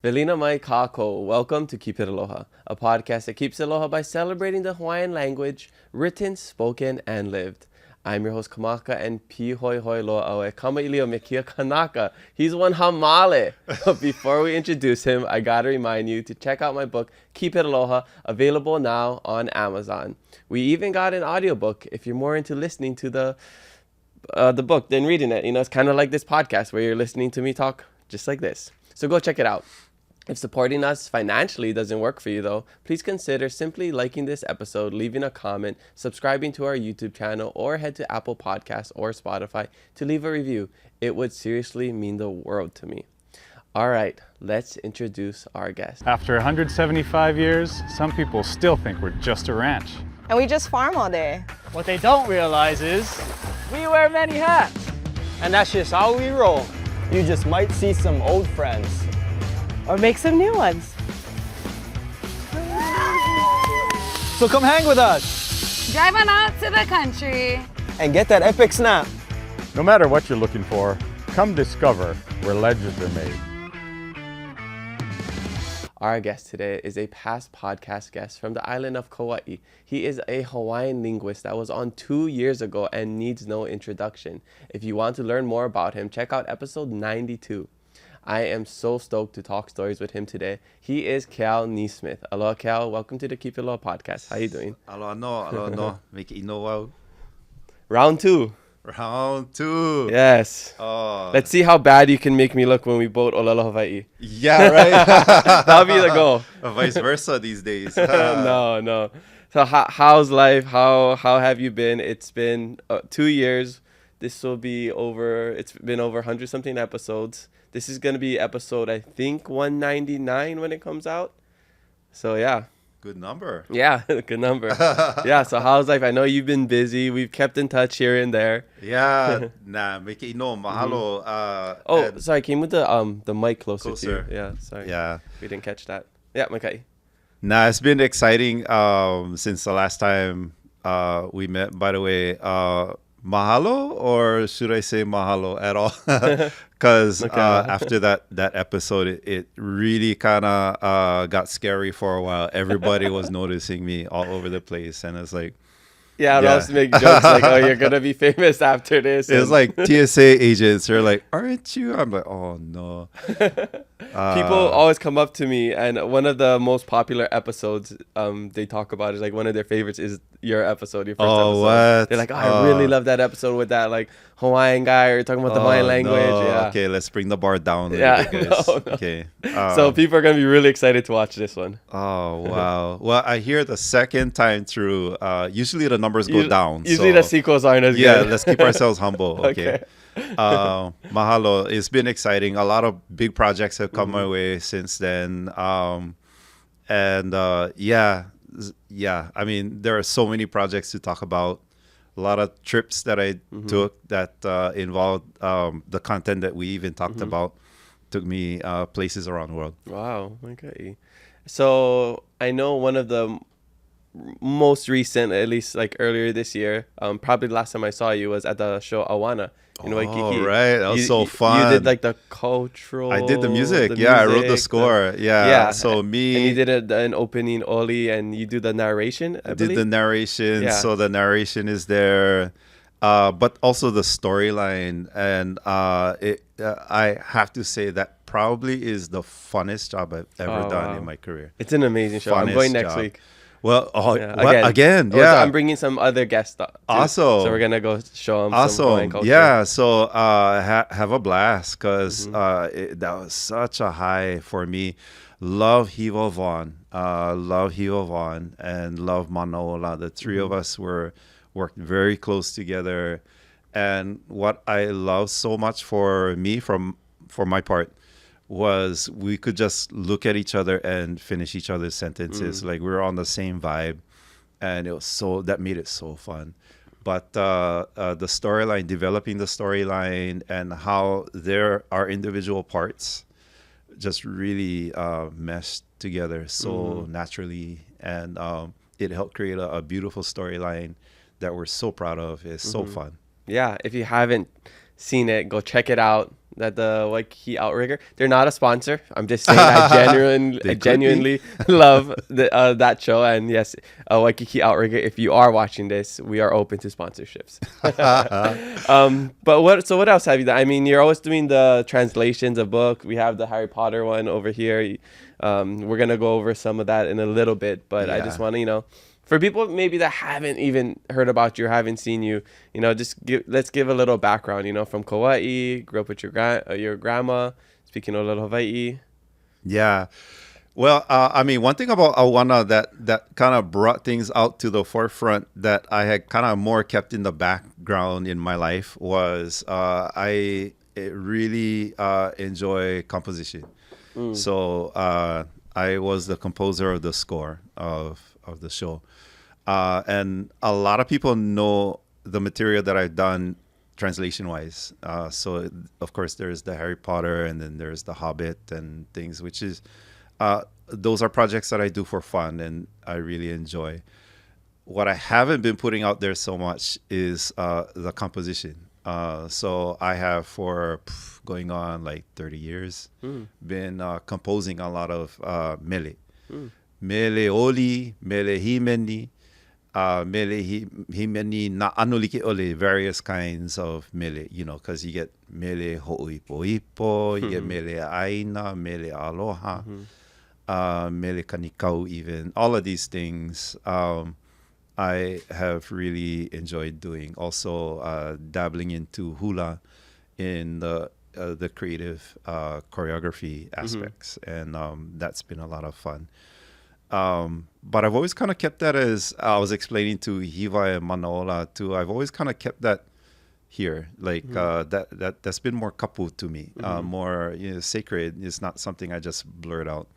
Velina mai kako. Welcome to Keep It Aloha, a podcast that keeps aloha by celebrating the Hawaiian language, written, spoken, and lived. I'm your host Kamaka, and Pihoi Hoi Loa Awe Kamailio Mekia Kanaka. He's one hamale. But before we introduce him, I gotta remind you to check out my book, Keep It Aloha, available now on Amazon. We even got an audiobook if you're more into listening to the book than reading it. You know, it's kind of like this podcast where you're listening to me talk just like this. So go check it out. If supporting us financially doesn't work for you, though, please consider simply liking this episode, leaving a comment, subscribing to our YouTube channel, or head to Apple Podcasts or Spotify to leave a review. It would seriously mean the world to me. All right, let's introduce our guest. After 175 years, some people still think we're just a ranch. And we just farm all day. What they don't realize is we wear many hats. And that's just how we roll. You just might see some old friends. Or make some new ones. So come hang with us Drive on out to the country. and get that epic snap. No matter what you're looking for, come discover where legends are made. Our guest today is a past podcast guest from the island of Kaua'i. He is a Hawaiian linguist that was on 2 years ago and needs no introduction. If you want to learn more about him, check out episode 92. I am so stoked to talk stories with him today. He is Keao NeSmith. Aloha, Keao. Welcome to the Keep It Aloha podcast. How you doing? Aloha no. Make it wow. Round 2. Round 2. Yes. Oh. Let's see how bad you can make me look when we both Olelo Hawai'i. Yeah, right. That'll be the goal. Vice versa these days. No. So how's life? How have you been? It's been 2 years. This will be over. It's been over 100 something episodes. This is going to be episode, I think, 199 when it comes out. So, yeah. Good number. Yeah, good number. Yeah, so how's life? I know you've been busy. We've kept in touch here and there. Yeah. Make it mahalo. Sorry, came with the mic closer to you. Yeah, sorry. Yeah. We didn't catch that. Yeah, Makai. It's been exciting since the last time we met. By the way, mahalo, or should I say mahalo at all? Because after that episode, it really kind of got scary for a while. Everybody was noticing me all over the place, and it's like, yeah, I also make jokes like, oh, you're gonna be famous after this. It's like TSA agents are like, aren't you? I'm like, oh no. People always come up to me, and one of the most popular episodes they talk about is like one of their favorites is your episode, your first episode. What? They're like, oh, I really love that episode with that like Hawaiian guy, or talking about the Hawaiian language. No. Yeah. Okay, let's bring the bar down. Yeah. Guys. No. Okay. So people are gonna be really excited to watch this one. Oh wow. Well, I hear the second time through. Usually the numbers go down. Usually the sequels aren't as good. Yeah, let's keep ourselves humble. Okay. Okay. Mahalo. It's been exciting. A lot of big projects have come my way since then. Yeah. I mean, there are so many projects to talk about. A lot of trips that I took that involved the content that we even talked about. Took me places around the world. Wow. Okay. So I know one of the most recent, at least like earlier this year, probably the last time I saw you was at the show Awana in Waikiki. Oh, right. That was so fun. You did like the cultural. I did the music. I wrote the score. Yeah. So and you did an opening Oli, and you do the narration. I did the narration. Yeah. So the narration is there, but also the storyline. And I have to say that probably is the funnest job I've ever done in my career. It's an amazing show. I'm going next week. Well, again? So Yeah. I'm bringing some other guests. Awesome. So we're going to go show them some Awesome. Hawaiian culture. Yeah. So have a blast, because that was such a high for me. Love Hiva Vaughn. And love Manaola. The three of us worked very close together. And what I love so much for me, for my part, was we could just look at each other and finish each other's sentences. Like we were on the same vibe, and that made it so fun. But the storyline, developing the storyline, and how there are individual parts just really meshed together so naturally, and it helped create a beautiful storyline that we're so proud of. It's so fun. Yeah, if you haven't seen it, go check it out. That the Waikiki Outrigger. They're not a sponsor. I'm just saying I genuinely love that show. And yes, Waikiki Outrigger. If you are watching this, we are open to sponsorships. But what else have you done? I mean, you're always doing the translations of books. We have the Harry Potter one over here. We're gonna go over some of that in a little bit. But I just want to, for people maybe that haven't even heard about you or haven't seen you, let's give a little background. From Kaua'i, grew up with your grandma, speaking a little Hawai'i. Yeah. Well, I mean, one thing about Awana that kind of brought things out to the forefront that I had kind of more kept in the background in my life was I really enjoy composition. So I was the composer of the score of the show. And a lot of people know the material that I've done translation-wise. So, of course, there's the Harry Potter and then there's the Hobbit and things, which is, those are projects that I do for fun and I really enjoy. What I haven't been putting out there so much is the composition. So I have for going on like 30 years been composing a lot of mele. Mele oli, mele himeni. Mele himeni na anulike ole, various kinds of mele, because you get mele ho'ipoipo, you get mele aina, mele aloha, mele kanikau even. All of these things I have really enjoyed doing. Also dabbling into hula in the creative choreography aspects. And that's been a lot of fun. But I've always kind of kept that, as I was explaining to Hiva and Manaola too. I've always kind of kept that here, like that's been more kapu to me, more sacred. It's not something I just blurt out.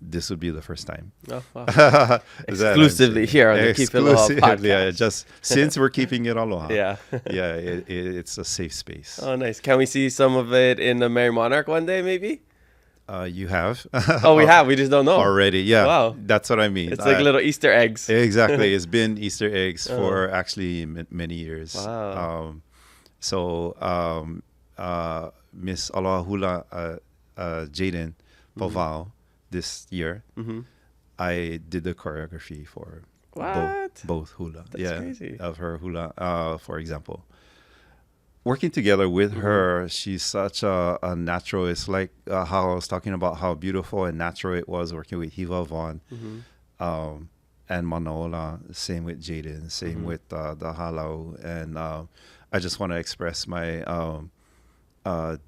This would be the first time. Oh, wow. Exclusively here on the Keep It Aloha podcast. Yeah, just since we're keeping it aloha. Yeah. Yeah, it's a safe space. Oh, nice. Can we see some of it in the Merry Monarch one day, maybe? You have. Oh, we have. We just don't know. Already, yeah. Wow. That's what I mean. It's like little Easter eggs. Exactly. It's been Easter eggs for actually many years. Wow. Miss Aloha Hula Jaden Povao this year, I did the choreography for both hula. That's crazy. Of her hula, for example. Working together with her, she's such a natural. It's like how I was talking about how beautiful and natural it was working with Hiva Vaughn and Manaola. Same with Jaden, same with the Halau. And I just want to express my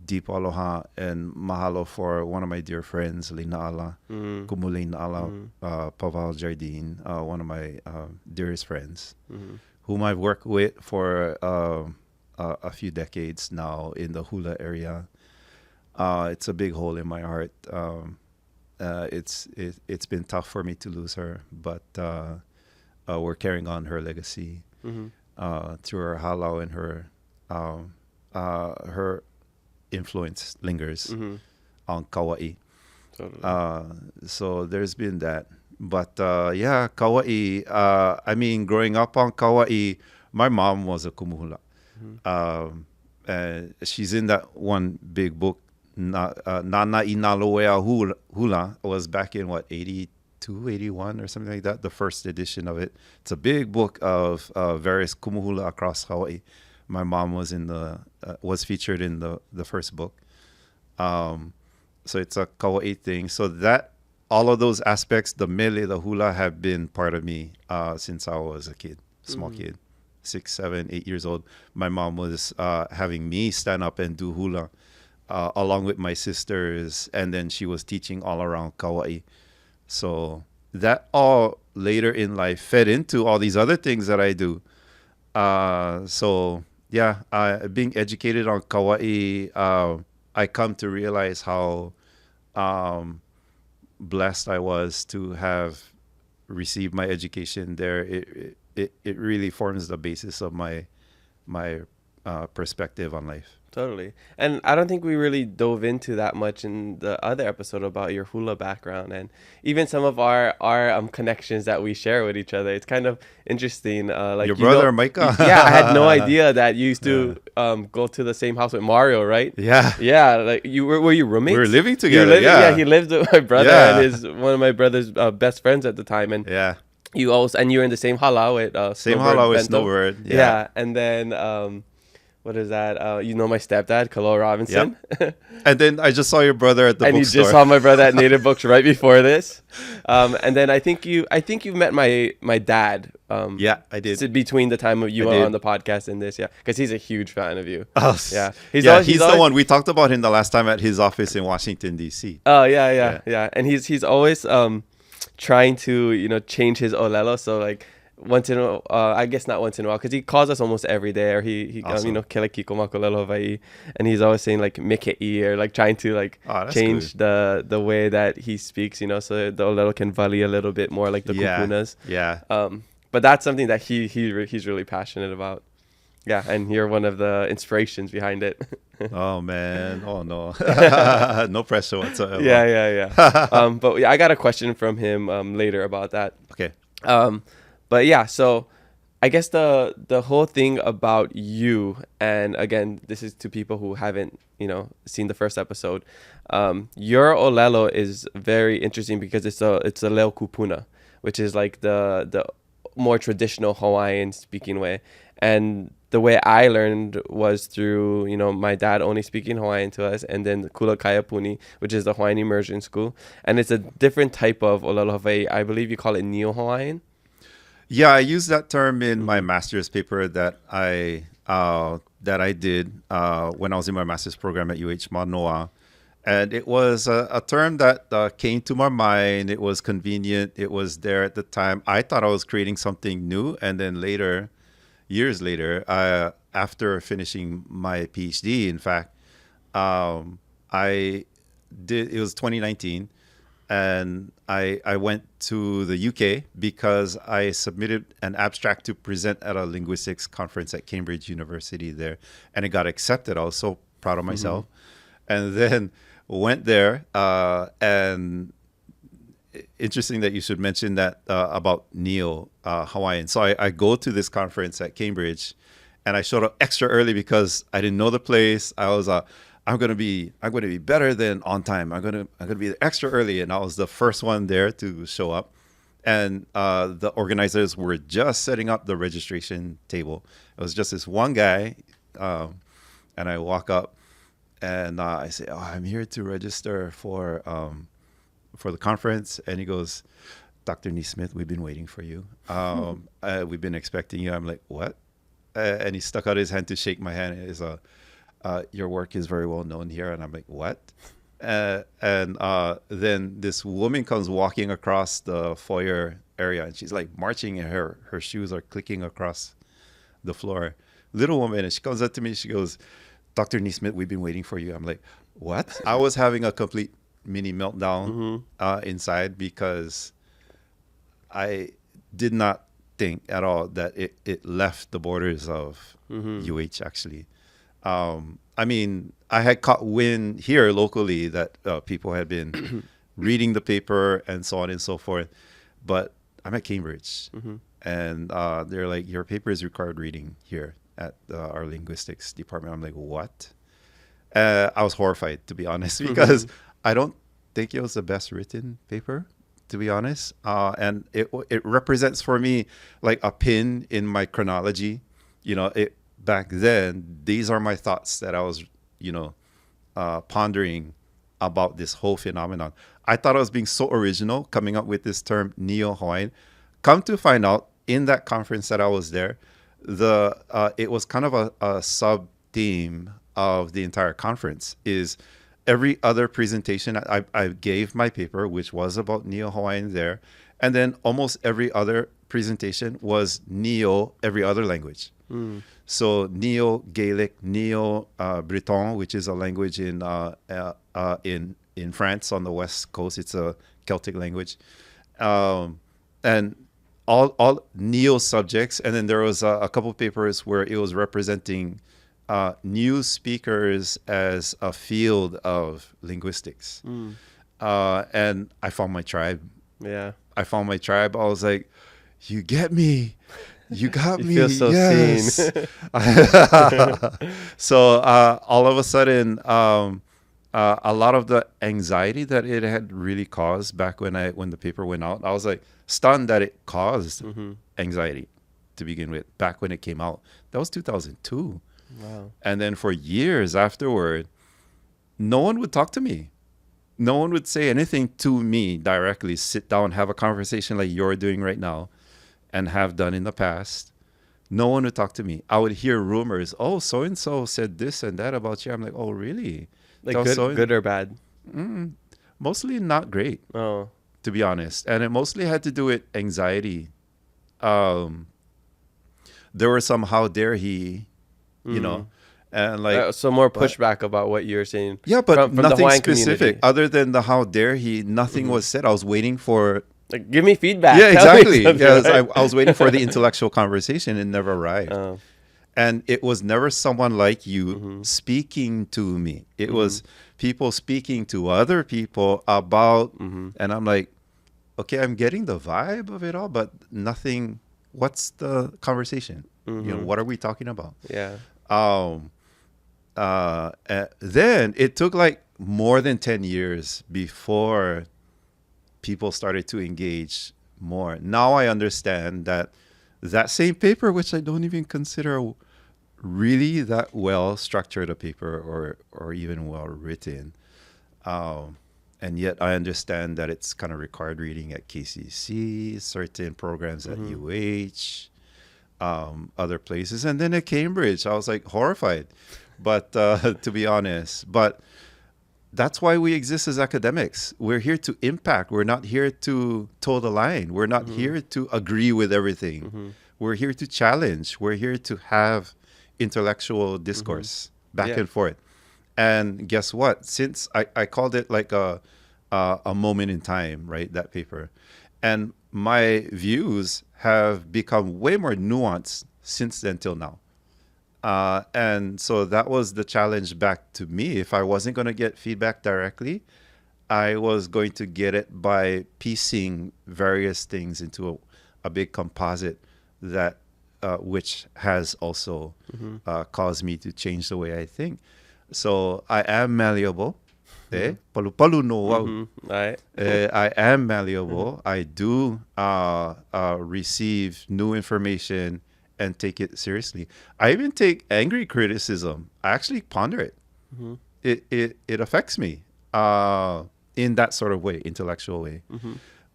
deep aloha and mahalo for one of my dear friends, Lina'ala, Kumule Lina'ala, Paval Jardine, one of my dearest friends, whom I've worked with for a few decades now in the hula area. It's a big hole in my heart. It's been tough for me to lose her, but we're carrying on her legacy through her halau, and her influence lingers on Kaua'i. Totally. So there's been that. But Kaua'i, I mean, growing up on Kaua'i, my mom was a kumuhula. She's in that one big book, Nana Inaloea Hula, was back in 82, 81 or something like that, the first edition of it. It's a big book of various kumuhula across Hawaii. My mom was was featured in the first book. So it's a Kaua'i thing. So that all of those aspects, the mele, the hula, have been part of me since I was a kid, small kid. 6, 7, 8 years old. My mom was having me stand up and do hula along with my sisters, and then she was teaching all around Kaua'i. So that all later in life fed into all these other things that I do. Being educated on Kaua'i, I come to realize how blessed I was to have received my education there. It really forms the basis of my perspective on life. Totally. And I don't think we really dove into that much in the other episode about your hula background and even some of our connections that we share with each other. It's kind of interesting. Like Your brother, Micah. Yeah, I had no idea that you used to go to the same house with Mario, right? Yeah. Yeah, like were you roommates? We were living You together. were living, yeah. he lived with my brother Yeah. and one of my brother's best friends at the time. And Yeah. you also, and you were in the same hala with Same Snowbird hala with Bento. Snowbird. Yeah. And then what is that? You know my stepdad, Kalo Robinson. And then I just saw your brother at the And you bookstore. just saw my brother at Native Books right before this. And then I think you met my dad. Yeah, I did. Between the time of you I were did. on the podcast and this, because he's a huge fan of you. Oh, Yeah. He's he's the always- one. We talked about him the last time at his office in Washington, D.C. Oh yeah. And he's always trying to change his olelo. So like once in a I guess not once in a while because he calls us almost every day, or he Awesome. kele kiko makolelo Hawai'i, and he's always saying like mike'i, or like trying to like that's change the way that he speaks, so the olelo can vali a little bit more like the kupunas. Yeah. But that's something that he's really passionate about. Yeah, and you're one of the inspirations behind it. Oh man. Oh no. No pressure whatsoever. Yeah. But yeah, I got a question from him later about that. Okay. But yeah, so I guess the whole thing about you, and again, this is to people who haven't seen the first episode. Your olelo is very interesting because it's a leo kupuna, which is like the more traditional Hawaiian speaking way. And the way I learned was through, my dad only speaking Hawaiian to us, and then Kula Kaya Puni, which is the Hawaiian immersion school. And it's a different type of olelo Hawaii. I believe you call it Neo Hawaiian. Yeah, I used that term in my master's paper that I did when I was in my master's program at UH Manoa. And it was a term that came to my mind. It was convenient. It was there at the time. I thought I was creating something new. And then years later, after finishing my PhD, in fact, it was 2019. And I went to the UK because I submitted an abstract to present at a linguistics conference at Cambridge University there. And it got accepted. I was so proud of myself. And then went there. And interesting that you should mention that about Neo Hawaiian. So I go to this conference at Cambridge, and I showed up extra early because I didn't know the place. I was I'm gonna be better than on time. I'm gonna be extra early, and I was the first one there to show up. And the organizers were just setting up the registration table. It was just this one guy, and I walk up, and I say, "Oh, I'm here to register for the conference." And he goes, "Dr. NeSmith, we've been waiting for you. We've been expecting you." I'm like, "What?" And he stuck out his hand to shake my hand. He's your work is very well known here. And I'm like, "What?" And then this woman comes walking across the foyer area, and she's like marching, and her shoes are clicking across the floor. Little woman, and she comes up to me. She goes, "Dr. NeSmith, we've been waiting for you." I'm like, "What?" I was having a complete mini meltdown inside because I did not think at all that it left the borders of UH actually. I mean, I had caught wind here locally that people had been reading the paper and so on and so forth, but I'm at Cambridge, and they're like, "Your paper is required reading here at our linguistics department." I'm like, "What?" I was horrified, to be honest, because I don't think it was the best written paper, to be honest. And it represents for me like a pin in my chronology. Back then, these are my thoughts that I was, pondering about this whole phenomenon. I thought I was being so original coming up with this term Neo Hawaiian. Come to find out, in that conference that I was there, it was kind of a sub theme of the entire conference is every other presentation I gave my paper, which was about Neo Hawaiian there, and then almost every other presentation was Neo every other language. So Neo Gaelic, Neo Breton, which is a language in France on the west coast. It's a Celtic language, and all Neo subjects. And then there was a couple of papers where it was representing new speakers as a field of linguistics. And I found my tribe. Yeah. I found my tribe. I was like, you get me. You got You me. feel so yes. seen. So all of a sudden, a lot of the anxiety that it had really caused back when the paper went out, I was like stunned that it caused anxiety to begin with back when it came out. That was 2002. Wow. And then for years afterward, no one would talk to me. No one would say anything to me directly, sit down, have a conversation like you're doing right now and have done in the past. No one would talk to me. I would hear rumors. Oh, so-and-so said this and that about you. I'm like, oh, really? Like So good or bad? Mostly not great, Oh. to be honest. And it mostly had to do with anxiety. There were some how dare he, you know, and like So more pushback about what you're saying. yeah, but from the nothing Hawaiian specific community. other than the how dare he. Nothing was said. I was waiting for Like, give me feedback. yeah, Tell me exactly. something, Yes, right? I was waiting for the intellectual conversation. It never arrived. Oh. And it was never someone like you speaking to me. It was people speaking to other people about, and I'm like, okay, I'm getting the vibe of it all, but nothing. What's the conversation? You know, what are we talking about? Yeah. Then it took like more than 10 years before people started to engage more. Now I understand that same paper, which I don't even consider really that well structured a paper or even well written, and yet I understand that it's kind of required reading at KCC, certain programs at UH, other places, and then at Cambridge. I was like horrified, but to be honest, but that's why we exist as academics. We're here to impact. We're not here to toe the line. We're not here to agree with everything. We're here to challenge. We're here to have intellectual discourse back and forth. And guess what? Since I called it like a moment in time, right? That paper. And my views have become way more nuanced since then till now. And so that was the challenge back to me. If I wasn't going to get feedback directly, I was going to get it by piecing various things into a big composite that which has also caused me to change the way I think. So I am malleable. Palu palu no wau. Right. I am malleable. I do receive new information and take it seriously. I even take angry criticism. I actually ponder it. It affects me in that sort of way, intellectual way.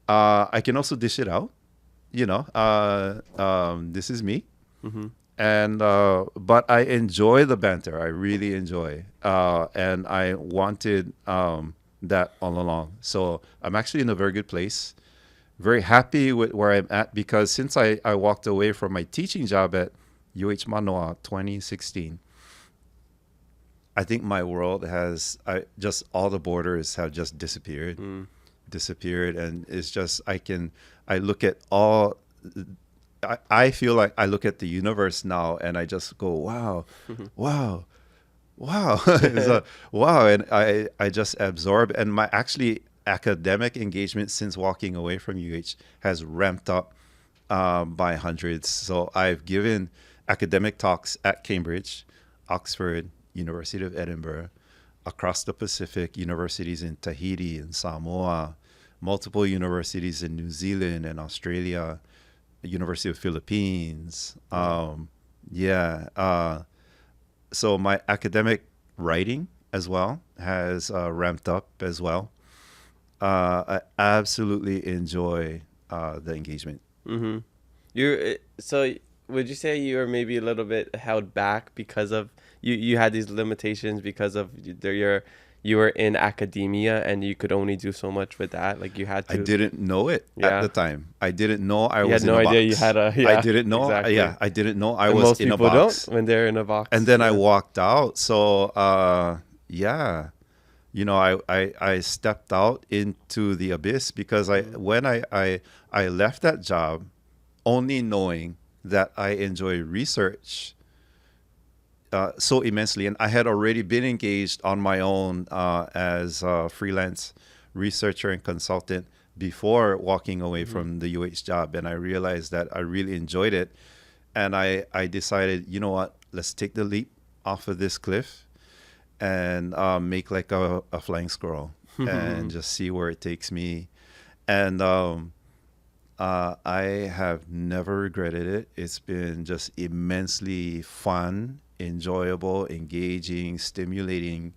I can also dish it out. You know, this is me. And but I enjoy the banter. I really enjoy, and I wanted that all along. So I'm actually in a very good place. Very happy with where I'm at, because since I walked away from my teaching job at UH Manoa 2016, I think my world has just all the borders have just disappeared, and it's just I look at all. I feel like I look at the universe now and I just go, wow, wow, wow, wow, and I just absorb. And my actually academic engagement since walking away from UH has ramped up by hundreds. So I've given academic talks at Cambridge, Oxford, University of Edinburgh, across the Pacific, universities in Tahiti and Samoa, multiple universities in New Zealand and Australia, University of Philippines. So my academic writing as well has ramped up as well. I absolutely enjoy the engagement. So would you say you were maybe a little bit held back because of you had these limitations because of you were in academia and you could only do so much with that, like you had to. I didn't know it at the time. I didn't know I was in a box. You had no idea you had a. I didn't know. Exactly. I didn't know I and was most in a people box. don't when they're in a box. And then I walked out. So you know, I stepped out into the abyss because when I left that job, only knowing that I enjoy research, so immensely. And I had already been engaged on my own as a freelance researcher and consultant before walking away from the UH job. And I realized that I really enjoyed it. And I decided, you know what, let's take the leap off of this cliff and make like a flying squirrel and just see where it takes me. And I have never regretted it. It's been just immensely fun, enjoyable, engaging, stimulating.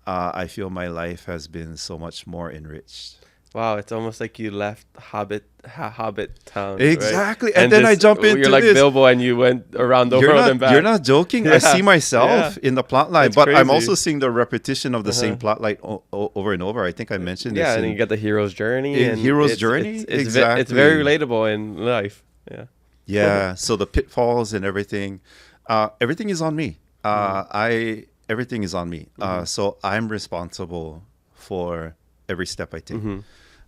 I feel my life has been so much more enriched. Wow, it's almost like you left Hobbit town. Exactly. Right? And then I jump into You're like this. Bilbo and you went around the world and back. You're not joking. I see myself in the plot line, That's but I'm crazy. also seeing the repetition of the same plot line over and over. I think I mentioned this. Yeah, and you get the hero's journey. And hero's journey? It's Exactly. very relatable in life. Yeah. Yeah. So the pitfalls and everything, everything is on me. Everything is on me. So I'm responsible for every step I take.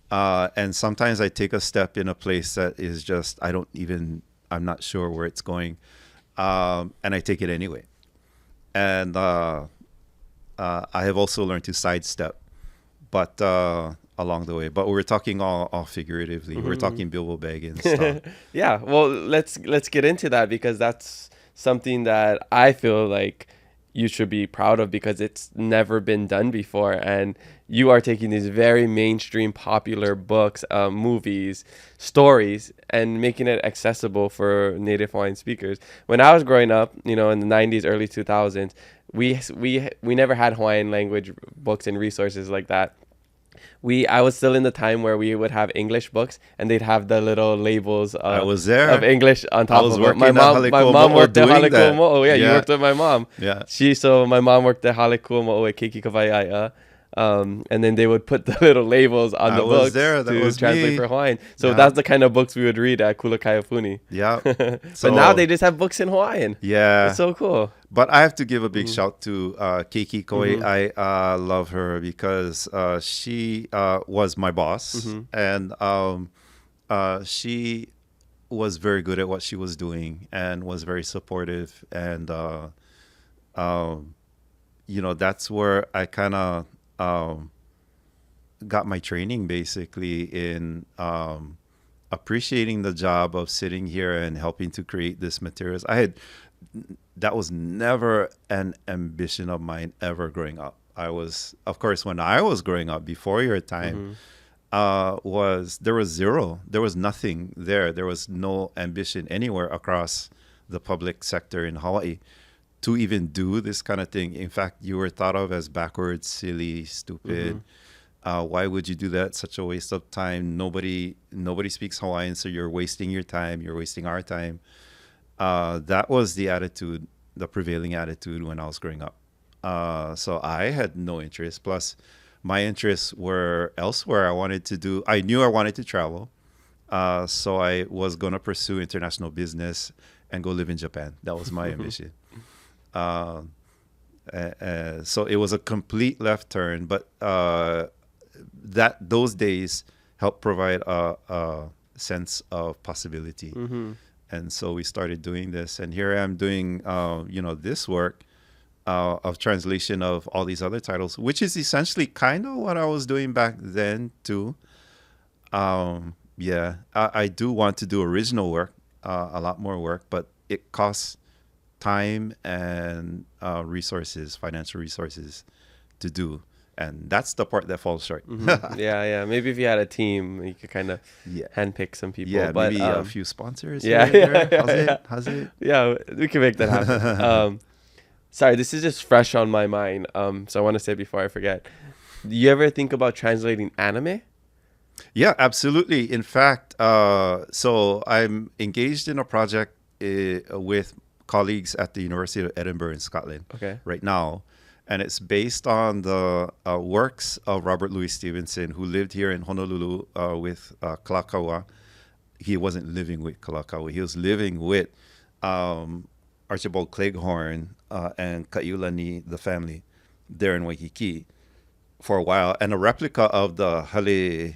And sometimes I take a step in a place that is just, I'm not sure where it's going. And I take it anyway. And I have also learned to sidestep, but along the way. But we're talking all figuratively. We're talking Bilbo Baggins stuff. Yeah. Well, let's get into that, because that's something that I feel like you should be proud of, because it's never been done before. And you are taking these very mainstream popular books, movies, stories, and making it accessible for Native Hawaiian speakers. When I was growing up, in the 90s, early 2000s, we never had Hawaiian language books and resources like that. I was still in the time where we would have English books and they'd have the little labels of English on top of it. My mom worked at Halekua Mo'o. Yeah, you worked with my mom. Yeah. So my mom worked at Halekua Mo'o at Keiki Kaua'i. And then they would put the little labels on the books to translate for Hawaiian. So that's the kind of books we would read at Kulakaiafuni. Yeah. But now they just have books in Hawaiian. Yeah. It's so cool. But I have to give a big shout to Keiki Koi. I love her because she was my boss. And she was very good at what she was doing and was very supportive. And, that's where I kind of got my training basically in appreciating the job of sitting here and helping to create this materials. That was never an ambition of mine ever growing up. Of course, when I was growing up before your time, there was zero. There was nothing there. There was no ambition anywhere across the public sector in Hawaii to even do this kind of thing. In fact, you were thought of as backwards, silly, stupid. Why would you do that? Such a waste of time. Nobody speaks Hawaiian, so you're wasting your time. You're wasting our time. That was the attitude, the prevailing attitude when I was growing up. So I had no interest. Plus, my interests were elsewhere. I knew I wanted to travel. So I was going to pursue international business and go live in Japan. That was my ambition. So it was a complete left turn, but those days helped provide a sense of possibility. And so we started doing this, and here I am doing this work of translation of all these other titles, which is essentially kind of what I was doing back then too. I do want to do original work, a lot more work, but it costs time and financial resources to do. And that's the part that falls short. Yeah. Maybe if you had a team, you could kind of handpick some people. Yeah, but, maybe a few sponsors. Yeah. How's it? Yeah, we can make that happen. Sorry, this is just fresh on my mind. So I want to say before I forget. Do you ever think about translating anime? Yeah, absolutely. In fact, so I'm engaged in a project with colleagues at the University of Edinburgh in Scotland right now. And it's based on the works of Robert Louis Stevenson, who lived here in Honolulu with Kalakaua. He wasn't living with Kalakaua. He was living with Archibald Cleghorn and Kaiulani, the family, there in Waikiki for a while. And a replica of the Hale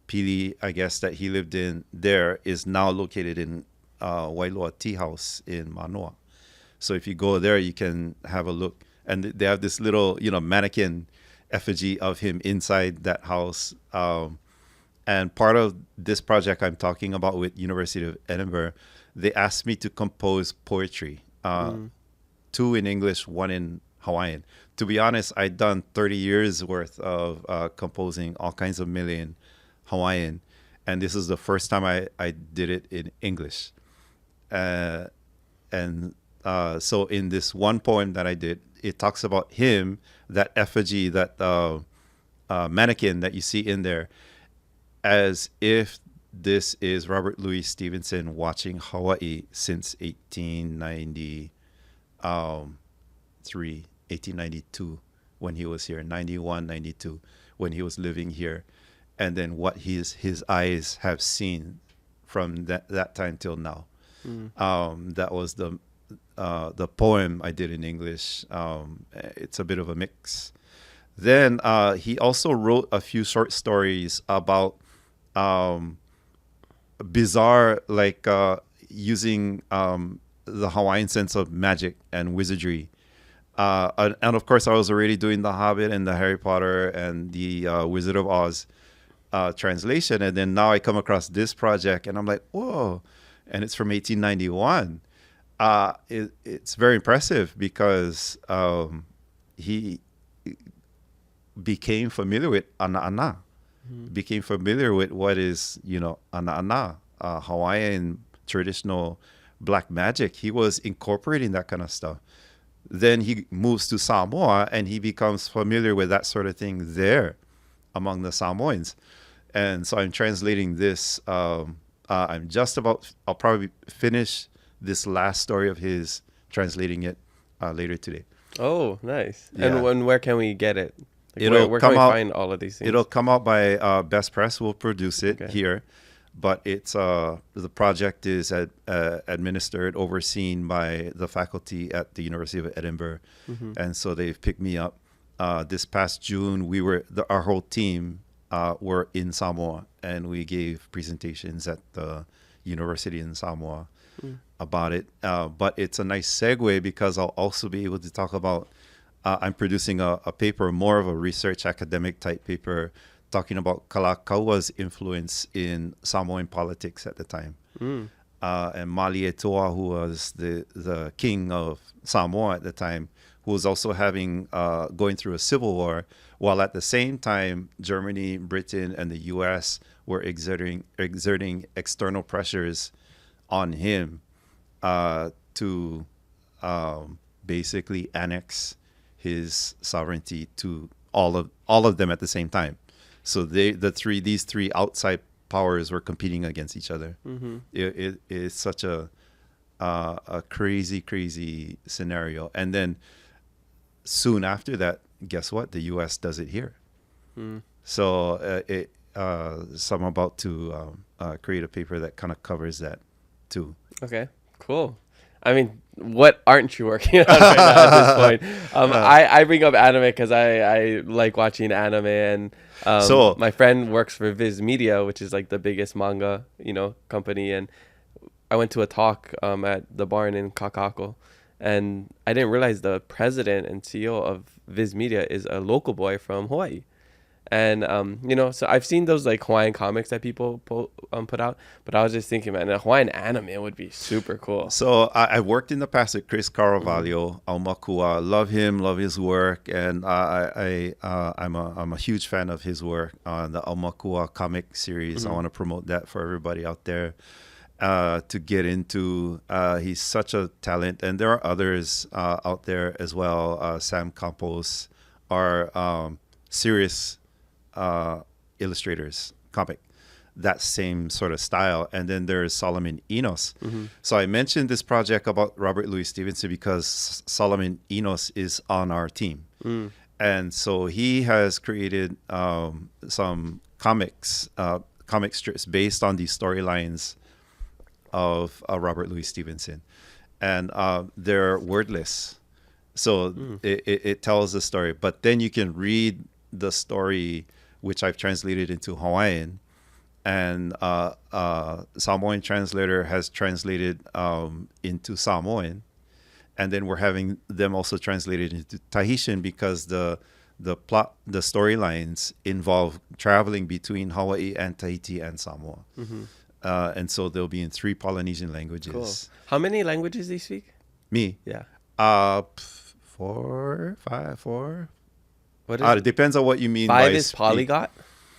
Pili, I guess, that he lived in there is now located in Wailoa Tea House in Manoa. So if you go there, you can have a look. And they have this little, mannequin effigy of him inside that house. And part of this project I'm talking about with University of Edinburgh, they asked me to compose poetry, 2 in English, 1 in Hawaiian. To be honest, I'd done 30 years worth of composing all kinds of million Hawaiian. And this is the first time I did it in English. So in this one poem that I did, it talks about him, that effigy, that mannequin that you see in there, as if this is Robert Louis Stevenson watching Hawaii since 1892, when he was here, 91, 92, when he was living here. And then what his eyes have seen from that time till now. That was the poem I did in English. It's a bit of a mix. Then he also wrote a few short stories about bizarre, like using the Hawaiian sense of magic and wizardry. And of course, I was already doing the Hobbit and the Harry Potter and the Wizard of Oz translation. And then now I come across this project and I'm like, whoa. And it's from 1891. It's very impressive because he became familiar with ana, became familiar with what is, ana, Hawaiian traditional black magic. He was incorporating that kind of stuff. Then he moves to Samoa and he becomes familiar with that sort of thing there among the Samoans. And so I'm translating this. I'll probably finish this last story of his, translating it later today. Oh, nice. Yeah. And where can we get it? Like, It'll where come can we out, find all of these things? It'll come out by Best Press. We'll produce it here. But it's the project is administered, overseen by the faculty at the University of Edinburgh. And so they've picked me up. This past June, our whole team were in Samoa, and we gave presentations at the university in Samoa about it. But it's a nice segue because I'll also be able to talk about, I'm producing a paper, more of a research academic type paper, talking about Kalakaua's influence in Samoan politics at the time. And Malietoa, who was the king of Samoa at the time, who was also going through a civil war, while at the same time, Germany, Britain, and the U.S. were exerting external pressures on him to basically annex his sovereignty to all of them at the same time. So these three outside powers were competing against each other. It is such a crazy scenario. And then soon after that, guess what? The U.S. does it here. So so I'm about to create a paper that kind of covers that too. Okay, cool. I mean, what aren't you working on right now at this point? I bring up anime because I like watching anime, and so my friend works for Viz Media, which is like the biggest manga company, and I went to a talk at the barn in Kakako, and I didn't realize the president and CEO of Viz Media is a local boy from Hawaii. And, so I've seen those like Hawaiian comics that people put out, but I was just thinking, man, a Hawaiian anime would be super cool. So I worked in the past with Chris Carvalho, Aumakua. Love him, love his work. And I'm a huge fan of his work on the Aumakua comic series. I want to promote that for everybody out there to get into. He's such a talent. And there are others out there as well. Sam Campos are serious illustrators, comic, that same sort of style. And then there's Solomon Enos. So I mentioned this project about Robert Louis Stevenson because Solomon Enos is on our team. And so he has created some comic strips based on these storylines of Robert Louis Stevenson. And they're wordless. So it tells the story. But then you can read the story, which I've translated into Hawaiian, and Samoan translator has translated into Samoan, and then we're having them also translated into Tahitian because the storylines involve traveling between Hawaii and Tahiti and Samoa. And so they'll be in 3 Polynesian languages. Cool. How many languages do you speak? Me? Yeah. 4, 5, 4. What is It depends on what you mean 5 by is polyglot?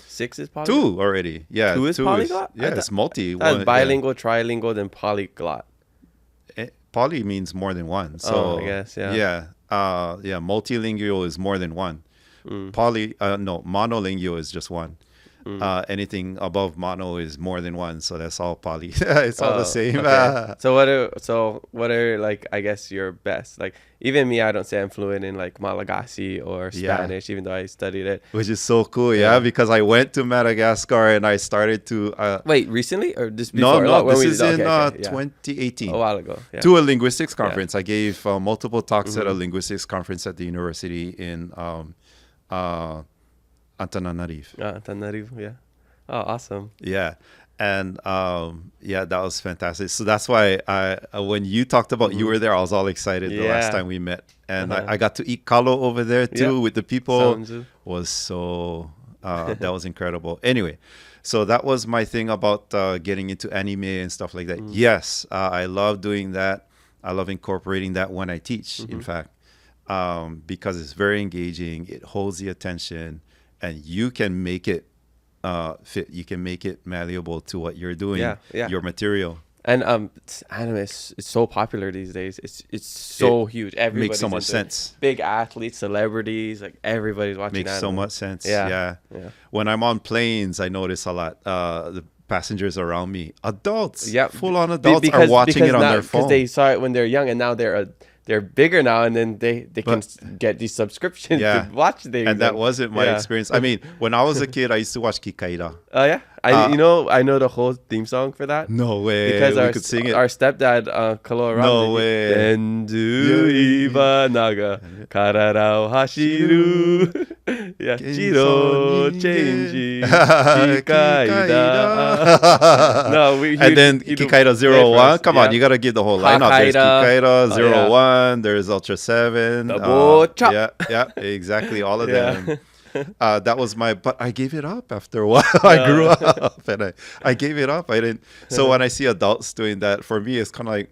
6 is polyglot? 2 already. Yeah. 2 is polyglot? Yeah, it's multi. That's bilingual, trilingual, then polyglot. Poly means more than one. So I guess, yeah. Yeah. Multilingual is more than one. Monolingual is just one. Anything above mono is more than one, so that's all poly. It's all the same. Okay. So what are like, I guess, your best? Like, even me, I don't say I'm fluent in like Malagasy or Spanish, even though I studied it. Which is so cool, because I went to Madagascar and I started to wait, recently or just before? No, this is in 2018. A while ago. Yeah. To a linguistics conference. I gave multiple talks at a linguistics conference at the university in Antananarivo. Antananarivo, yeah. Oh, awesome. Yeah. And that was fantastic. So that's why when you talked about you were there, I was all excited the last time we met. And I got to eat kalo over there too with the people. Was so that was incredible. Anyway, so that was my thing about getting into anime and stuff like that. Yes, I love doing that. I love incorporating that when I teach, in fact, because it's very engaging. It holds the attention. And you can make it fit. You can make it malleable to what you're doing, your material. And anime is so popular these days. It's so huge. Everybody makes so much sense. Big athletes, celebrities, like everybody's watching makes anime. So much sense. Yeah. When I'm on planes, I notice a lot. The passengers around me, adults, full-on adults, are watching it on their phone. Because they saw it when they're young, and now they're bigger now, and then they can get these subscriptions to watch things. And that wasn't my experience. I mean, when I was a kid, I used to watch Kikaira. Oh yeah, I know the whole theme song for that. No way, because we could sing it. Our stepdad, Kaloa Ram. No way. Dendu iba naga kararao hashiru. Yeah, Jiro changey Kikaira. No, and then Kikaira 01. Come on, you gotta give the whole lineup. There's Kikaira 01. There's Ultra 7. Yeah, exactly. All of them. That was but I gave it up after a while. I grew up and I gave it up. I didn't. So when I see adults doing that, for me, it's kind of like,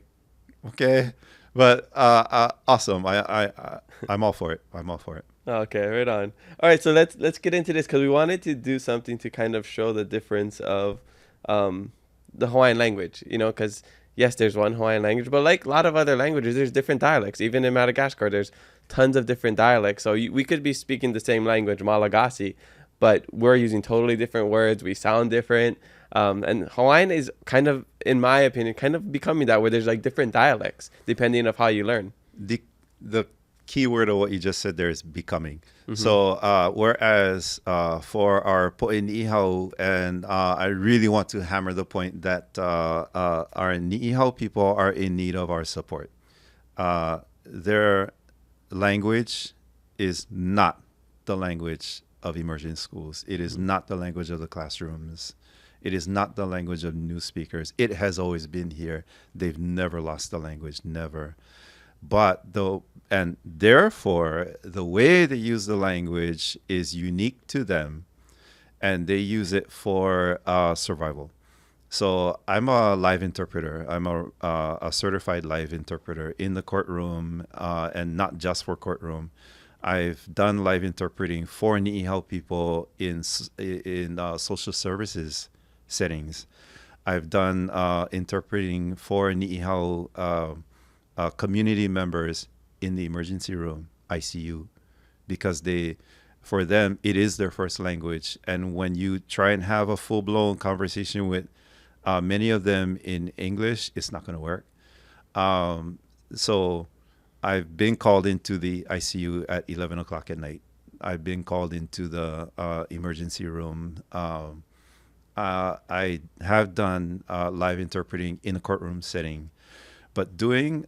okay, but awesome. I'm all for it. Okay, right on. All right, so let's get into this, because we wanted to do something to kind of show the difference of the Hawaiian language, because yes, there's one Hawaiian language, but like a lot of other languages, there's different dialects. Even in Madagascar, there's tons of different dialects. So we could be speaking the same language, Malagasy, but we're using totally different words. We sound different. And Hawaiian is kind of, in my opinion, kind of becoming that, where there's like different dialects depending on how you learn. The key word of what you just said there is becoming. So whereas for our po'eni'ihau, and I really want to hammer the point that our ni'ihau people are in need of our support. Their language is not the language of immersion schools. It is not the language of the classrooms. It is not the language of new speakers. It has always been here. They've never lost the language, never. And therefore, the way they use the language is unique to them, and they use it for survival. So I'm a live interpreter. I'm a certified live interpreter in the courtroom, and not just for courtroom. I've done live interpreting for ni'ihau people in social services settings. I've done interpreting for ni'ihau community members in the emergency room, ICU, because for them, it is their first language. And when you try and have a full-blown conversation with many of them in English, it's not going to work. So I've been called into the ICU at 11 o'clock at night. I've been called into the emergency room. I have done live interpreting in a courtroom setting, but doing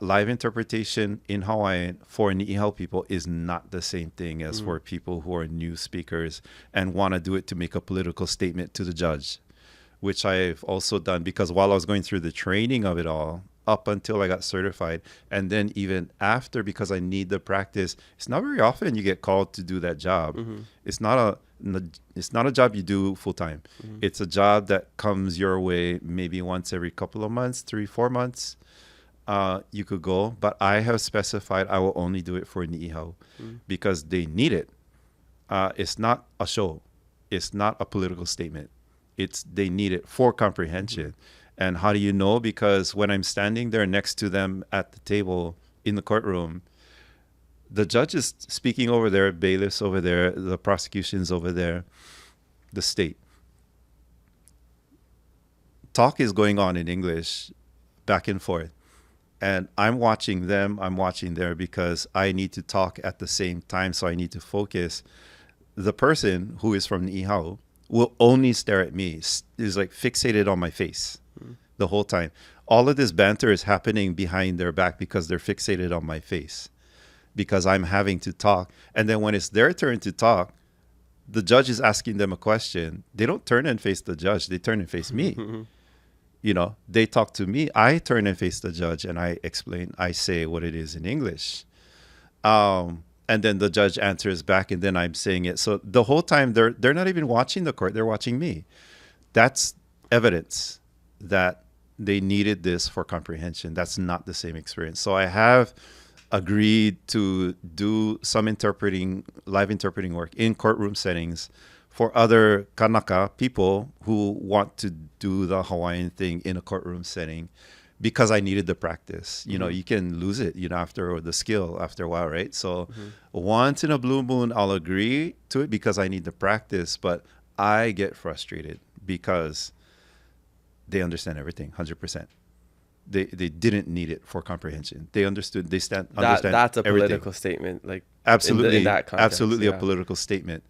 live interpretation in Hawaiian for ni'ihau people is not the same thing as for people who are new speakers and want to do it to make a political statement to the judge, which I've also done, because while I was going through the training of it all, up until I got certified. And then even after, because I need the practice, it's not very often you get called to do that job. It's not a job you do full time. It's a job that comes your way maybe once every couple of months, 3-4 months. You could go, but I have specified I will only do it for Ni'ihau because they need it. It's not a show. It's not a political statement. They need it for comprehension. And how do you know? Because when I'm standing there next to them at the table in the courtroom, the judge is speaking over there, bailiffs over there, the prosecution's over there, the state. Talk is going on in English back and forth. And I'm watching them, I'm watching there because I need to talk at the same time, so I need to focus. The person who is from Ni'ihau will only stare at me, is like fixated on my face the whole time. All of this banter is happening behind their back because they're fixated on my face, because I'm having to talk. And then when it's their turn to talk, the judge is asking them a question. They don't turn and face the judge. They turn and face me. You know, they talk to me. I turn and face the judge and I explain, I say what it is in English. And then the judge answers back and then I'm saying it. So the whole time they're not even watching the court. They're watching me. That's evidence that they needed this for comprehension. That's not the same experience. So I have agreed to do some live interpreting work in courtroom settings for other Kanaka people who want to do the Hawaiian thing in a courtroom setting because I needed the practice. You know, you can lose it, you know, after the skill after a while, right? So once in a blue moon, I'll agree to it because I need the practice, but I get frustrated because they understand everything 100%. They didn't need it for comprehension. They understood. They understand. That's a everything. political statement, like absolutely, in that context, absolutely a political statement.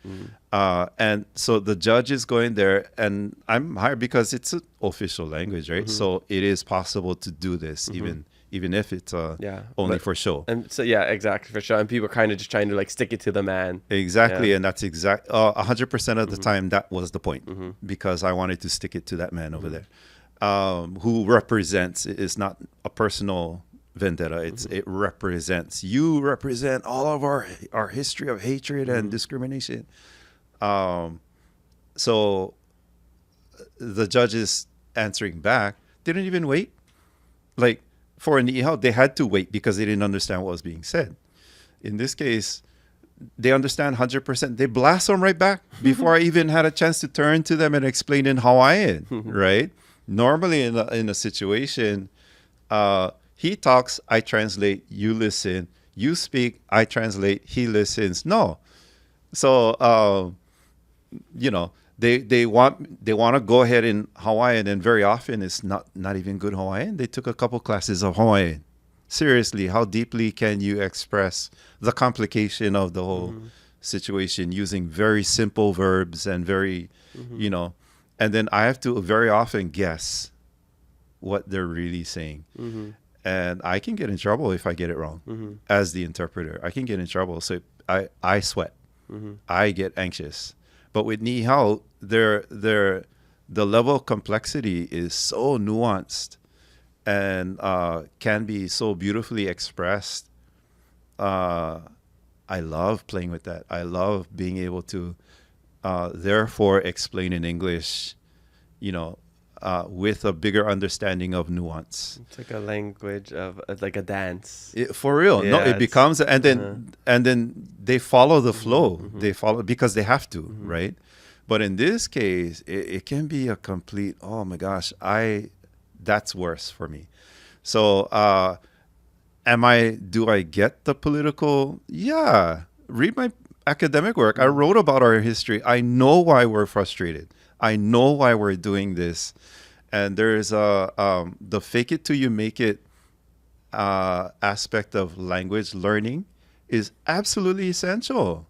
And so the judge is going there, and I'm hired because it's an official language, right? So it is possible to do this, even if it's only for show. And so exactly, for sure. And people are kind of just trying to like stick it to the man. Exactly, and that's 100% of the time that was the point because I wanted to stick it to that man over there. Who represents, it's not a personal vendetta. It represents, you represent all of our history of hatred and discrimination. So the judge is answering back. They didn't even wait. Like for a Ni'ihau, they had to wait because they didn't understand what was being said. In this case, they understand 100%. They blast them right back before I even had a chance to turn to them and explain in Hawaiian, right? Normally in a situation, he talks, I translate, you listen. You speak, I translate, he listens. No. So, you know, they want to go ahead in Hawaiian, and very often it's not even good Hawaiian. They took a couple classes of Hawaiian. Seriously, how deeply can you express the complication of the whole situation using very simple verbs and very, you know, and then I have to very often guess what they're really saying. And I can get in trouble if I get it wrong as the interpreter. I can get in trouble. So I sweat. I get anxious. But with Ni'ihau, the level of complexity is so nuanced and can be so beautifully expressed. I love playing with that. I love being able to therefore explain in English, you know, with a bigger understanding of nuance. It's like a language of like a dance. For real. No, it becomes, and then they follow the flow. They follow because they have to, right? But in this case, it can be a complete, oh my gosh, that's worse for me. So do I get the political? Yeah. Read my academic work. I wrote about our history. I know why we're frustrated. I know why we're doing this. And there's the fake it till you make it aspect of language learning is absolutely essential.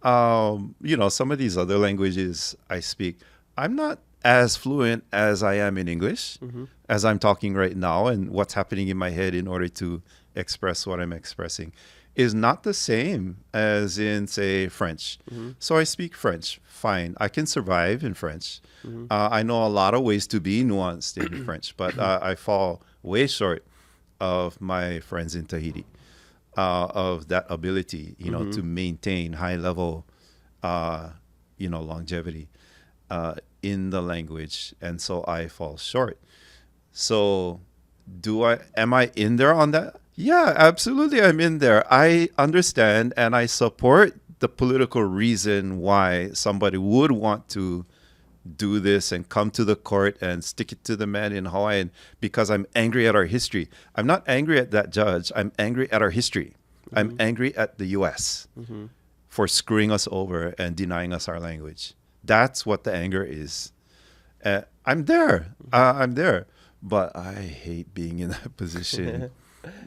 You know, some of these other languages I speak, I'm not as fluent as I am in English, as I'm talking right now and what's happening in my head in order to express what I'm expressing. is not the same as in, say, French. So I speak French. Fine. I can survive in French. I know a lot of ways to be nuanced in French, but I fall way short of my friends in Tahiti, of that ability, to maintain high level, longevity in the language. And so I fall short. So am I in there on that? Yeah, absolutely. I'm in there. I understand and I support the political reason why somebody would want to do this and come to the court and stick it to the man in Hawaiian because I'm angry at our history. I'm not angry at that judge. I'm angry at our history. I'm angry at the U.S. For screwing us over and denying us our language. That's what the anger is. I'm there. I'm there. But I hate being in that position.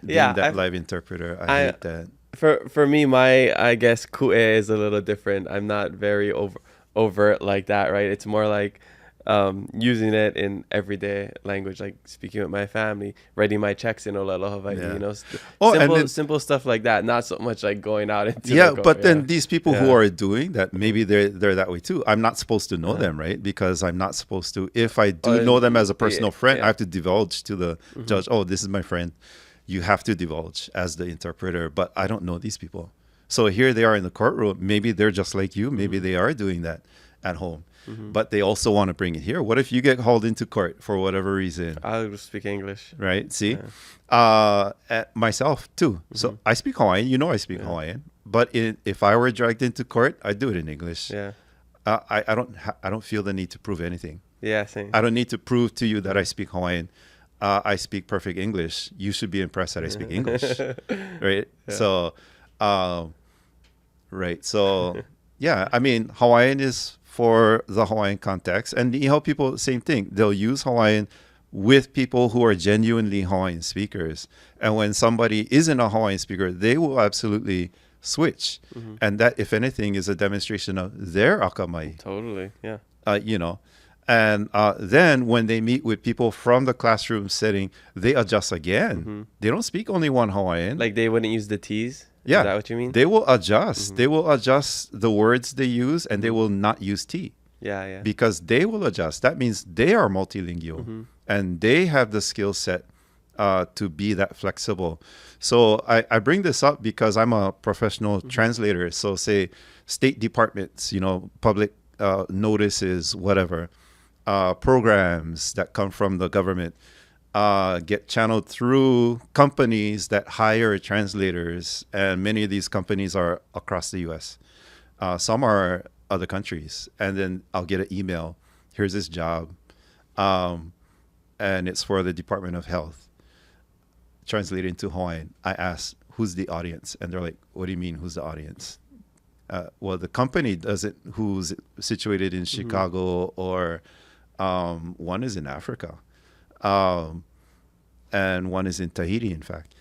Being that live interpreter. I hate that. For me, I guess ku'e is a little different. I'm not very overt like that, right? It's more like using it in everyday language, like speaking with my family, writing my checks in Aloha Hawai'i, simple stuff like that. Not so much like going out into then these people who are doing that, maybe they're that way too. I'm not supposed to know them, right? Because I'm not supposed to. If I do know them as a personal friend, I have to divulge to the judge, oh, this is my friend. You have to divulge as the interpreter, but I don't know these people. So here they are in the courtroom. Maybe they're just like you. Maybe they are doing that at home. But they also want to bring it here. What if you get called into court for whatever reason? I'll speak English. Right? See? Myself, too. So I speak Hawaiian. I speak Hawaiian. But if I were dragged into court, I'd do it in English. Yeah. I don't feel the need to prove anything. Yeah, same. I don't need to prove to you that I speak Hawaiian. I speak perfect English. You should be impressed that I speak English. Right? Yeah. So, right. So, yeah, I mean, Hawaiian is for the Hawaiian context. And Niihau people, same thing. They'll use Hawaiian with people who are genuinely Hawaiian speakers. And when somebody isn't a Hawaiian speaker, they will absolutely switch. And that, if anything, is a demonstration of their akamai. Totally, yeah. And then when they meet with people from the classroom setting, they adjust again. They don't speak only one Hawaiian. Like they wouldn't use the T's? Yeah. Is that what you mean? They will adjust. They will adjust the words they use, and they will not use T. Yeah. Because they will adjust. That means they are multilingual, and they have the skill set to be that flexible. So I bring this up because I'm a professional translator. So say state departments, public notices, whatever, programs that come from the government get channeled through companies that hire translators. And many of these companies are across the U.S. Some are other countries. And then I'll get an email. Here's this job. And it's for the Department of Health. Translated into Hawaiian. I ask, who's the audience? And they're like, what do you mean, who's the audience? Well, the company doesn't, who's situated in Chicago, or one is in Africa. And one is in Tahiti, in fact.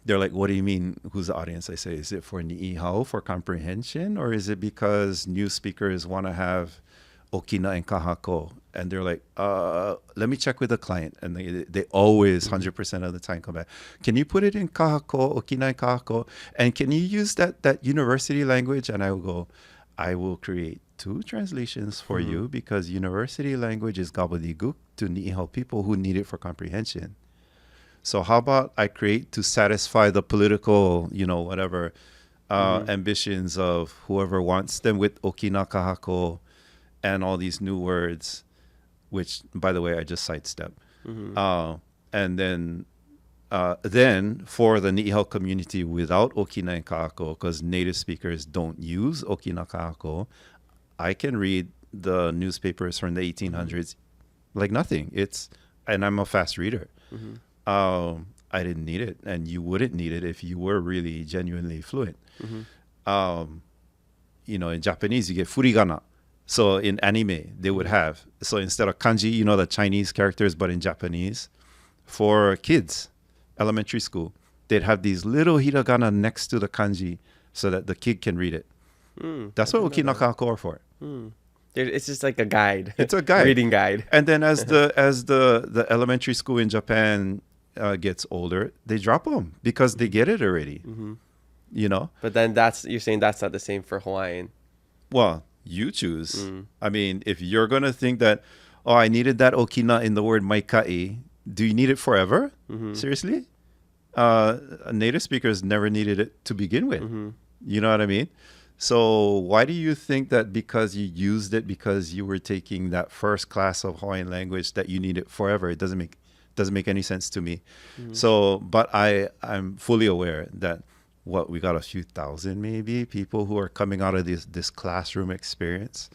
They're like, what do you mean, who's the audience? I say, is it for ni'ihau, for comprehension? Or is it because new speakers want to have okina and kahako? And they're like, let me check with the client. And they always, 100% of the time, come back. Can you put it in kahako, okina and kahako? And can you use that university language? And I will go, I will create 2 translations for you, because university language is gobbledygook to ni'ihau people who need it for comprehension. So how about I create to satisfy the political, whatever, ambitions of whoever wants them with okina, kahako, and all these new words, which, by the way, I just sidestep. And then for the ni'ihau community without okina and kahako, because native speakers don't use okina kahako, I can read the newspapers from the 1800s like nothing. And I'm a fast reader. I didn't need it, and you wouldn't need it if you were really genuinely fluent. In Japanese, you get furigana. So in anime, they would have, so instead of kanji, the Chinese characters, but in Japanese, for kids, elementary school, they'd have these little hiragana next to the kanji so that the kid can read it. That's what okina kahako are for. It's just like a guide. It's a guide. Reading guide. And then as the elementary school in Japan gets older, they drop them because they get it already. You know. But then you're saying that's not the same for Hawaiian. Well, you choose. I mean, if you're gonna think that, oh, I needed that okina in the word maikai, do you need it forever? Seriously? Native speakers never needed it to begin with. You know what I mean? So why do you think that because you used it because you were taking that first class of Hawaiian language that you need it forever? It doesn't make any sense to me. So, but I'm fully aware that we got a few thousand maybe people who are coming out of this classroom experience.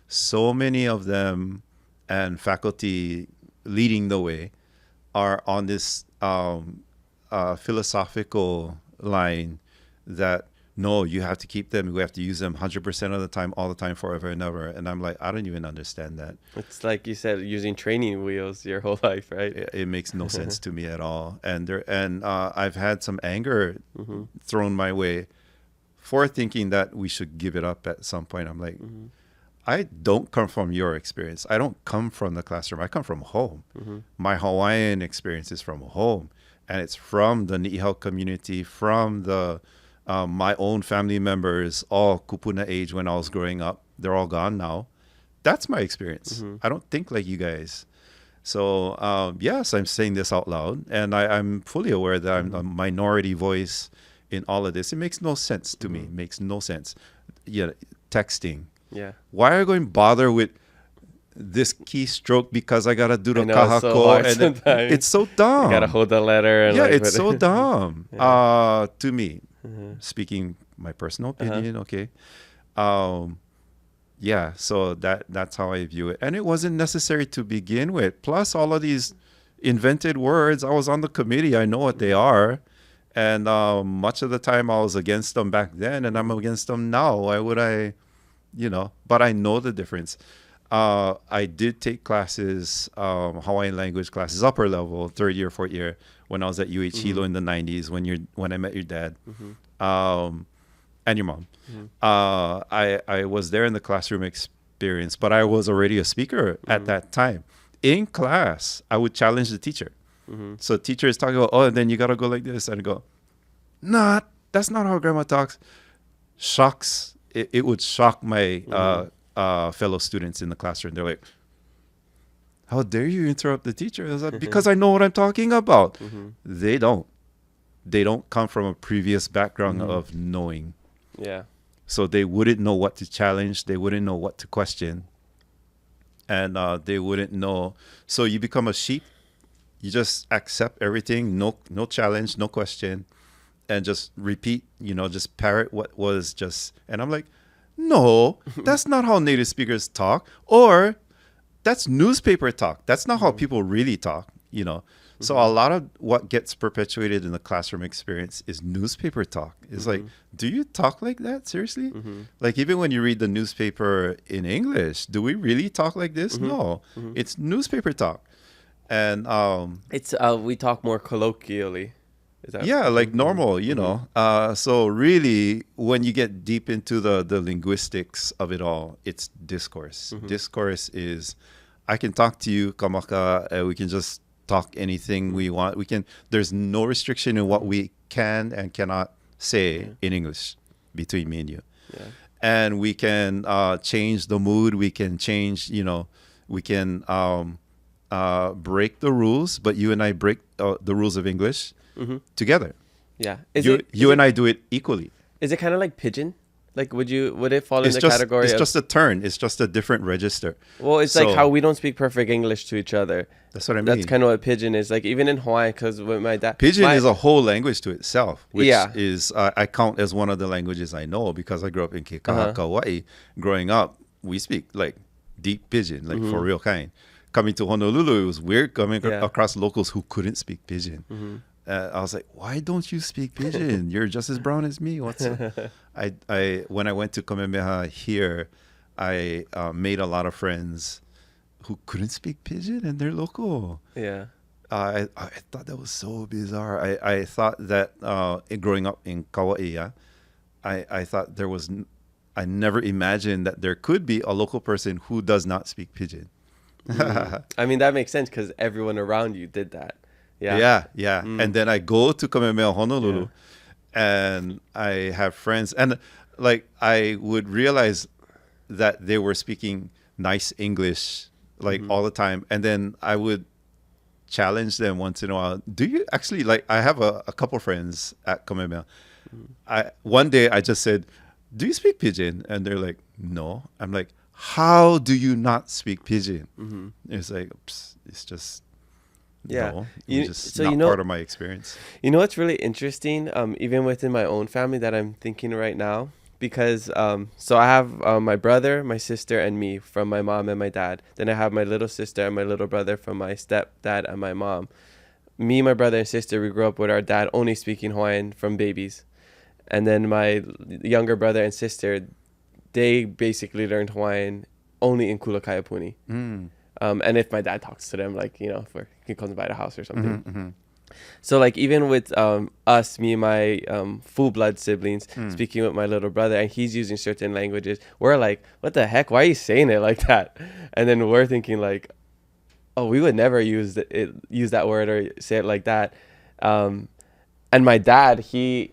So many of them and faculty leading the way are on this philosophical line that no, you have to keep them. We have to use them 100% of the time, all the time, forever and ever. And I'm like, I don't even understand that. It's like you said, using training wheels your whole life, right? It makes no sense to me at all. And I've had some anger thrown my way for thinking that we should give it up at some point. I'm like, I don't come from your experience. I don't come from the classroom. I come from home. My Hawaiian experience is from home, and it's from the Ni'ihau community, from the my own family members, all kupuna age when I was growing up. They're all gone now. That's my experience. I don't think like you guys. So yes, I'm saying this out loud, and I'm fully aware that I'm a minority voice in all of this. It makes no sense to me. It makes no sense. Yeah, texting. Yeah. Why are you going to bother with this keystroke because I gotta do the kahako? It's so hard sometimes. It's so dumb. You gotta hold the letter. And yeah, it's so dumb. Yeah. To me, speaking my personal opinion, okay. Yeah, so that's how I view it. And it wasn't necessary to begin with. Plus, all of these invented words, I was on the committee. I know what they are. And much of the time, I was against them back then, and I'm against them now. Why would I, but I know the difference. I did take classes, Hawaiian language classes, upper level, third year, fourth year, when I was at UH Hilo in the 90s, when I met your dad. And your mom. I was there in the classroom experience, but I was already a speaker at that time. In class, I would challenge the teacher. So teacher is talking about, oh, and then you got to go like this. And I go, nah, that's not how grandma talks. Shocks. It would shock my fellow students in the classroom. They're like, how dare you interrupt the teacher? I was like, because I know what I'm talking about. They don't. They don't come from a previous background of knowing. Yeah. So they wouldn't know what to challenge. They wouldn't know what to question. And they wouldn't know. So you become a sheep. You just accept everything. No challenge, no question. And just repeat, just parrot what was just. And I'm like, no, that's not how native speakers talk. Or that's newspaper talk. That's not how people really talk, So a lot of what gets perpetuated in the classroom experience is newspaper talk. It's like, do you talk like that? Seriously? Like even when you read the newspaper in English, do we really talk like this? No, it's newspaper talk. And it's we talk more colloquially. Is that like normal, So really, when you get deep into the linguistics of it all, it's discourse. Discourse is, I can talk to you, Kamaka, we can just talk anything we want. There's no restriction in what we can and cannot say in English between me and you. Yeah. And we can change the mood. We can change, we can break the rules, but you and I break the rules of English together. Yeah. You and I do it equally. Is it kind of like pidgin? Like, would it fall in the category? It's just a turn. It's just a different register. Well, it's like how we don't speak perfect English to each other. That's what I mean. That's kind of what pidgin is. Like, even in Hawaii, because with my dad... Pidgin is a whole language to itself, which is, I count as one of the languages I know because I grew up in Kaua'i. Growing up, we speak, like, deep pidgin, like, for real kind. Coming to Honolulu, it was weird coming across locals who couldn't speak pidgin. I was like, why don't you speak pidgin? You're just as brown as me. When I went to Kamehameha here, I made a lot of friends who couldn't speak pidgin and they're local. Yeah. I thought that was so bizarre. I thought that growing up in Kaua'i, I thought I never imagined that there could be a local person who does not speak pidgin. I mean, that makes sense because everyone around you did that. Yeah. And then I go to Kamehameha Honolulu, and I have friends, and like I would realize that they were speaking nice English like all the time, and then I would challenge them once in a while. Do you actually like? I have a couple friends at Kamehameha. One day I just said, "Do you speak Pidgin?" And they're like, "No." I'm like, "How do you not speak Pidgin?" It's like, it's just. No, it's just not part of my experience. You know what's really interesting, even within my own family that I'm thinking right now, because so I have my brother, my sister, and me from my mom and my dad. Then I have my little sister and my little brother from my stepdad and my mom. Me, my brother, and sister, we grew up with our dad only speaking Hawaiian from babies. And then my younger brother and sister, they basically learned Hawaiian only in Kulakaiapuni. And if my dad talks to them, like, you know, if he comes by the house or something. So, like, even with us, me and my full blood siblings, speaking with my little brother, and he's using certain languages, we're like, what the heck? Why are you saying it like that? And then we're thinking, like, oh, we would never use that word or say it like that. And my dad, he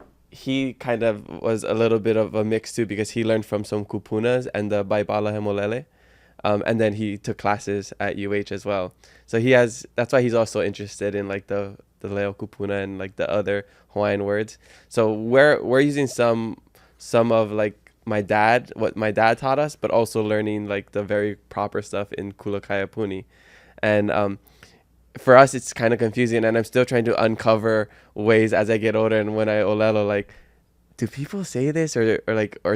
kind of was a little bit of a mix, too, because he learned from some kupunas and the Baibala Hemolele. And then he took classes at UH as well. So that's why he's also interested in like the Leo Kupuna and like the other Hawaiian words. So we're using some of like what my dad taught us, but also learning like the very proper stuff in Kulakaiapuni. And for us, it's kind of confusing, and I'm still trying to uncover ways as I get older. And when I olelo, like, do people say this or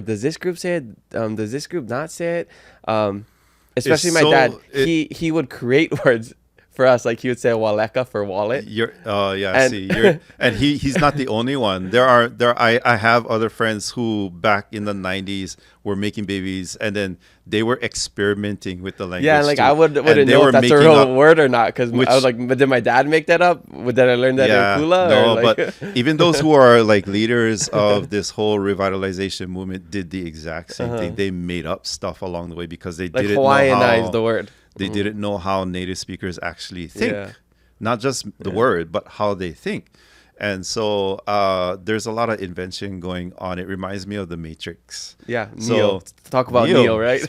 does this group say it? Does this group not say it? Especially my dad, he would create words for us, like he would say waleka for wallet. And he's not the only one. I have other friends who back in the 90s were making babies, and then they were experimenting with the language. Yeah, like too. I wouldn't know if that's a real word or not, because I was like, but did my dad make that up? Did I learn that in Kula? No, like... but even those who are like leaders of this whole revitalization movement did the exact same thing. They made up stuff along the way because they didn't Hawaiianized the word. They didn't know how native speakers actually think, not just the word, but how they think. And so there's a lot of invention going on. It reminds me of the Matrix. Yeah, so, Neo. Talk about Neo, right?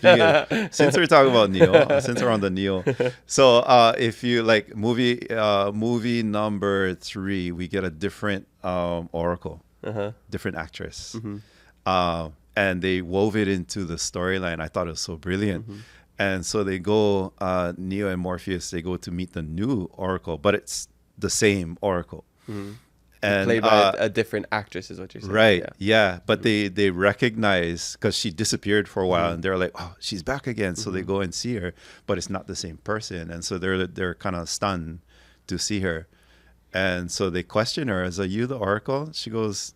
Since we're talking about Neo, since we're on the Neo. So if you like movie number 3, we get a different oracle, different actress. And they wove it into the storyline. I thought it was so brilliant. And so they go, Neo and Morpheus, they go to meet the new oracle, but it's the same oracle. And played by a different actress is what you're saying. Right, yeah. But they recognize, because she disappeared for a while, and they're like, oh, she's back again. So they go and see her, but it's not the same person. And so they're kind of stunned to see her. And so they question her, are you the oracle? She goes,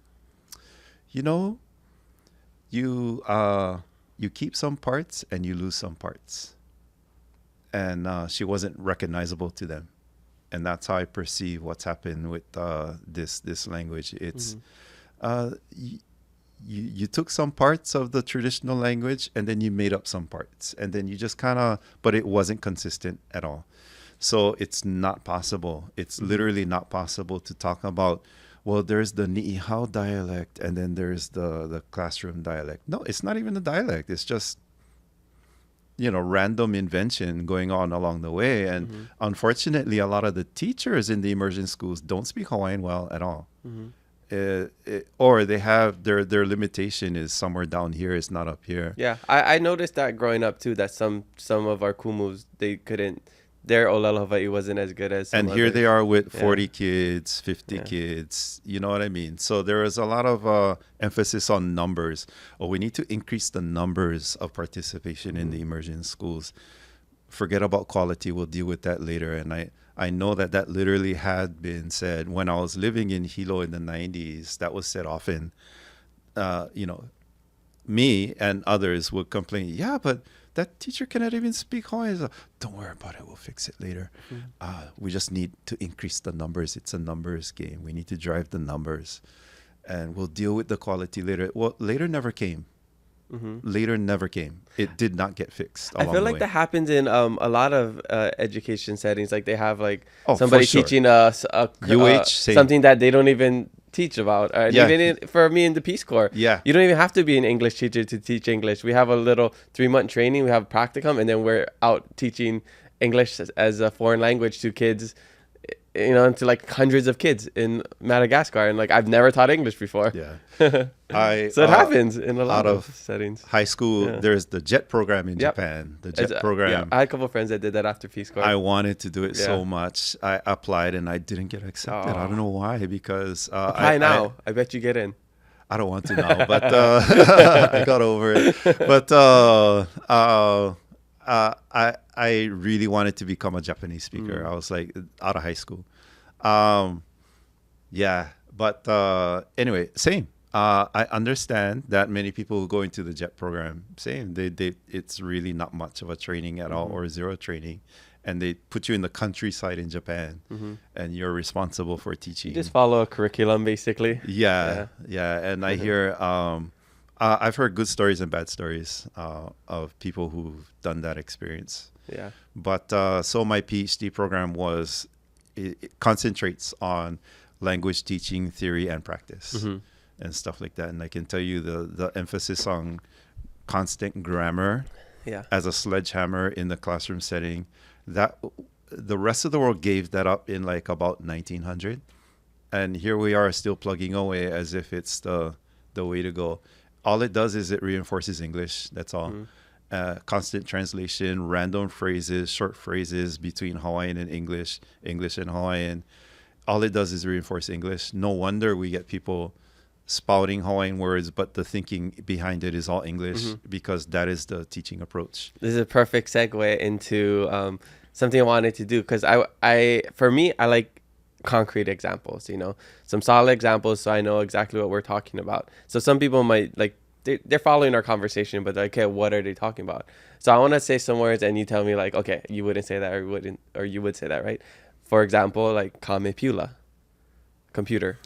you know, you keep some parts and you lose some parts. And she wasn't recognizable to them. And that's how I perceive what's happened with this language. It's you took some parts of the traditional language and then you made up some parts. And then you just but it wasn't consistent at all. So it's not possible. It's literally not possible to talk about, well, there's the Ni'ihau dialect and then there's the classroom dialect. No, it's not even a dialect. It's just, random invention going on along the way. And unfortunately, a lot of the teachers in the immersion schools don't speak Hawaiian well at all. Or they have their limitation is somewhere down here, it's not up here. Yeah, I noticed that growing up too, that some of our kumus, they couldn't, their Olelo Hawaii wasn't as good as some and here others. They are with 40 kids, 50 kids, you know what I mean? So there is a lot of emphasis on numbers. We need to increase the numbers of participation in the immersion schools. Forget about quality, we'll deal with that later. And I know that literally had been said when I was living in Hilo in the 90s. That was said often. Me and others would complain, yeah, but that teacher cannot even speak Hawaiian. Don't worry about it. We'll fix it later. We just need to increase the numbers. It's a numbers game. We need to drive the numbers. And we'll deal with the quality later. Well, later never came. later never came. It did not get fixed. I along feel the like way. that happens in a lot of education settings. Like they have like Oh, for somebody sure. teaching same. something that they don't even teach about. Yeah. Even for me in the Peace Corps, Yeah. you don't even have to be an English teacher to teach English. We have a little 3-month training. We have practicum, and then we're out teaching English as a foreign language to kids. To like hundreds of kids in Madagascar, and like I've never taught English before. Yeah. So it happens in a lot out of of settings. High school, Yeah. there's the JET program in Yep. Japan. The It's, JET program. Yeah, I had a couple of friends that did that after Peace Corps. I wanted to do it Yeah. so much. I applied and I didn't get accepted. I don't know why, because Apply now. I bet you get in. I don't want to now, but I got over it. But I really wanted to become a Japanese speaker. I was like out of high school. Yeah, but anyway, same. I understand that many people who go into the JET program, same. It's really not much of a training at all, or zero training, and they put you in the countryside in Japan, and you're responsible for teaching. You just follow a curriculum, basically. Yeah. And I hear, I've heard good stories and bad stories of people who've done that experience. Yeah. But so my PhD program it concentrates on language teaching theory and practice and stuff like that. And I can tell you the emphasis on constant grammar Yeah. as a sledgehammer in the classroom setting, that the rest of the world gave that up in like about 1900. And here we are still plugging away as if it's the way to go. All it does is it reinforces English. That's all. Constant translation, random phrases, short phrases between Hawaiian and English, English and Hawaiian. All it does is reinforce English. No wonder we get people spouting Hawaiian words, but the thinking behind it is all English, because that is the teaching approach. This is a perfect segue into something I wanted to do, because for me, I like concrete examples, some solid examples, so I know exactly what we're talking about. So some people might like, they're following our conversation, but they're like, okay, what are they talking about? So I want to say some words, and you tell me like, okay, you wouldn't say that, or you would say that, right? For example, like kamepula, computer.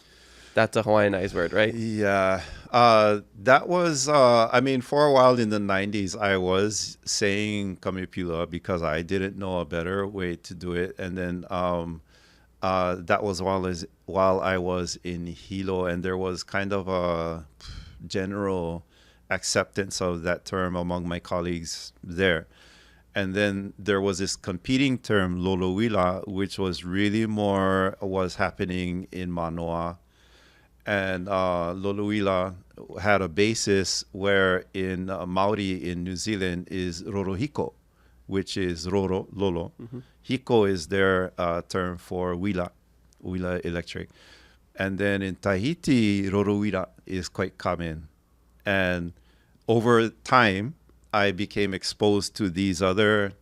That's a Hawaiianized word, right? Yeah. That was, for a while in the 90s, I was saying kamepula because I didn't know a better way to do it. And then that was while I was in Hilo, and there was kind of a general acceptance of that term among my colleagues there. And then there was this competing term, lolowila, which was really was happening in Manoa. And lolowila had a basis where in Maori in New Zealand is rorohiko, which is roro, lolo. Hiko is their term for wila electric. And then in Tahiti, rorowila is quite common. And over time, I became exposed to these other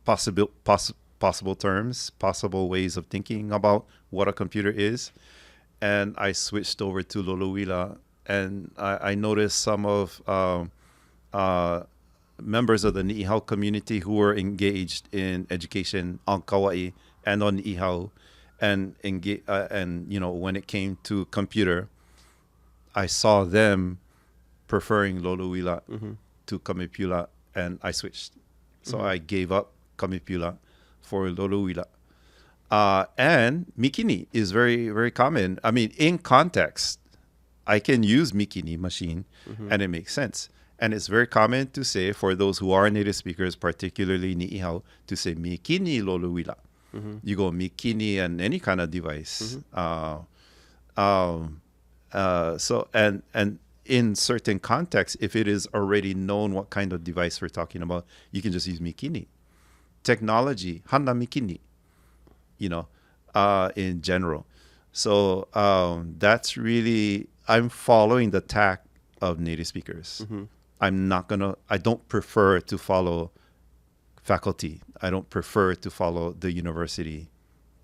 possible terms, possible ways of thinking about what a computer is. And I switched over to lolowila, and I noticed some of members of the Ni'ihau community who were engaged in education on Kaua'i and on Ni'ihau, and when it came to computer, I saw them preferring lolowila to kamepula, and I switched. So I gave up kamepula for lolowila. And mikini is very, very common. I mean, in context, I can use mikini, machine, and it makes sense. And it's very common to say, for those who are native speakers, particularly Ni'ihau, to say mikini lolowila. You go mikini and any kind of device. So in certain contexts, if it is already known what kind of device we're talking about, you can just use mikini. Technology, hana mikini, in general. So that's really, I'm following the tack of native speakers. I don't prefer to follow faculty. I don't prefer to follow the university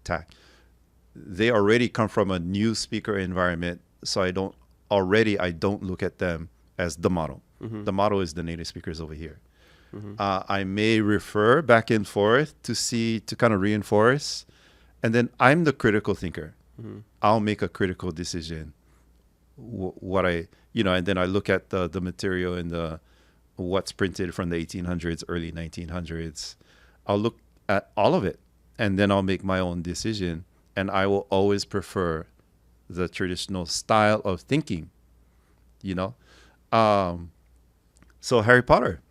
tack. They already come from a new speaker environment, so I don't look at them as the model. The model is the native speakers over here. I may refer back and forth to kind of reinforce, and then I'm the critical thinker. I'll make a critical decision. and then I look at the material in what's printed from the 1800s, early 1900s. I'll look at all of it, and then I'll make my own decision. And I will always prefer the traditional style of thinking, So Harry Potter.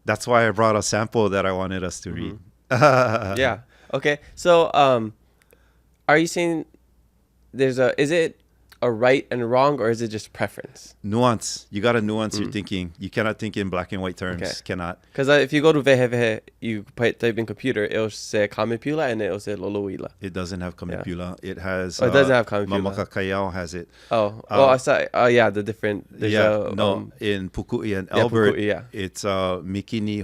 That's why I brought a sample that I wanted us to read. Yeah. Okay. So, are you saying is it a right and wrong, or is it just preference? Nuance. You got to nuance your thinking. You cannot think in black and white terms. Okay. Cannot. Because if you go to vehe, you type in computer, it'll say kamipula and it'll say loloila. It doesn't have kamipula. It has. Oh, it doesn't have kamipula. Mamaka Keao has it. I saw. Oh, yeah, the different. In Puku'i and Albert, Puku'i, yeah. It's Mikini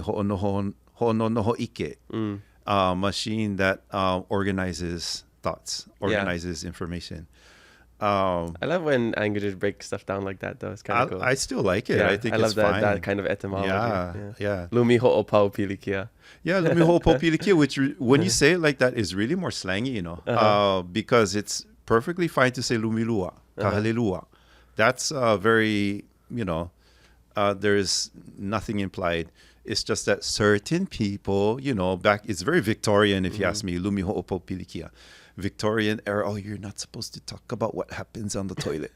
Ho'ononoho Ike, machine that organizes thoughts, organizes information. I love when languages break stuff down like that, though. It's kind of cool. I still like it. Yeah, I think I love it's fine. that kind of etymology. Yeah. Lumi ho'opau pilikia. Yeah, lumi ho'opau pilikia, which when you say it like that is really more slangy, because it's perfectly fine to say lumi lua, kahale lua. That's very, there's nothing implied. It's just that certain people, it's very Victorian, if you ask me, lumi ho'opau pilikia. Victorian era, you're not supposed to talk about what happens on the toilet.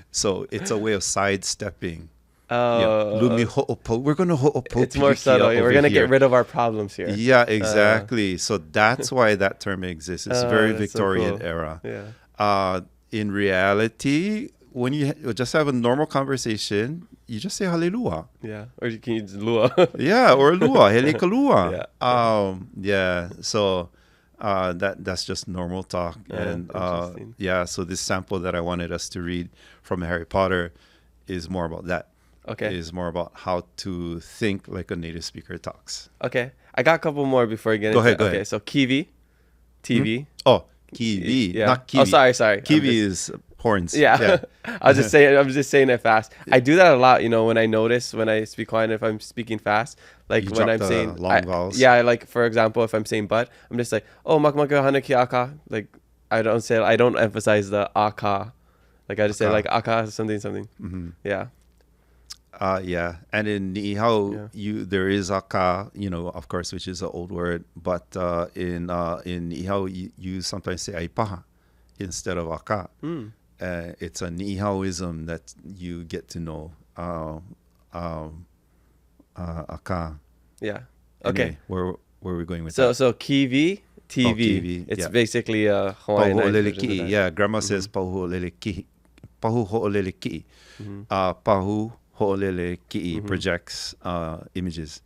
So it's a way of sidestepping. Lumi ho'opo. We're going to ho'opo. It's more subtle. We're going to get rid of our problems here. Yeah, exactly. So that's why that term exists. It's very Victorian era. Yeah. In reality, when you just have a normal conversation, you just say hallelujah. Yeah. Or you can use lua. Yeah, or lua. Helika lua. Yeah. So that's just normal talk. And so this sample that I wanted us to read from Harry Potter is more about that. Okay. Is more about how to think like a native speaker talks. Okay. I got a couple more before we get into it. Go ahead. So kiwi, TV. Oh, kiwi, not kiwi. Oh, sorry. Kiwi is horns. Yeah. I'm just saying it fast. I do that a lot, when I notice when I speak Hawaiian, if I'm speaking fast, like you when I'm saying long vowels. Yeah, like for example, if I'm saying but, I'm just like, oh, makmaka hana ki aka. Like I don't emphasize the aka. Like I just say like aka something. Mm-hmm. Yeah. And in Ni'ihau, there is aka, of course, which is an old word, but in Ni'ihau, you sometimes say aipaha instead of aka. It's a Ni'ihauism that you get to know aka. Yeah. Okay. Anyway, where are we going with that? that? So kiwi, TV. Kiwi, it's basically a Hawaiian version. Yeah, grandma says pahu ho'olele ki'i. Pahu ho'olele ki'i projects images.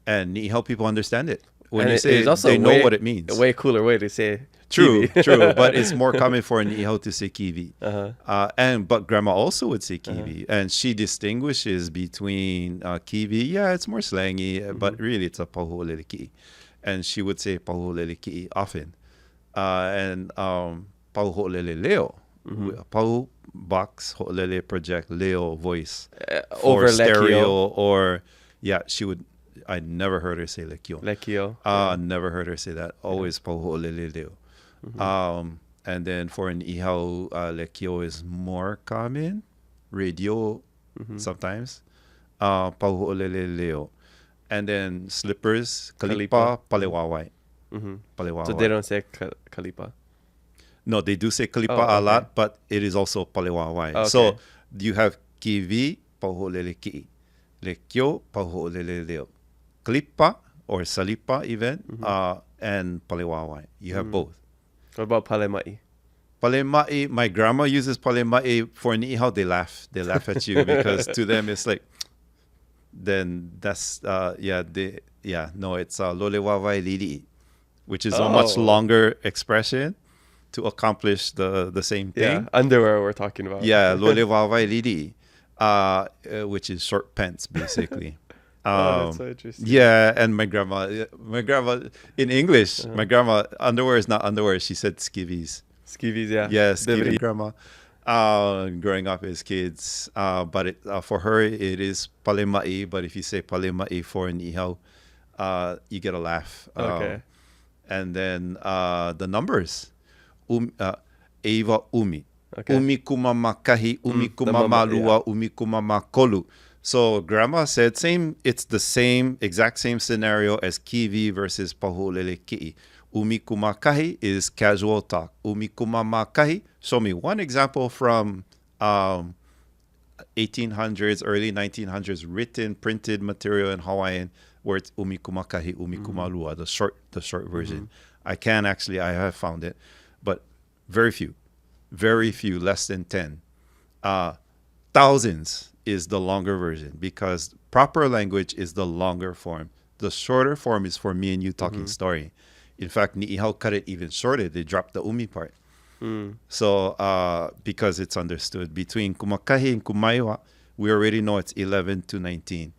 And Ni'ihau people understand it. When you say it, they know what it means. A way cooler way to say True, kiwi. true. But it's more common for Ni'ihau to say kiwi. But grandma also would say kiwi. And she distinguishes between kiwi. Yeah, it's more slangy, but really it's a pahu ho'olele ki'i. And she would say pahu ho'olele ki'i often. Pahu ho'olele leo. Pahu box ho'olele project leo voice for over stereo or she would. I never heard her say lekio. Never heard her say that. Always pahu ho'olele leo. And then for an ihau, lekio is more common. Radio sometimes. Pahu ho'olele leo. And then slippers, kalipa, palewawai. Palewawai. So they don't say kalipa. No, they do say kalipa a lot, but it is also palewawai. Okay. So you have kiwi, pahu ho'olele ki'i. Lekio, pahu ho'olele leo. Kalipa or salipa even, and palewawai. You have both. What about palemai? Palemai, my grandma uses palemai for Ni'ihau. They laugh. They laugh at you because to them it's like, then that's, no, it's lolewawai lili, which is a much longer expression to accomplish the same thing. Yeah, underwear we're talking about. Yeah, lolewawai lili, which is short pants basically. That's so interesting. Yeah, and my grandma in English, my grandma, underwear is not underwear. She said skivvies. Skivvies, yeah. Yeah, skivvy grandma. Growing up as kids, but for her it is palemai. But if you say palemai for an ihau, you get a laugh. Okay. And then the numbers, Ava umi. Okay. Umikumamakahi, umikumamalu'a, umikumamakolu. So grandma said it's the exact same scenario as kiwi versus pahulele ki'i. Umikumakahi is casual talk. Umikumamakahi, show me one example from 1800s, early 1900s, written, printed material in Hawaiian where it's umikumakahi, umikumalua, the short version. I have found it, but very few, less than 10. Thousands is the longer version because proper language is the longer form. The shorter form is for me and you talking story. In fact, Ni'ihau cut it even shorter. They dropped the umi part. So because it's understood. Between kumakahi and kumaiwa, we already know it's 11 to 19.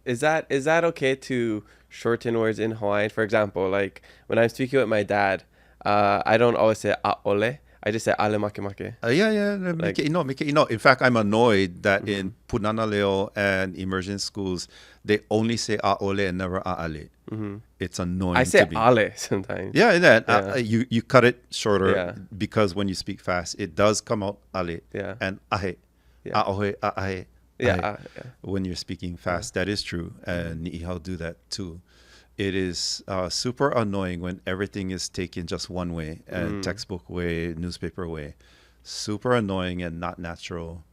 Is that okay to shorten words in Hawaiian? For example, like when I'm speaking with my dad, I don't always say a'ole. I just say ale make make. Make it ino. In fact, I'm annoyed that in Punanaleo and immersion schools, they only say a'ole and never a'ale. It's annoying. I say to me. ale sometimes. You cut it shorter because when you speak fast, it does come out ale and ahe, a'ohe, a'ahe. When you're speaking fast, that is true, and Ni'ihau do that too. It is super annoying when everything is taken just one way, and textbook way, newspaper way. Super annoying and not natural.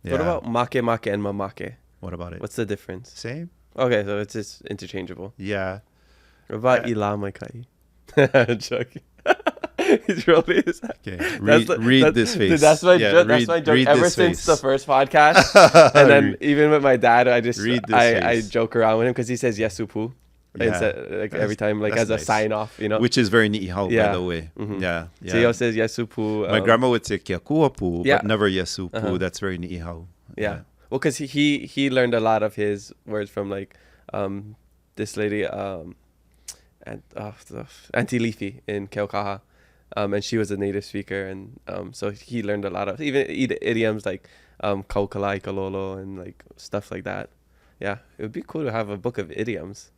What about make and mamake? What about it? What's the difference? Same. Okay, so it's just interchangeable. Yeah. What about ila mai kai? Joking. He's really is. Okay. Read this face. Dude, that's my joke. That's my joke ever since the first podcast. And then even with my dad, I joke around with him because he says yesupu. Instead, every time, like as a sign off, you know. Which is very Ni'ihau, by the way. Tio says yesupu. My grandma would say kiakuapu, but never yesupu. That's very Ni'ihau. Yeah. Well, because he learned a lot of his words from like this lady, Auntie Leafy in Keaukaha. And she was a native speaker, and so he learned a lot of even idioms like kaukalai kalolo and like stuff like that. Yeah, it would be cool to have a book of idioms.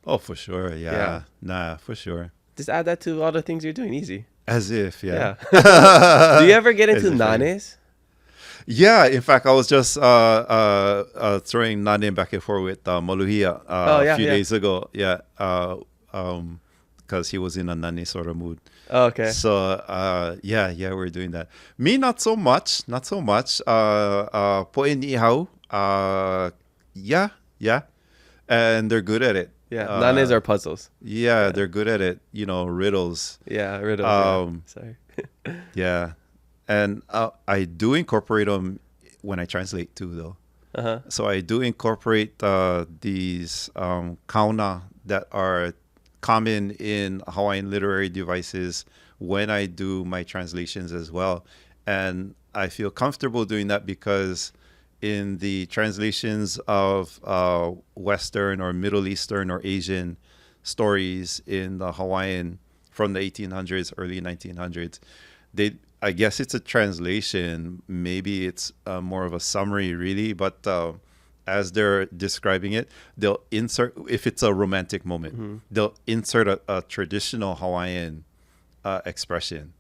Oh, for sure. Yeah. Nah, for sure. Just add that to all the things you're doing. Easy. As if, yeah. Do you ever get into nanes? Yeah, in fact, I was just throwing nane back and forth with Moluhia a few days ago. Yeah, because he was in a nane sort of mood. Oh, okay. So, we're doing that. Me, not so much. Poe Ni'ihau, yeah. And they're good at it. Yeah, nanes are puzzles. Yeah, they're good at it. You know, riddles. Yeah, riddles. Sorry. Yeah. And I do incorporate them when I translate too, though. So I do incorporate these kauna that are common in Hawaiian literary devices when I do my translations as well. And I feel comfortable doing that because in the translations of Western or Middle Eastern or Asian stories in the Hawaiian from the 1800s, early 1900s, I guess it's a translation. Maybe it's more of a summary, really. But as they're describing it, they'll insert, if it's a romantic moment, they'll insert a traditional Hawaiian expression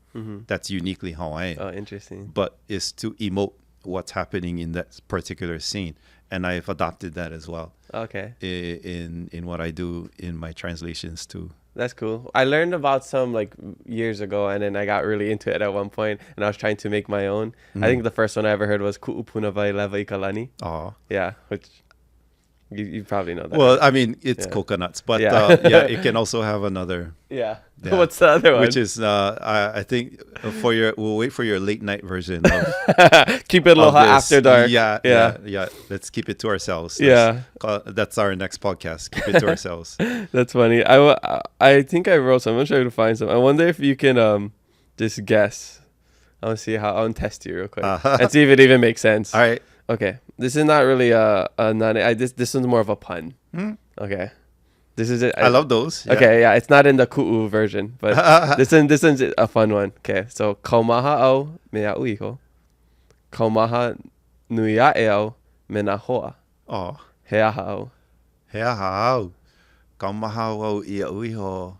that's uniquely Hawaiian. Oh, interesting. But is to emote what's happening in that particular scene. And I've adopted that as well. Okay. In what I do in my translations too. That's cool. I learned about some like years ago, and then I got really into it at one point, and I was trying to make my own. I think the first one I ever heard was Ku'upunavai leva ikalani. Oh. Yeah, which you probably know that. Well, I mean, it's coconuts, but it can also have another. Yeah. What's the other one? Which is, I think, we'll wait for your late night version of Keep It Aloha After Dark. Yeah. Let's keep it to ourselves. That's our next podcast. Keep it to ourselves. That's funny. I think I wrote some. I'm trying to find some. I wonder if you can just guess. I'll see how. I'll test you real quick and see if it even makes sense. All right. Okay. This is not really this one's more of a pun. Okay. This is it. I love those. Yeah. Okay, yeah, it's not in the ku'u version, but this one's a fun one. Okay, so kaumaha au me a'u iho. Kaumaha nuia e au me na hoa. Oh. He aha au. He aha au. Kaumaha au I a'u iho.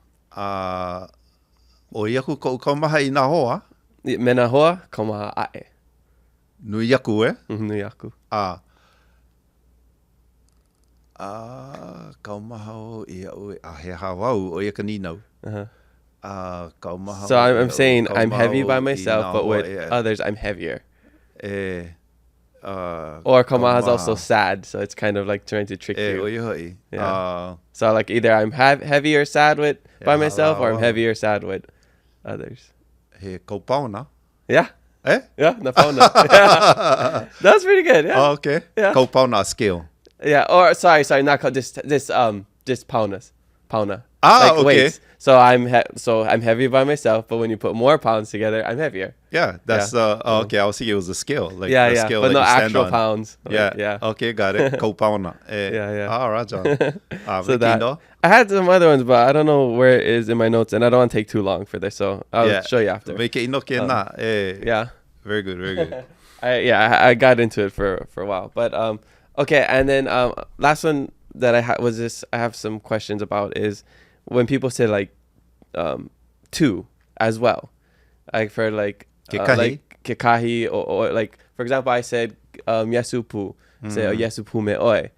O iaku ko kaumaha I na hoa. Mena hoa, Kaua'i. Nuyaku e? Nuyaku. Kaumahau ia ue he hawau o ia kaninau. Kaumahau. So I'm saying I'm heavy by kaumahau myself, i but nā with hoa e. others I'm heavier. Or Or Kaua'i is also sad, so it's kind of like trying to trick o you. ia hoi. Yeah. So like either I'm heavy or sad with by Yeah, myself, or I'm wow. heavy or sad with others. He kaupauna. Yeah. Eh? Yeah, na pauna. Yeah. That's pretty good. Yeah. Oh, okay. Yeah. Kaupauna scale. Yeah. Or sorry, not called just paunas. Pauna. Ah, like okay. weights. So I'm heavy by myself, but when you put more pounds together, I'm heavier. Yeah, that's okay. I was thinking it was a scale, like Yeah, the yeah. scale But that no you stand actual on. pounds. Like, Yeah. yeah. Okay, got it. Kaupauna. Yeah, yeah. All right, John. So that I had some other ones, but I don't know where it is in my notes, and I don't want to take too long for this, so I'll show you after. Make it inoke na. Yeah. Very good, very good. I got into it for a while, but okay, and then last one that I had was this. I have some questions about is when people say like two as well, like for like kekahi or like for example, I said yesupu. Say yesupu me oi.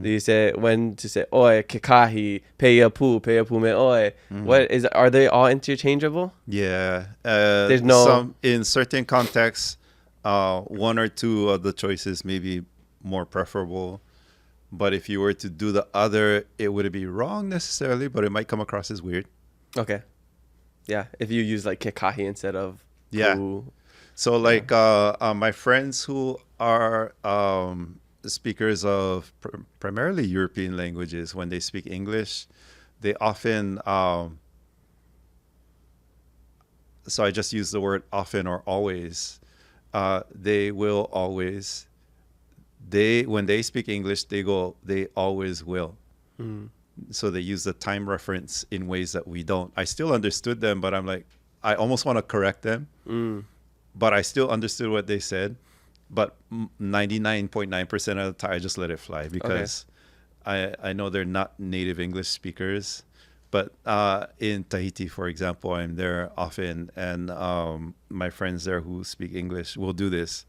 You say when to say oi kekahi peyapu me oi. Are they all interchangeable? Yeah. There's no in certain contexts, one or two of the choices may be more preferable. But if you were to do the other, it wouldn't be wrong necessarily, but it might come across as weird. Okay. Yeah, if you use like kekahi instead of Yeah. pu. So like my friends who are speakers of primarily European languages, when they speak English, they often so I just use the word often or always. They will always. When they speak English, they always will. So they use the time reference in ways that we don't. I still understood them, but I'm like, I almost want to correct them. But I still understood what they said. But 99.9% of the time, I just let it fly because I know they're not native English speakers. But in Tahiti, for example, I'm there often, and my friends there who speak English will do this.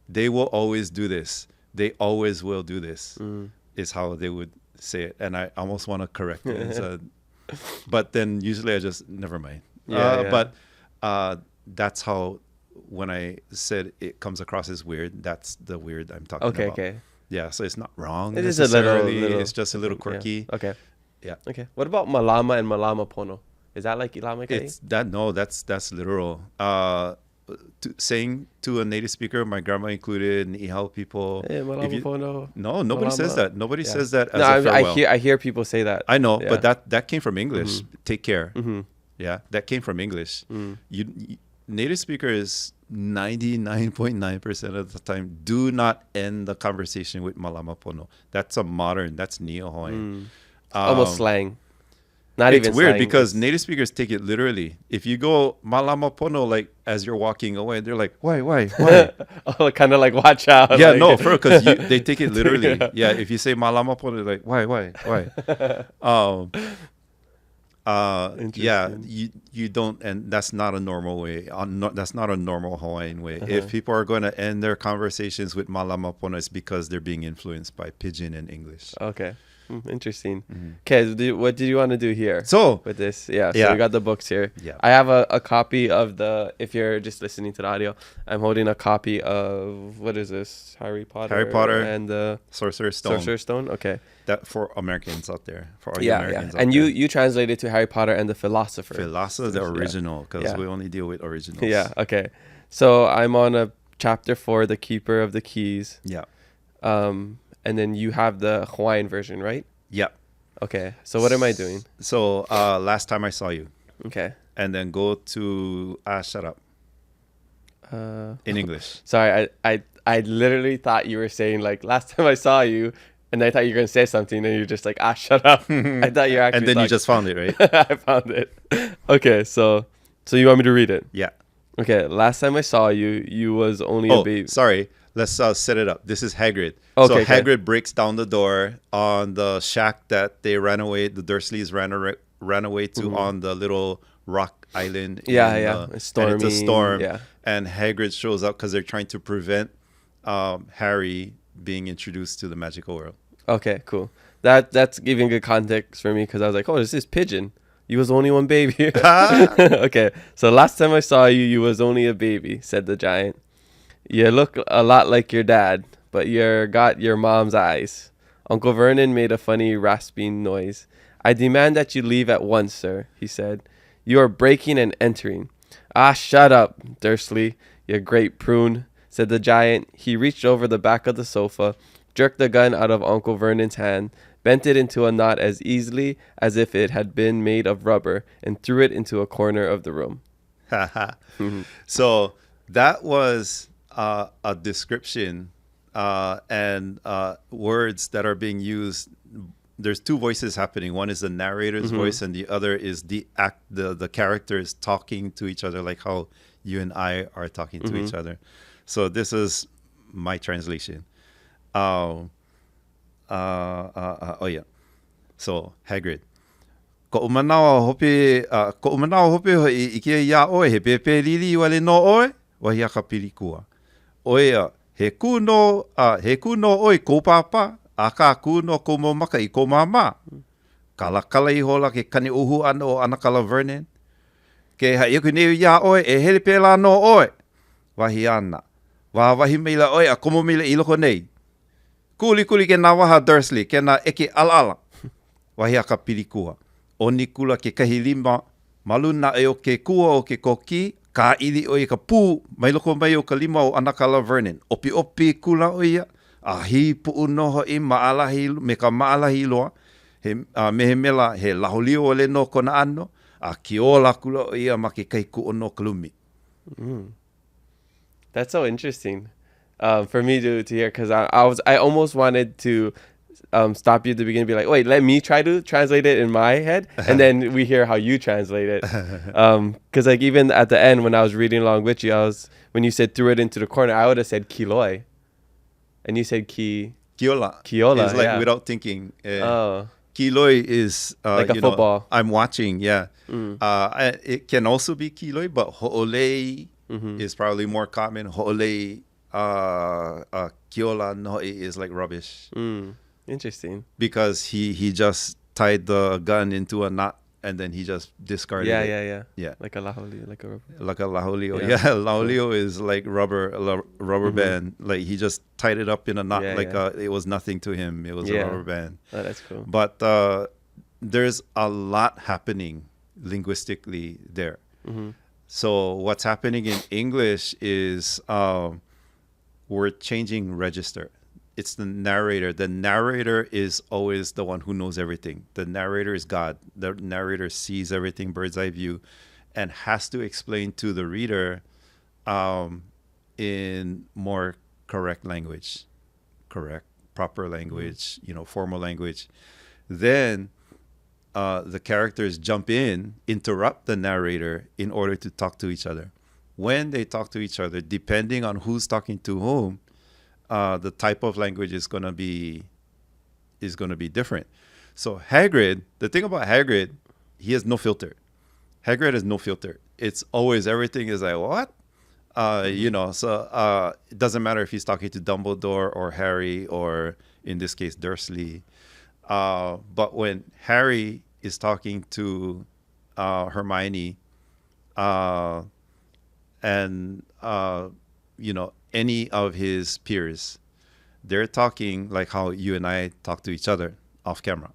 They will always do this. They always will do this, is how they would say it. And I almost want to correct it. But then usually I just, never mind. But that's how, when I said it comes across as weird, that's the weird I'm talking about. Okay. Yeah, so it's not wrong. It is a little. It's just a little quirky. Yeah. Okay. Yeah. Okay. What about malama and malama pono? Is that like ilama kai? It's that, no, that's literal. Saying to a native speaker, my grandma included, Nihao people. Hey, malama pono. No, nobody says Malama. that. Nobody says that as No, a farewell. I hear people say that. I know, Yeah. but that came from English. Take care. Yeah, that came from English. You native speakers 99.9% of the time do not end the conversation with malama pono. That's that's Neo Hawaiian. Almost slang. Not It's even weird slang. because native speakers take it literally. If you go malama pono, like as you're walking away, they're like, why? Oh, kind of like watch out. Yeah, like, no, because they take it literally. Yeah, if you say malama pono, they're like, why? Yeah, you don't, and that's not a normal way. That's not a normal Hawaiian way. If people are going to end their conversations with malama pono, it's because they're being influenced by pidgin and English. Okay. Interesting. Okay, what did you want to do here? So with this, so Yeah. we got the books here. Yeah. I have a copy of if you're just listening to the audio, I'm holding a copy of, what is this? Harry Potter and the Sorcerer's Stone. Sorcerer's Stone. Okay. That for Americans out there. For all you Americans out And there. you translated to Harry Potter and the Philosopher. Philosopher, the original, because we only deal with originals. Yeah. Okay. So I'm on a chapter 4, the Keeper of the Keys. Yeah. And then you have the Hawaiian version, right? Yeah. Okay. So what am I doing? So last time I saw you. Okay. And then go to shut up. In English. Sorry, I literally thought you were saying like last time I saw you, and I thought you were gonna say something, and you're just like shut up. I thought you actually. And then you just found it, right? I found it. Okay, so you want me to read it? Yeah. Okay. Last time I saw you, you was only a baby. Sorry. Let's set it up. This is Hagrid. Okay, so okay. Hagrid breaks down the door on the shack that they ran away. The Dursleys ran ran away to on the little rock island. It's stormy. And it's a storm. Yeah. And Hagrid shows up because they're trying to prevent Harry being introduced to the magical world. Okay, cool. That's giving good context for me because I was like, oh, this is Pigeon. You was only one baby. Okay, so last time I saw you, you was only a baby, said the giant. You look a lot like your dad, but you're got your mom's eyes. Uncle Vernon made a funny rasping noise. I demand that you leave at once, sir, he said. You are breaking and entering. Ah, shut up, Dursley, you great prune, said the giant. He reached over the back of the sofa, jerked the gun out of Uncle Vernon's hand, bent it into a knot as easily as if it had been made of rubber, and threw it into a corner of the room. So that was a description and words that are being used. There's two voices happening. One is the narrator's voice, and the other is the characters talking to each other, like how you and I are talking to each other. So this is my translation. So Hagrid. Ko umanawa hope I kia ia oe he pepe lili wale no oe wahia ka pirikua. Oea he kuno oe ko papa a ka kuno ko momaka I ko mama. Kala I hola ke kani uhu ana o anakala Vernon. Ke ha iku neu ia oe e hele pela no oe. Wahi ana. Wahi meila oe a komo meila iloko nei. Kuli ke na waha Dursley, ke na eke ala. Wahi aka pirikua. O ni kula ke kahilima, maluna e o ke kua o ke koki, ka ili o ka pū, mai loko mai o ka lima o anakala Vernon. Opi kula o ia, a hi puu noho I maalahi, me ka maalahi loa, me he mela he laholio o le no kona ano, a ki ola kula o ia ma ke kai ku o no kalumi. That's so interesting. For me to hear, because I almost wanted to stop you at the beginning and be like, wait, let me try to translate it in my head, and then we hear how you translate it. Because like even at the end when I was reading along with you, when you said threw it into the corner, I would have said kiloi, and you said Kiola. Kiola. It's like yeah. without thinking. Kiloi is like a football. I'm watching. Yeah. It can also be kiloi, but ho'olei is probably more common. Ho'olei. Kiola no is like rubbish. Interesting. Because he just tied the gun into a knot and then he just discarded it. Yeah. Like a laholi, like a rubber. Like a laholio. Yeah, laholio is like rubber band. Like he just tied it up in a knot it was nothing to him. It was a rubber band. Oh, that's cool. But there's a lot happening linguistically there. So what's happening in English is we're changing register. It's the narrator. The narrator is always the one who knows everything. The narrator is God. The narrator sees everything, bird's eye view, and has to explain to the reader in more correct language, proper language, formal language. Then the characters jump in, interrupt the narrator in order to talk to each other. When they talk to each other, depending on who's talking to whom, the type of language is gonna be different. So Hagrid, the thing about Hagrid, he has no filter. Hagrid has no filter. It's always everything is like what, So it doesn't matter if he's talking to Dumbledore or Harry or in this case Dursley. But when Harry is talking to Hermione, and any of his peers, they're talking like how you and I talk to each other off camera.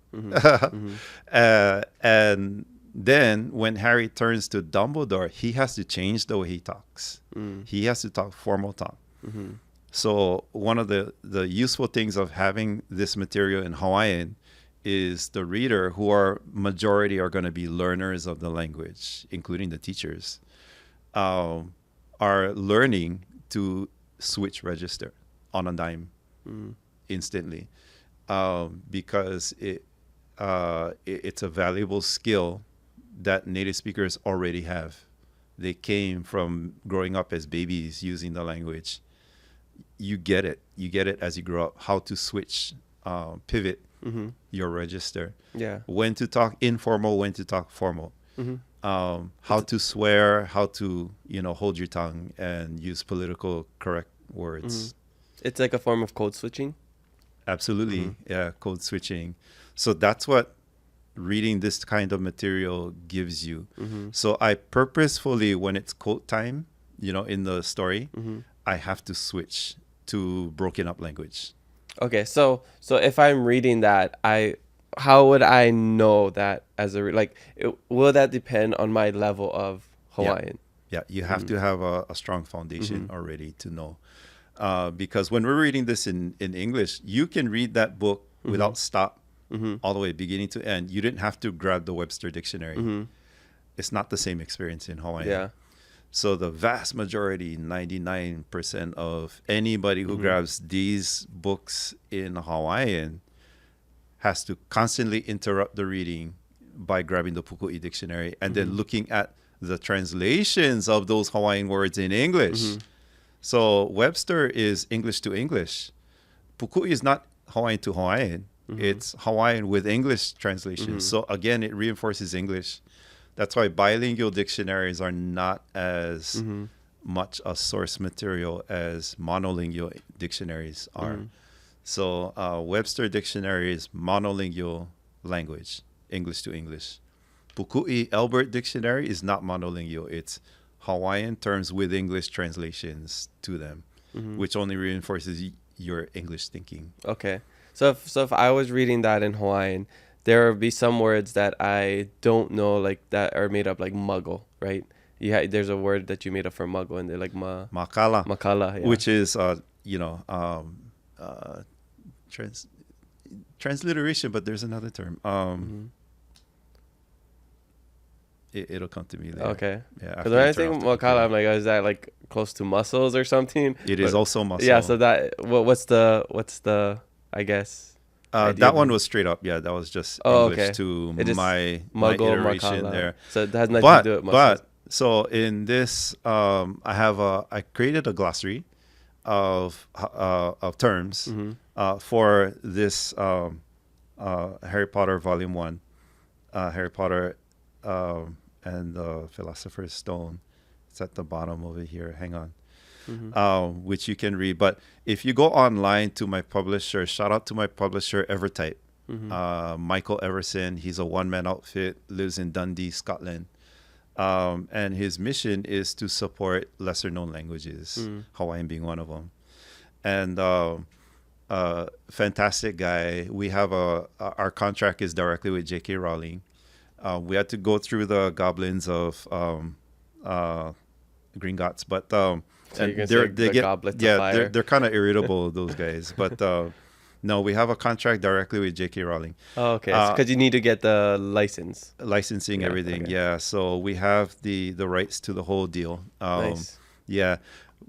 And then when Harry turns to Dumbledore, he has to change the way he talks. He has to talk formal talk. So one of the useful things of having this material in Hawaiian is the reader, who are majority are going to be learners of the language, including the teachers, are learning to switch register on a dime instantly, because it's a valuable skill that native speakers already have. They came from growing up as babies using the language. You get it as you grow up, how to switch, pivot your register. Yeah. When to talk informal, when to talk formal. How to swear, how to, hold your tongue and use political correct words. It's like a form of code switching. Absolutely. Yeah, code switching. So that's what reading this kind of material gives you. So I purposefully, when it's quote time, in the story, I have to switch to broken up language. Okay, so if I'm reading that, how would I know that as will that depend on my level of Hawaiian? Yeah, you have to have a strong foundation already to know. Because when we're reading this in English, you can read that book without stop all the way beginning to end. You didn't have to grab the Webster dictionary. It's not the same experience in Hawaiian. Yeah. So the vast majority, 99% of anybody who grabs these books in Hawaiian has to constantly interrupt the reading by grabbing the Puku'i dictionary and then looking at the translations of those Hawaiian words in English. So Webster is English to English. Puku'i is not Hawaiian to Hawaiian. It's Hawaiian with English translation. So again, it reinforces English. That's why bilingual dictionaries are not as much a source material as monolingual dictionaries are. So Webster dictionary is monolingual language, English to English. Puku'i Elbert dictionary is not monolingual. It's Hawaiian terms with English translations to them, which only reinforces your English thinking. Okay. So if I was reading that in Hawaiian, there would be some words that I don't know, like that are made up, like muggle, right? There's a word that you made up for muggle, and they're like makala. Makala, yeah. Which is transliteration, but there's another term. It'll come to me later. Okay. Yeah. Because when I think makala, I'm like, oh, is that like close to muscles or something? It is also muscle. Yeah. So what's the I guess. That one was straight up. Yeah, that was just English to my iteration makala. there. So it has nothing to do with muscles. But so in this, I created a glossary of terms for this Harry Potter Volume 1, Harry Potter and the Philosopher's Stone. It's at the bottom over here. Hang on. Which you can read. But if you go online to my publisher, shout out to my publisher, Evertype. Michael Everson. He's a one-man outfit, lives in Dundee, Scotland. And his mission is to support lesser-known languages, Hawaiian being one of them. And fantastic guy. We have our contract is directly with J.K. Rowling. We had to go through the goblins of Gringotts, but So and they're they're kind of irritable, those guys. But no, we have a contract directly with J.K. Rowling. Oh, okay. Because you need to get the licensing, everything. Okay. Yeah, so we have the rights to the whole deal. Nice. Yeah,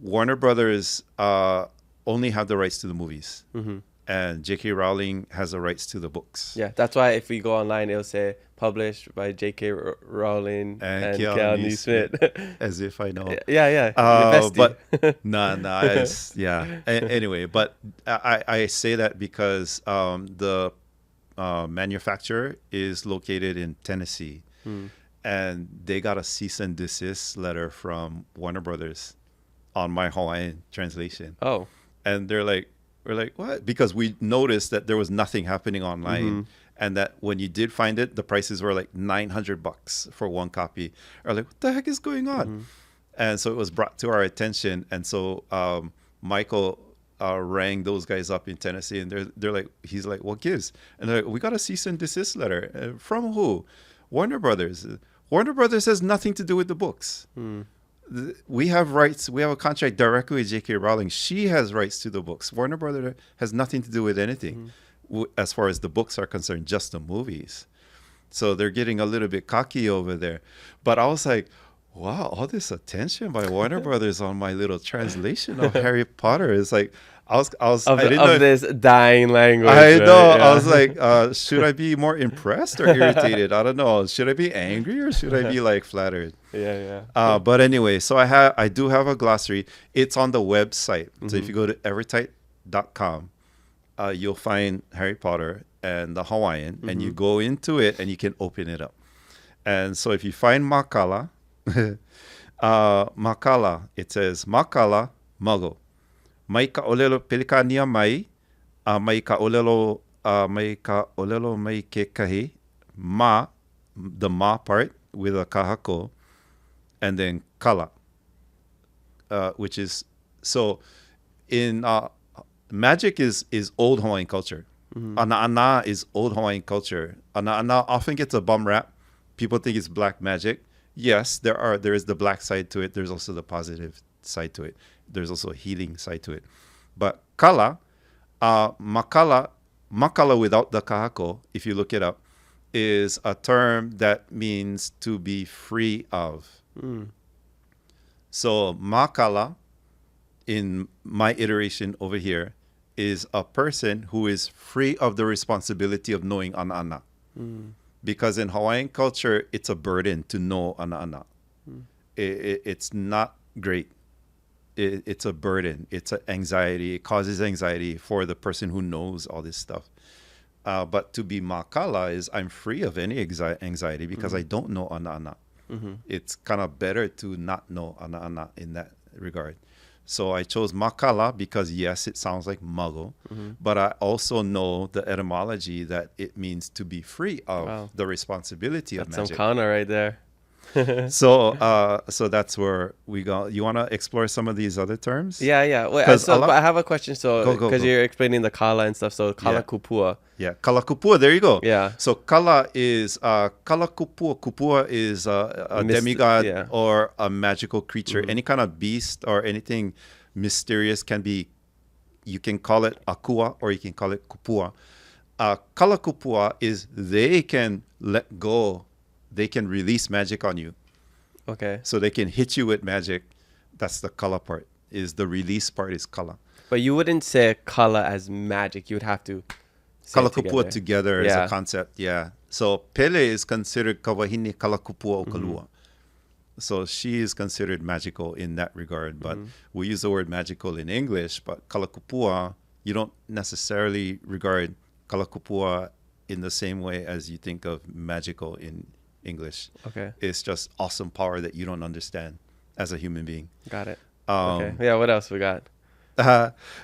Warner Brothers only have the rights to the movies, and J.K. Rowling has the rights to the books. Yeah, that's why if we go online, it'll say published by J.K. Rowling and Keao NeSmith. As if I know. Yeah. But it's, yeah. Anyway, but I say that because the manufacturer is located in Tennessee, and they got a cease and desist letter from Warner Brothers on my Hawaiian translation. Oh. And we're like, what? Because we noticed that there was nothing happening online. And that when you did find it, the prices were like $900 for one copy. Or like, what the heck is going on? And so it was brought to our attention. And so Michael rang those guys up in Tennessee, and they're like, he's like, what gives? And they're like, we got a cease and desist letter. From who? Warner Brothers. Warner Brothers has nothing to do with the books. We have rights. We have a contract directly with J.K. Rowling. She has rights to the books. Warner Brothers has nothing to do with anything. As far as the books are concerned, just the movies. So they're getting a little bit cocky over there. But I was like, wow, all this attention by Warner Brothers on my little translation of Harry Potter is like, I didn't know this dying language. I know. Right? Yeah. I was like, should I be more impressed or irritated? I don't know. Should I be angry or should I be like flattered? Yeah. But anyway, so I do have a glossary. It's on the website. So if you go to evertype.com, you'll find Harry Potter. and the Hawaiian, and you go into it and you can open it up. And so if you find makala, makala, it says makala mago. Mai ka olelo pelikania mai, mai ka olelo mai ke kahi, ma, the ma part with a kahako, and then kala, which is, so in magic is old Hawaiian culture. Ana is old Hawaiian culture. Ana often gets a bum rap. People think it's black magic. Yes, there is the black side to it. There's also the positive side to it. There's also a healing side to it. But kala, makala without the kahako, if you look it up, is a term that means to be free of. So makala, in my iteration over here, is a person who is free of the responsibility of knowing ana. Because in Hawaiian culture, it's a burden to know ana. It's not great. It's a burden. It's an anxiety. It causes anxiety for the person who knows all this stuff. But to be makala is I'm free of any anxiety because I don't know ana. It's kind of better to not know ana in that regard. So I chose makala because, yes, it sounds like muggle, but I also know the etymology that it means to be free of the responsibility of magic. That's some kana right there. So that's where we go. You want to explore some of these other terms? Yeah. Wait, but I have a question. So, because go. you're explaining the kala and stuff. So, kala kupua. Yeah, kala kupua. There you go. Yeah. So kala is kala kupua. Kupua is a demigod or a magical creature. Any kind of beast or anything mysterious can be. You can call it akua or you can call it kupua. Kala kupua is they can let go. They can release magic on you. Okay. So they can hit you with magic. That's the kala part. Is the release part is kala. But you wouldn't say kala as magic. You would have to say Kala it kupua together as a concept. Yeah. So Pele is considered kawahine kala kupua o kalua. So she is considered magical in that regard. But we use the word magical in English. But kala kupua, you don't necessarily regard kala kupua in the same way as you think of magical in English. Okay. It's just awesome power that you don't understand as a human being. Got it. Okay. Yeah, what else we got?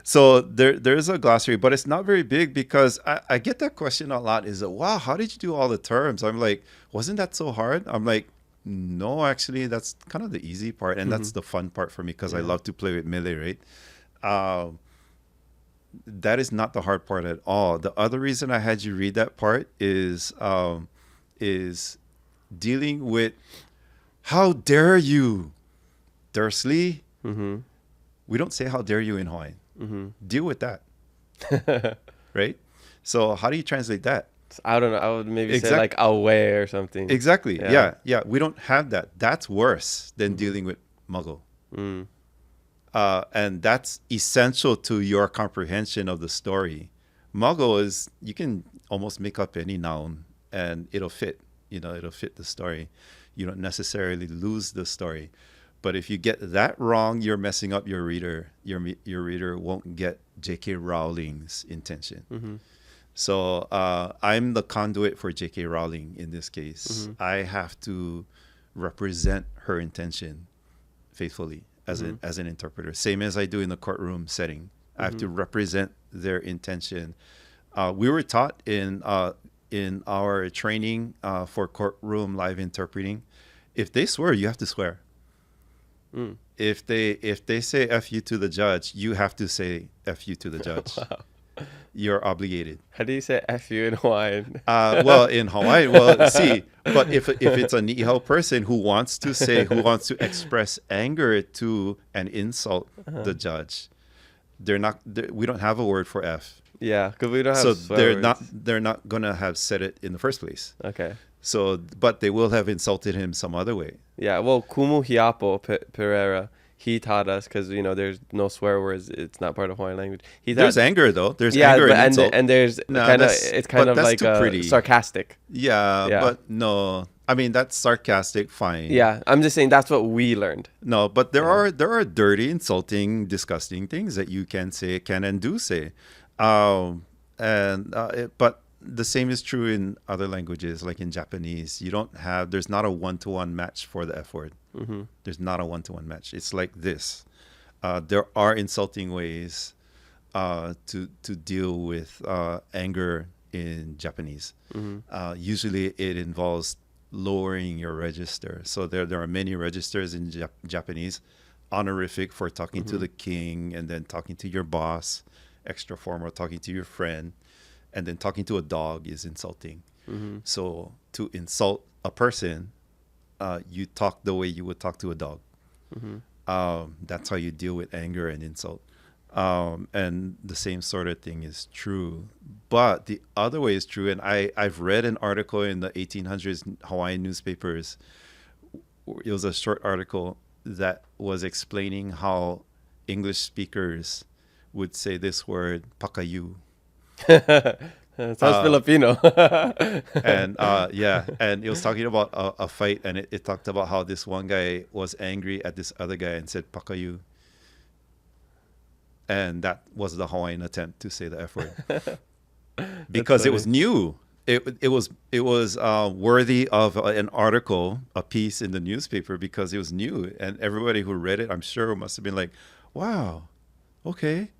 So there's a glossary, but it's not very big because I get that question a lot. Is that, wow, how did you do all the terms? I'm like, wasn't that so hard? I'm like, no, actually, that's kind of the easy part. And that's the fun part for me because I love to play with mele, right? That is not the hard part at all. The other reason I had you read that part is dealing with, how dare you, Dursley? We don't say how dare you in Hawaiian. Deal with that. Right? So how do you translate that? I don't know. I would maybe say like away or something. Exactly. Yeah. We don't have that. That's worse than dealing with muggle. And that's essential to your comprehension of the story. Muggle is, you can almost make up any noun and it'll fit. It'll fit the story. You don't necessarily lose the story. But if you get that wrong, you're messing up your reader. Your reader won't get J.K. Rowling's intention. So I'm the conduit for J.K. Rowling in this case. I have to represent her intention faithfully as an interpreter, same as I do in the courtroom setting. I have to represent their intention. We were taught in our training for courtroom live interpreting, if they swear, you have to swear. If they say F you to the judge, you have to say F you to the judge. Wow. You're obligated. How do you say F you in Hawaiian? Well, in Hawaii, see, but if it's a ni'ihau person who wants to express anger to and insult the judge, we don't have a word for F. Yeah, because we don't have. So swear words. they're not gonna have said it in the first place. Okay. So, but they will have insulted him some other way. Yeah. Well, Kumu Hiapo Pereira, he taught us, because there's no swear words. It's not part of Hawaiian language. There's anger though. There's anger and insult. And there's it's kind of like sarcastic. Yeah, but no. I mean, that's sarcastic, fine. Yeah, I'm just saying that's what we learned. No, but there are dirty, insulting, disgusting things that you can and do say. But the same is true in other languages, like in Japanese. There's not a one-to-one match for the F word. There's not a one-to-one match. It's like this. There are insulting ways to deal with anger in Japanese. Usually it involves lowering your register. So there are many registers in Japanese. Honorific for talking to the king, and then talking to your boss. Extra formal talking to your friend. And then talking to a dog is insulting. So to insult a person, you talk the way you would talk to a dog. That's how you deal with anger and insult. And the same sort of thing is true. But the other way is true. And I've read an article in the 1800s Hawaiian newspapers. It was a short article that was explaining how English speakers would say this word, pakayu. Sounds Filipino. And and it was talking about a fight, and it talked about how this one guy was angry at this other guy and said pakayu, and that was the Hawaiian attempt to say the F word because it was new. It was worthy of an article, a piece in the newspaper, because it was new, and everybody who read it, I'm sure, must have been like, wow, okay.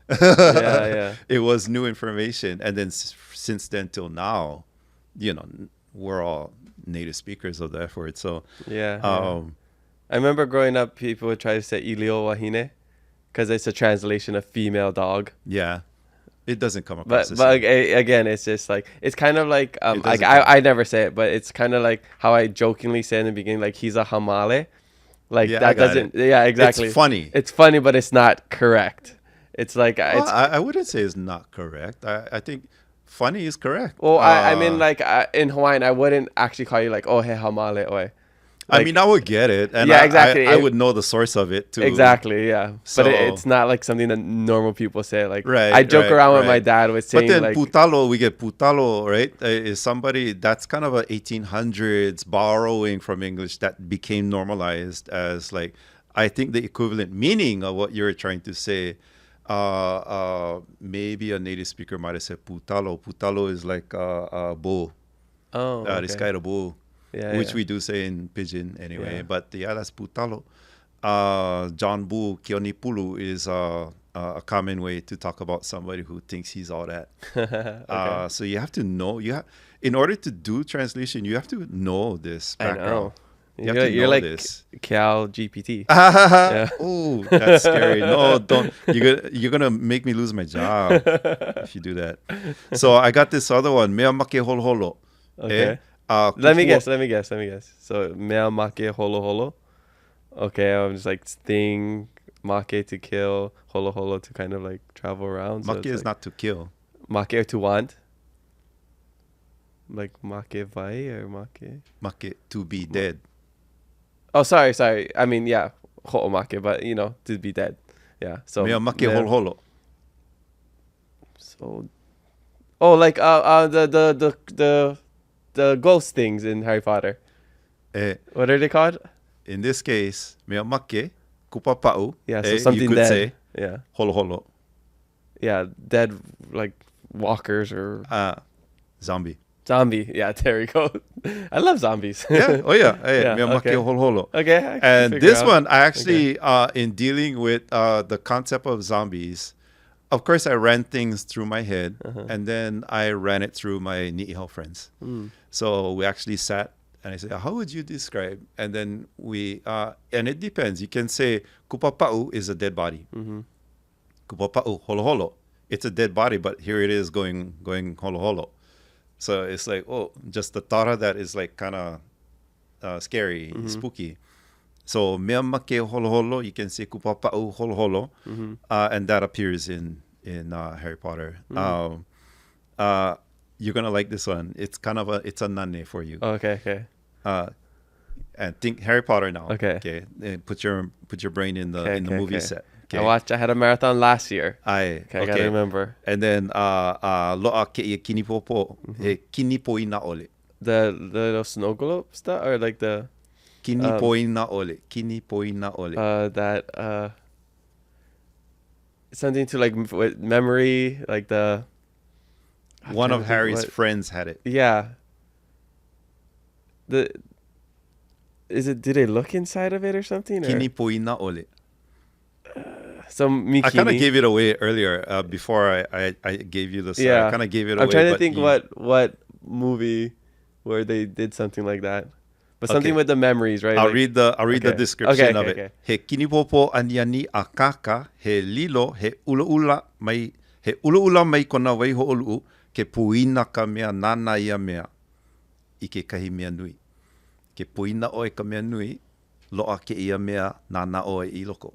Yeah. It was new information. And then since then till now, we're all native speakers of the F word. So I remember growing up, people would try to say ilio wahine because it's a translation of female dog. Yeah, it doesn't come across. But again, it's just like, it's kind of like I never say it, but it's kind of like how I jokingly say in the beginning, like, he's a hamale. Like, that doesn't. Yeah, exactly. It's funny. It's funny, but it's not correct. It's like I wouldn't say it's not correct. I think funny is correct. Well, I mean, like, in Hawaiian, I wouldn't actually call you like, oh, he hamale oi. Like, I mean, I would get it, and exactly. I would know the source of it too. Exactly, yeah. So, but it's not like something that normal people say. Like, right, I joke around with my dad with saying, but then like, putalo, we get putalo, right? Is somebody that's kind of a 1800s borrowing from English that became normalized as, like, I think the equivalent meaning of what you're trying to say. Maybe a native speaker might have said putalo. Putalo is like a bull. oh, okay. This guy a bull. Yeah, which yeah. we do say in pidgin anyway. Yeah. But that's putalo. John Bu Keonipulu is a common way to talk about somebody who thinks he's all that. Okay. So you have to know. In order to do translation, you have to know this I background. know. You have to You're know like this. Keao GPT. Yeah. Oh, that's scary. No, don't. You're gonna make me lose my job if you do that. So I got this other one. Mea make holo holo. Okay. Let me guess. So, mea make holo holo. Okay, I'm just like, sting, make to kill, holo holo to kind of like travel around. So Make it's is like, not to kill. make to want. Like make vai or make. Make to be dead. Oh, sorry. I mean, yeah, ho'omake, but to be dead. Yeah. So Mea make holo holo. So, like the ghost things in Harry Potter. What are they called? In this case, mea make kupapa'u. Yeah, so something you could dead. say Yeah. holo holo. Yeah, dead, like walkers or Zombie. zombie. Yeah, there we go. I love zombies. Yeah. Oh yeah. Yeah, Mea make okay. holo holo. Okay. I can And figure this out. one, I actually, in dealing with the concept of zombies, of course, I ran things through my head, and then I ran it through my Ni'ihau friends. So we actually sat, and I said, how would you describe? And then and it depends. You can say, kupapa'u is a dead body. Kupapa'u, holo holo. It's a dead body, but here it is going holo holo. So it's like, just the thought of that is like kind of scary, spooky. So mea make holo holo, you can say kupapa'u holo holo, and that appears in Harry Potter. You're gonna like this one. It's kind of it's a nane for you. Okay. And think Harry Potter now. Okay. And put your brain in the movie set. Okay. I had a marathon last year. Okay. I gotta remember. And then lo'a ke kinipopo he kinipoina ole. The snow globe stuff, or like the Kinipoina ole. that something to like with memory, like the One trying of to think Harry's what- friends had it. Yeah. Do they look inside of it or something? Or? Kini poina ole. Some mikini. I kind of gave it away earlier before I gave you the story. Yeah. I kind of gave it away. I'm trying to but think you- what movie where they did something like that. But something Okay. with the memories, right? I'll Like- read the Okay. description Okay, of okay, it. He kinipopo aniani akaka he lilo he ula mai kona waiho olu ke puina ka mea nana ia mea I ke kahi mea nui. Ke puina oe ka mea nui loa ke ia mea nana oe I loko.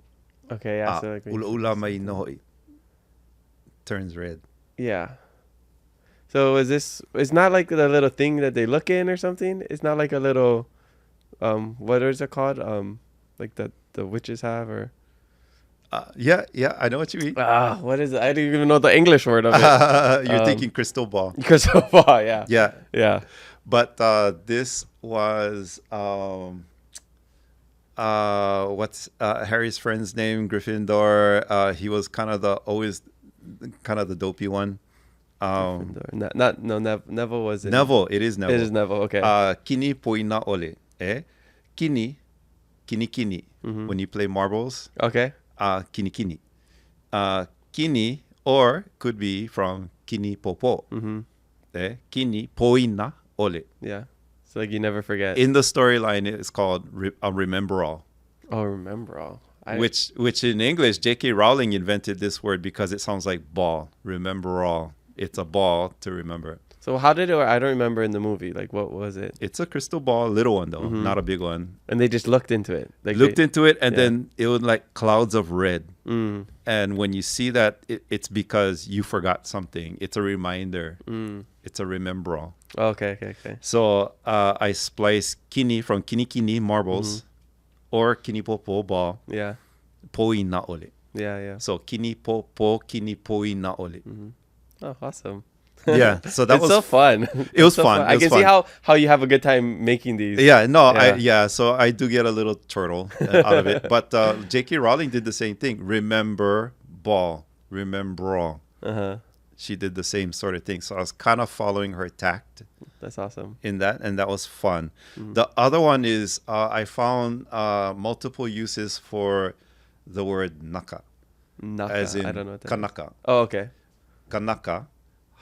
Okay, yeah. So like Ula mai no hoi. Turns red. Yeah. So it's not like the little thing that they look in or something? It's not like a little what is it called? Like the witches have or Yeah, I know what you mean. what is it? I don't even know the English word of it. You're thinking crystal ball. Crystal ball, yeah. Yeah. Yeah. But this was what's Harry's friend's name? Gryffindor. He was kind of the dopey one. Neville was it? Neville. It is Neville. It is Neville. Okay. Kini poina ole. Kini. When you play marbles. Okay. Kini. Kini or could be from kini popo. Kini poina ole. Yeah. So like you never forget. In the storyline, it's called Remember All. Oh, remember all. Which in English, J.K. Rowling invented this word because it sounds like ball. Remember all. It's a ball to remember. So how did it work? I don't remember in the movie. Like what was it? It's a crystal ball, little one though, not a big one. And they just looked into it. Like Looked into it, and yeah. then it was like clouds of red. And when you see that, it's because you forgot something. It's a reminder. It's a remember all. Okay. So I splice kini from kini marbles or kini popo ball. Yeah. Poi na ole. Yeah. So kini popo kini poi na ole. Oh, awesome. Yeah. So that it's was so fun. It was so fun. I can see how you have a good time making these. Yeah, no, Yeah. so I do get a little turtle out of it. But J.K. Rowling did the same thing. Remember ball. Remember all. She did the same sort of thing. So I was kind of following her tact That's awesome. in that, and that was fun. The other one is I found multiple uses for the word naka. Naka. As in I don't know what that is. kanaka. Oh, okay. Kanaka.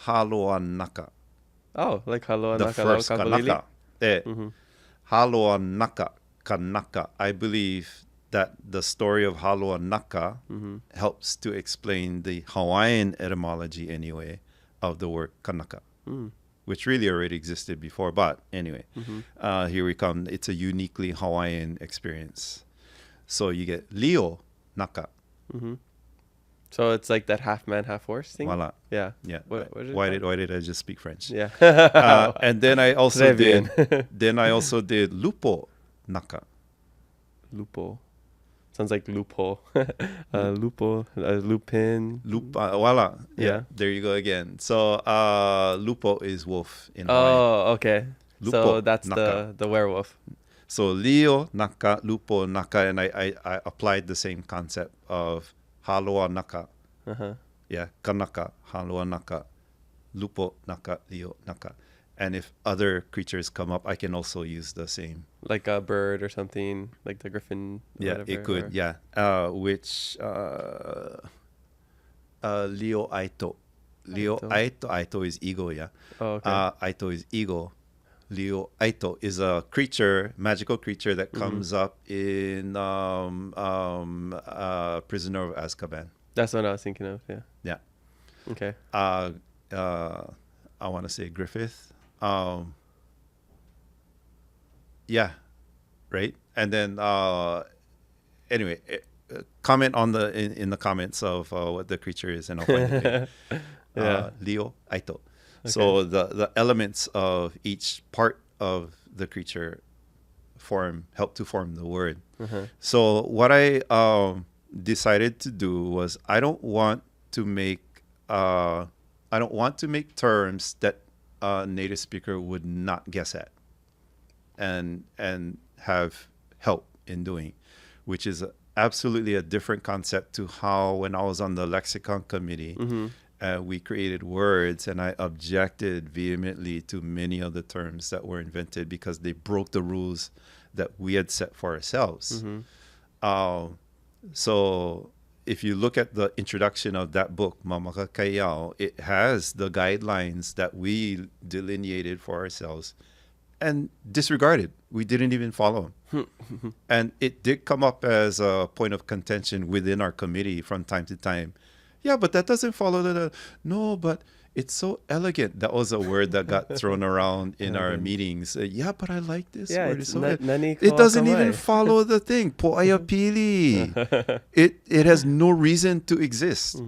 Haloa naka. Oh, like hello The naka first lau kakalili? kanaka. Haloa naka. Kanaka. I believe that the story of Haloa naka helps to explain the Hawaiian etymology anyway of the word kanaka, which really already existed before. But anyway, here we come. It's a uniquely Hawaiian experience. So you get Leo naka. So it's like that half man, half horse thing? Voila. Yeah. Yeah. What is it why called? did I just speak French? Yeah. And then I also Très bien. did lupo naka. Lupo. Sounds like loophole. Lupo, lupin. Voila. Yeah. There you go again. So lupo is wolf in Hawaii. Oh, okay. So Lupo that's naka. the werewolf. So Leo naka, lupo naka, and I applied the same concept of haloa naka. Yeah, kanaka, haloa naka, lupo naka, Leo naka. And if other creatures come up, I can also use the same. Like a bird or something, like the griffin. Yeah, whatever, it could. or- Yeah. Which Leo Aito. Leo Aito. Aito is ego, yeah. Oh, okay. Aito is ego. Leo Aito is a creature, magical creature that comes up in Prisoner of Azkaban. That's what I was thinking of. Yeah. Yeah. Okay. I want to say Griffith. Yeah. Right. And then anyway, comment on in the comments of what the creature is, and I'll find it. Yeah. Leo Aito. So the elements of each part of the creature help to form the word. So what I decided to do was I don't want to make terms that a native speaker would not guess at and have help in doing, which is absolutely a different concept to how when I was on the lexicon committee We created words, and I objected vehemently to many of the terms that were invented because they broke the rules that we had set for ourselves. So if you look at the introduction of that book, Mamaka Keao, it has the guidelines that we delineated for ourselves and disregarded. We didn't even follow them. And it did come up as a point of contention within our committee from time to time. Yeah, but that doesn't follow no, but it's so elegant. That was a word that got thrown around in our meetings. Yeah, but I like this word. It's so it doesn't even follow the thing. Po'aya pili. It has no reason to exist.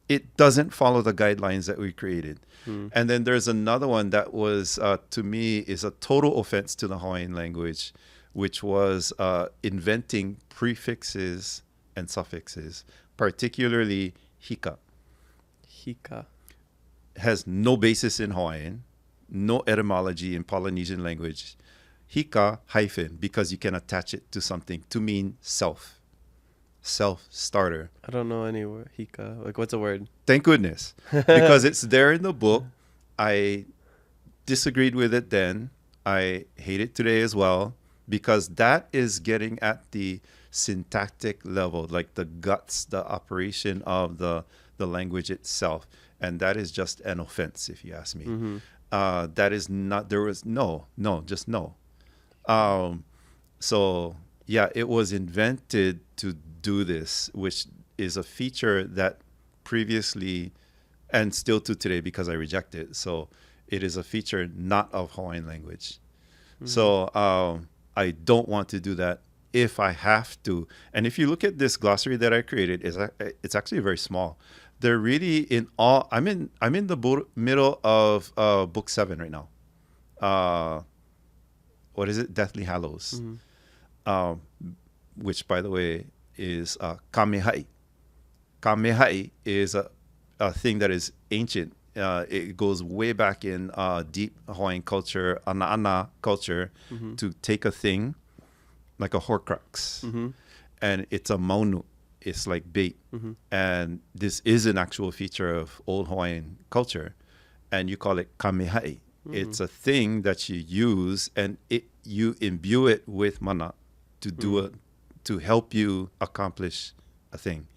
It doesn't follow the guidelines that we created. And then there's another one that was, to me, is a total offense to the Hawaiian language, which was inventing prefixes and suffixes, particularly hika. Hika. Has no basis in Hawaiian, no etymology in Polynesian language. Hika hyphen, because you can attach it to something to mean self starter. I don't know any word. Hika. Like, what's a word? Thank goodness, because it's there in the book. I disagreed with it then. I hate it today as well, because that is getting at the syntactic level, like the guts, the operation of the language itself. And that is just an offense, if you ask me. That is not, there was just no. So, yeah, it was invented to do this, which is a feature that previously, and still to today, because I reject it. So it is a feature not of Hawaiian language. So I don't want to do that if I have to. And if you look at this glossary that I created, it's actually very small. They're really in all. I'm in the middle of book 7 right now. What is it? Deathly Hallows, which, by the way, is kamehai. Kamehai is a thing that is ancient. It goes way back in deep Hawaiian culture, ana culture, to take a thing like a horcrux, and it's a maunu. It's like bait. And this is an actual feature of old Hawaiian culture. And you call it kamehai. It's a thing that you use, and you imbue it with mana to do to help you accomplish a thing.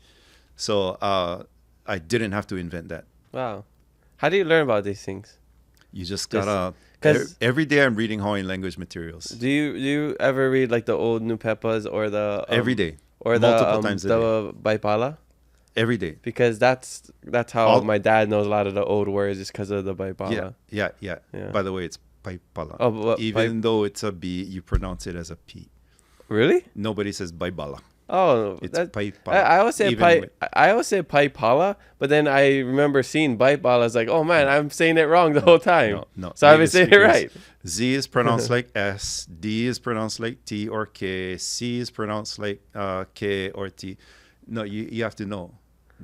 So I didn't have to invent that. Wow. How do you learn about these things? You just gotta... Every day I'm reading Hawaiian language materials. Do you ever read like the old Nupepas or the... every day. Or multiple times a day. The Baipala? Every day. Because that's how my dad knows a lot of the old words, just because of the Baipala. Yeah. By the way, it's Baipala. Oh, even though it's a B, you pronounce it as a P. Really? Nobody says Baibala. Oh, it's Baipala. I always say I always say Baipala, but then I remember seeing Baipala. I was like, oh man, I'm saying it wrong the whole time. No. So I've been saying it right. Z is pronounced like S, D is pronounced like T or K, C is pronounced like K or T. No, you have to know.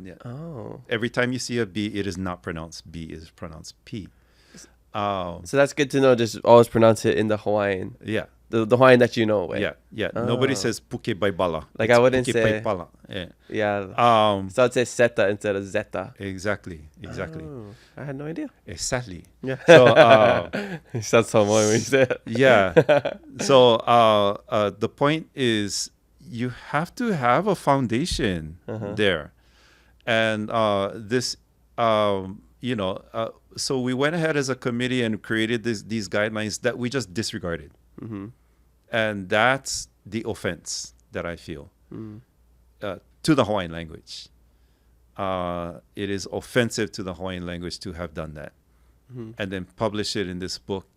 Yeah. Oh. Every time you see a B, it is not pronounced B, it is pronounced P. So that's good to know. Just always pronounce it in the Hawaiian. Yeah. The Hawaiian that you know. Right? Yeah. Nobody says Puke Baibala. Like, I wouldn't say... Baipala. Yeah. So I'd say Seta instead of Zeta. Exactly. Oh, I had no idea. Exactly. Yeah. So... it sounds so annoying when you say it. Yeah. So the point is, you have to have a foundation there. And this... so we went ahead as a committee and created these guidelines that we just disregarded. And that's the offense that I feel to the Hawaiian language. It is offensive to the Hawaiian language to have done that. And then publish it in this book.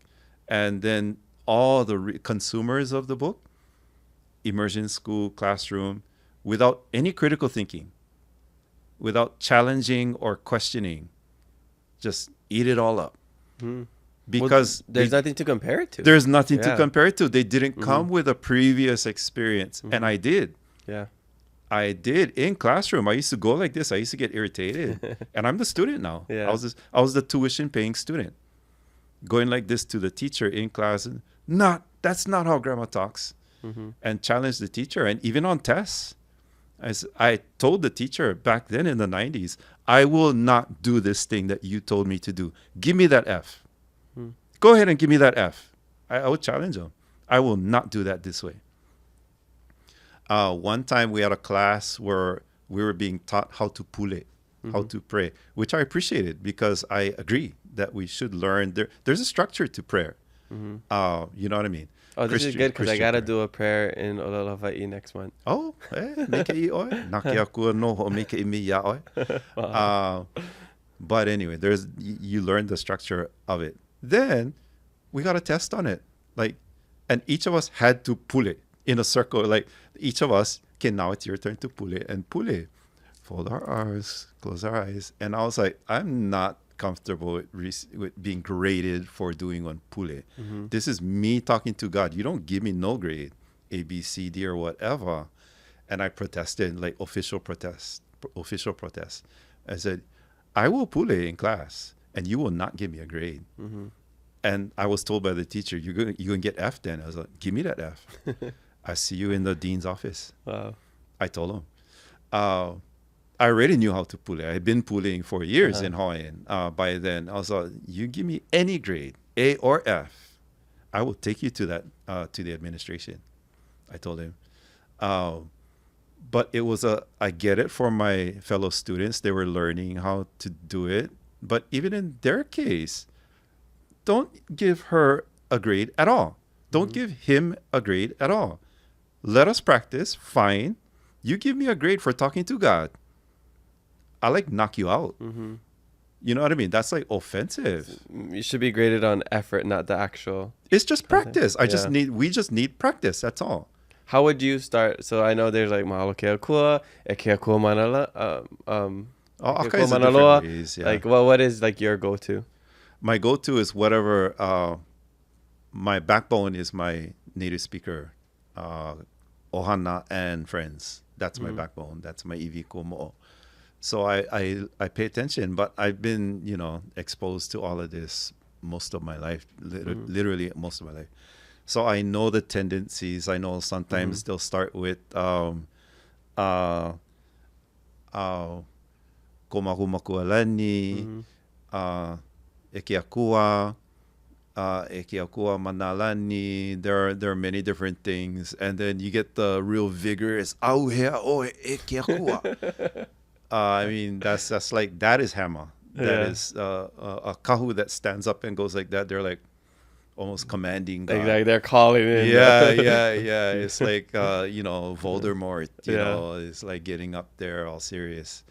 And then all the consumers of the book, immersion school, classroom, without any critical thinking, without challenging or questioning, just eat it all up. Because there's nothing to compare it to. There's nothing to compare it to. They didn't come with a previous experience. And I did. Yeah. I did in classroom. I used to go like this. I used to get irritated. And I'm the student now. Yeah. I was the tuition paying student. Going like this to the teacher in class. That's not how grandma talks. And challenge the teacher. And even on tests. I told the teacher back then in the 90s, I will not do this thing that you told me to do. Give me that F. Go ahead and give me that F. I would challenge him. I will not do that this way. One time we had a class where we were being taught how to pule, how to pray, which I appreciated because I agree that we should learn. There's a structure to prayer. You know what I mean? Oh, this is good because I got to do a prayer in Hawai'i next month. Oh, make it oi. Nakia no ho make it mi ya oi. But anyway, you learn the structure of it. Then we got a test on it. And each of us had to pull it in a circle. Like each of us, okay, now it's your turn to pull it and pull it. Fold our arms, close our eyes. And I was like, I'm not comfortable with being graded for doing one pule. This is me talking to God. You don't give me no grade, A, B, C, D, or whatever. And I protested, like official protest. I said, I will pule in class, and you will not give me a grade. And I was told by the teacher, you're gonna get F then. I was like, give me that F. I see you in the dean's office. Wow. I told him. I already knew how to pule. I had been puling for years in Hawaiian. By then, I was like, you give me any grade, A or F, I will take you to to the administration. I told him. But it was I get it for my fellow students. They were learning how to do it. But even in their case, don't give her a grade at all. Don't give him a grade at all. Let us practice. Fine. You give me a grade for talking to God. I knock you out. You know what I mean? That's offensive. You should be graded on effort, not the actual. It's just practice. We just need practice. That's all. How would you start? So I know there's mahalo ke akua, e ke akua manala, all kinds of different ways, yeah. What is your go-to? My go-to is whatever. My backbone is my native speaker, ohana and friends. That's my backbone. That's my iwi kumo'o. So I pay attention, but I've been, exposed to all of this most of my life, literally most of my life. So I know the tendencies. I know sometimes they'll start with komakumakualani, ekiakua, ekiakua manalani. There are many different things, and then you get the real vigorous auhea o ekiakua. I mean, that is Hama. That is a kahu that stands up and goes like that. They're almost commanding God. Like they're calling in. Yeah. It's Voldemort, you know, it's getting up there all serious.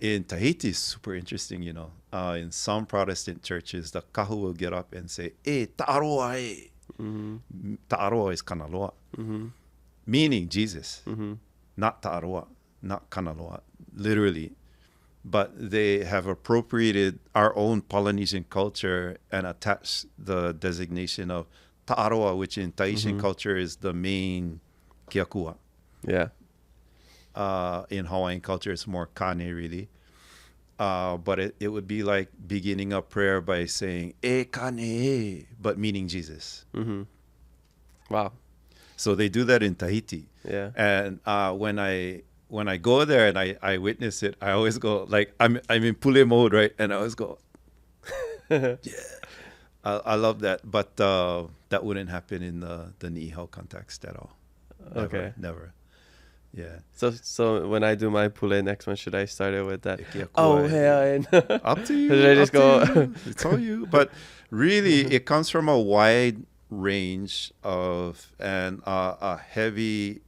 In Tahiti, it's super interesting, in some Protestant churches, the kahu will get up and say, ta'aroa e. Ta'aroa is kanaloa. Meaning Jesus, not ta'aroa, not kanaloa. Literally, but they have appropriated our own Polynesian culture and attached the designation of ta'aroa, which in Tahitian culture is the main kiakua. Yeah. In Hawaiian culture, it's more kane, really. But it would be like beginning a prayer by saying, e kane e, but meaning Jesus. Wow. So they do that in Tahiti. Yeah. And when I go there and I witness it, I always go I'm in pule mode, right? And I always go, yeah. I love that, but that wouldn't happen in the Nihao context at all. Never. Yeah. So when I do my pule next one, should I start it with that? Up to you. Should I just go? It's all you. But really, it comes from a wide range of and a heavy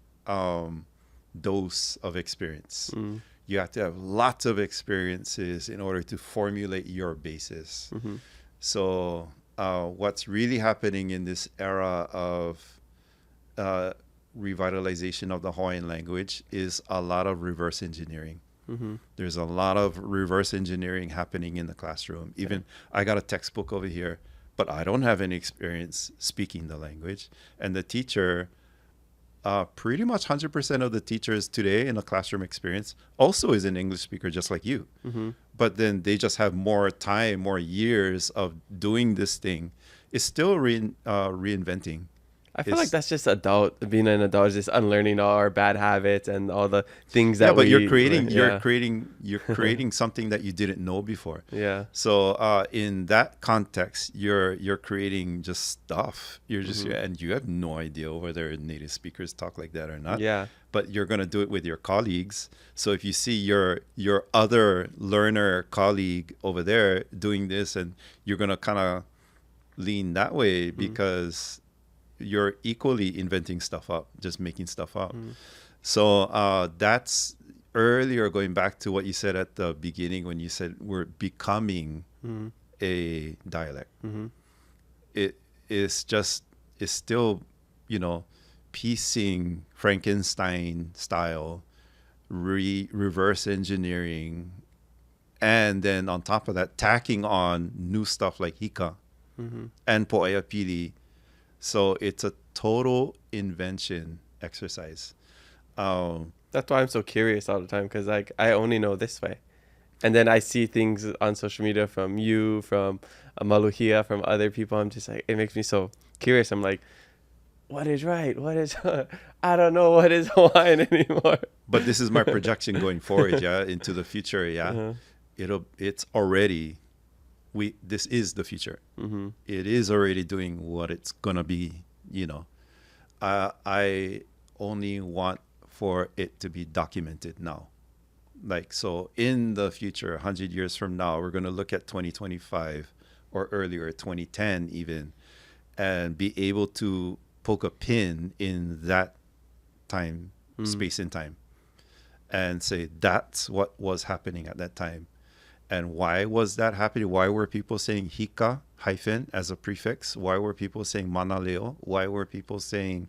dose of experience. You have to have lots of experiences in order to formulate your basis. So what's really happening in this era of revitalization of the Hawaiian language is a lot of reverse engineering. There's a lot of reverse engineering happening in the classroom. Even I got a textbook over here, but I don't have any experience speaking the language. And the teacher, pretty much 100% of the teachers today in a classroom experience also is an English speaker just like you. But then they just have more time, more years of doing this thing. It's still reinventing. I feel like that's just being an adult is just unlearning all our bad habits and all the things that but we... you're creating yeah. you're creating something that you didn't know before. Yeah. So in that context, you're creating just stuff. You're just and you have no idea whether native speakers talk like that or not. Yeah. But you're gonna do it with your colleagues. So if you see your other learner colleague over there doing this, and you're gonna kind of lean that way because you're equally inventing stuff up, just making stuff up. So that's earlier, going back to what you said at the beginning when you said we're becoming a dialect. It is just, it's still, piecing Frankenstein style, reverse engineering, and then on top of that, tacking on new stuff like hika and po'ea pili. So it's a total invention exercise. That's why I'm so curious all the time, because like I only know this way. And then I see things on social media from you, from Maluhia, from other people. I'm just like, it makes me so curious. I'm like, what is right? What is... I don't know what is Hawaiian anymore. But this is my projection going forward, into the future, It's already... This is the future. It is already doing what it's gonna be. I only want for it to be documented now. Like, so in the future, 100 years from now, we're gonna look at 2025 or earlier, 2010 even, and be able to poke a pin in that time, space and time, and say that's what was happening at that time. And why was that happening? Why were people saying hika hyphen as a prefix? Why were people saying manaleo? Why were people saying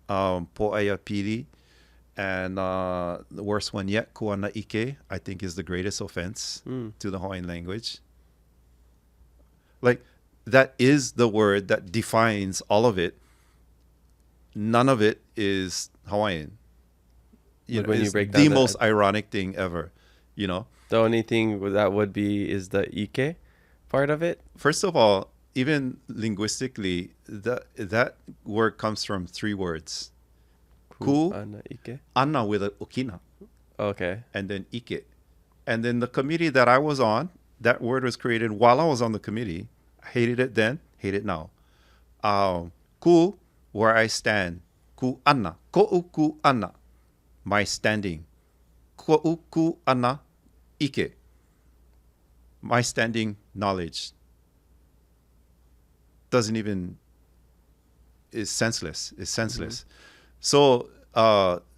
po'ea pili? And the worst one yet, kuana ike, I think is the greatest offense to the Hawaiian language. Like, that is the word that defines all of it. None of it is Hawaiian. When you break the down most ironic thing ever, The only thing that would be is the ike part of it. First of all, even linguistically, that word comes from three words. Ku, Ana, ike. ana with a okina, Okay. and then ike. And then the committee that I was on, that word was created while I was on the committee. I hated it then, hate it now. Ku, where I stand. Ku ana, ko'uku ana, my standing. Ko'uku ana, ike, my standing knowledge. Doesn't even, is senseless. It's senseless. So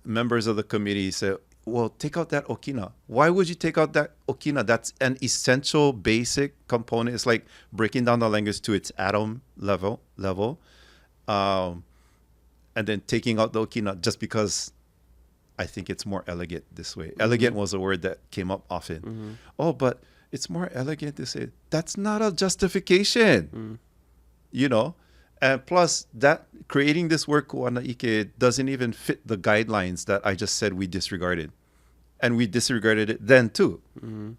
members of the committee said, well, take out that okina. Why would you take out that okina? That's an essential basic component. It's like breaking down the language to its atom level. And then taking out the okina just because I think it's more elegant this way. Elegant was a word that came up often. Oh, but it's more elegant to say. That's not a justification. And plus, that creating this word kuana ike doesn't even fit the guidelines that I just said we disregarded. And we disregarded it then too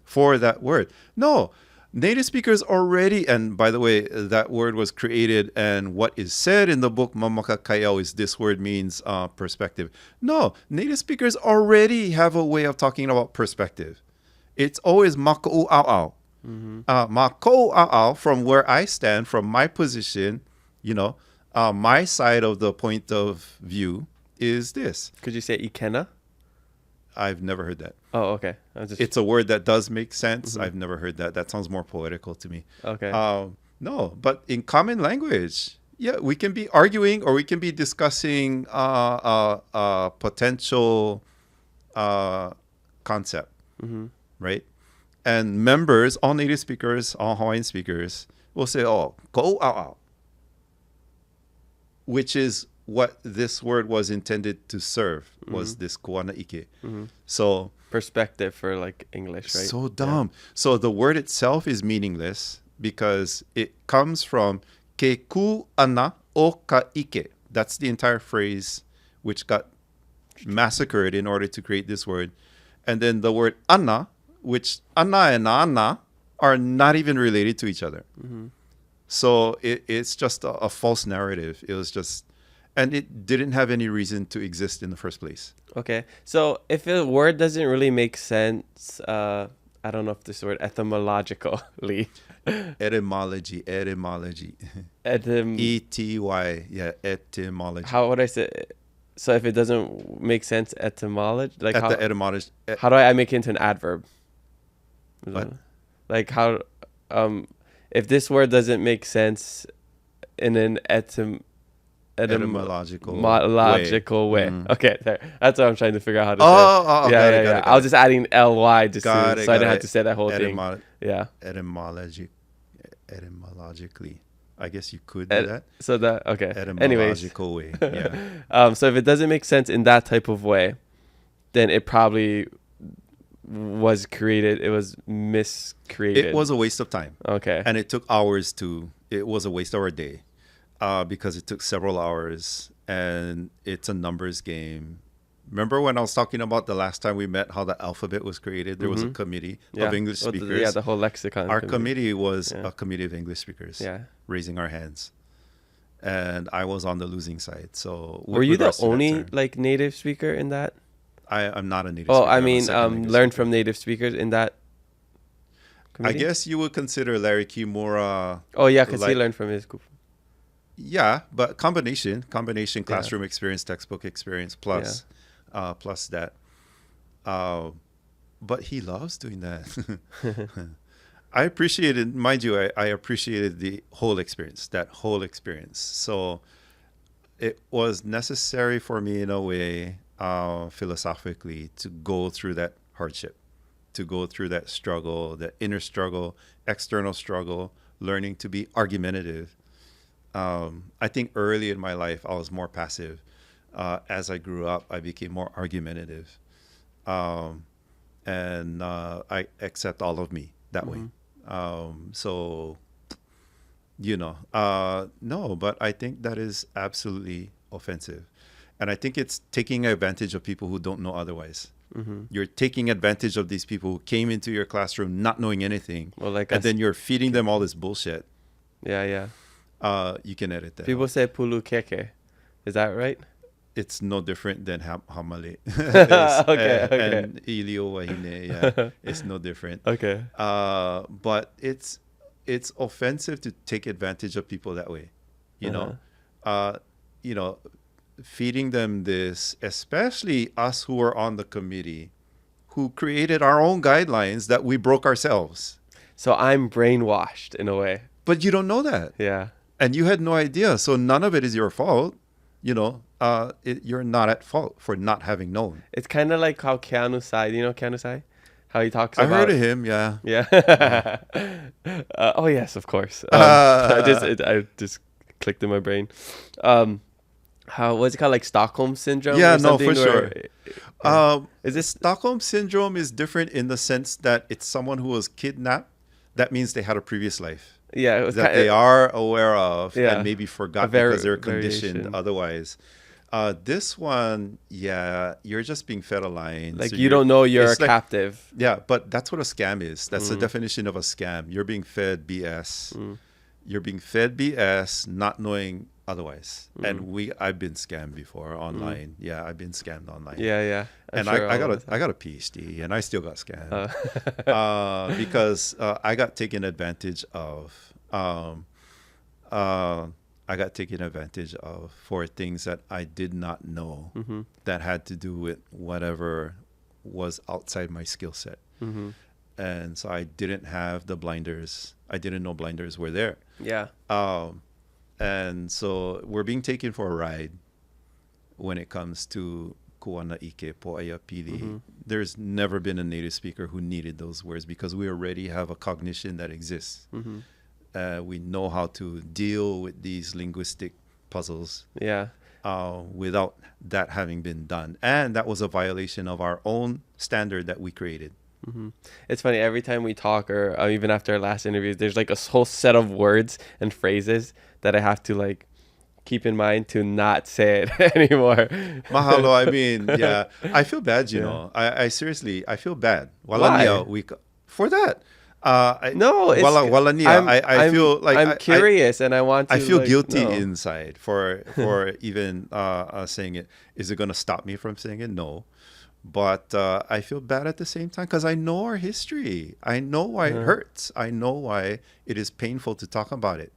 for that word. No, native speakers already, and by the way, that word was created, and what is said in the book Mamaka Kaiau is this word means perspective. No, native speakers already have a way of talking about perspective. It's always mako'u au. Mako'u au, from where I stand, from my position, my side of the point of view is this. Could you say ikena? I've never heard that. Oh, okay. It's a word that does make sense. I've never heard that. That sounds more poetical to me. Okay. No, but in common language, we can be arguing or we can be discussing potential concept, right? And members, all native speakers, all Hawaiian speakers will say, oh, ko'u au, which is what this word was intended to serve, was this kuana ike. So perspective for like English, right? so dumb. So the word itself is meaningless because it comes from ke ku ana o ka ike. That's the entire phrase which got massacred in order to create this word. And then the word ana, which ana and ana are not even related to each other. So it's just a false narrative. It was just, And it didn't have any reason to exist in the first place. Okay. So if a word doesn't really make sense, I don't know if this word etymologically. Etymology. E-T-Y. Yeah, etymology. How would I say it? So if it doesn't make sense, etymology, like At how, the etymology. how do I make it into an adverb? What? Like how, if this word doesn't make sense in an Etymological way. Mm. Okay, there. That's what I'm trying to figure out how to Oh, say. got it, got it, I was just adding ly just Got it, so I got didn't have it. to say that whole thing. Yeah. Etymologically. I guess you could do that. So that okay. Anyways, Etymological way. Yeah. so if it doesn't make sense in that type of way, then it probably was created. It was miscreated. It was a waste of time. Okay. And it took hours it was a waste of our day because it took several hours and it's a numbers game. Remember when I was talking about the last time we met, how the alphabet was created? There was a committee of English speakers. The whole lexicon. Our committee was a committee of English speakers raising our hands. And I was on the losing side. So were you the only like native speaker in that? I'm not a native speaker. speaker. I mean, learned from native speakers in that committee? I guess you would consider Larry Kimura. Oh, yeah, because he learned from his group. Yeah, but combination classroom experience, textbook experience, plus that. But he loves doing that. I appreciated, mind you, I appreciated that whole experience. So it was necessary for me in a way, philosophically, to go through that hardship, to go through that struggle, that inner struggle, external struggle, learning to be argumentative. I think early in my life, I was more passive. As I grew up, I became more argumentative. And I accept all of me that way. So, no, but I think that is absolutely offensive. And I think it's taking advantage of people who don't know otherwise. You're taking advantage of these people who came into your classroom not knowing anything. Well, like and then you're feeding them all this bullshit. Yeah. You can edit that. People say pulu keke. Is that right? It's no different than hamale. Okay. And ilio wahine, yeah. It's no different. Okay. But it's offensive to take advantage of people that way. Feeding them this, especially us who are on the committee, who created our own guidelines that we broke ourselves. So I'm brainwashed in a way. But you don't know that. Yeah. And you had no idea. So none of it is your fault. You're not at fault for not having known. It's kind of like how Keao NeSmith, how he talks about... I heard of him, yeah. Yeah. Oh, yes, of course. I just clicked in my brain. What's it called, like Stockholm Syndrome? Yeah, or no, for something? sure. Is this Stockholm Syndrome is different in the sense that it's someone who was kidnapped. That means they had a previous life. Yeah, it was that they are aware of and maybe forgot because they're conditioned variation. otherwise. This one, you're just being fed a line. Like so you don't know you're a captive. Yeah, but that's what a scam is. That's the definition of a scam. You're being fed BS. You're being fed BS, not knowing otherwise. And I've been scammed before online. Yeah, I've been scammed online. Yeah. And I got a PhD, and I still got scammed because I got taken advantage of. I got taken advantage of for things that I did not know that had to do with whatever was outside my skill set. And so I didn't have the blinders. I didn't know blinders were there. Yeah. And so we're being taken for a ride when it comes to Kuana Ike Po'aya Pili. There's never been a native speaker who needed those words because we already have a cognition that exists. We know how to deal with these linguistic puzzles without that having been done. And that was a violation of our own standard that we created. It's funny, every time we talk or even after our last interviews, there's like a whole set of words and phrases that I have to like keep in mind to not say it anymore. Mahalo, I mean, I feel bad, you know. I seriously, I feel bad. Why? For that. No, it's, I feel like I'm curious and I want to. I feel like, guilty know. inside for even saying it. Is it going to stop me from saying it? No. But I feel bad at the same time because I know our history. I know why it hurts. I know why it is painful to talk about it.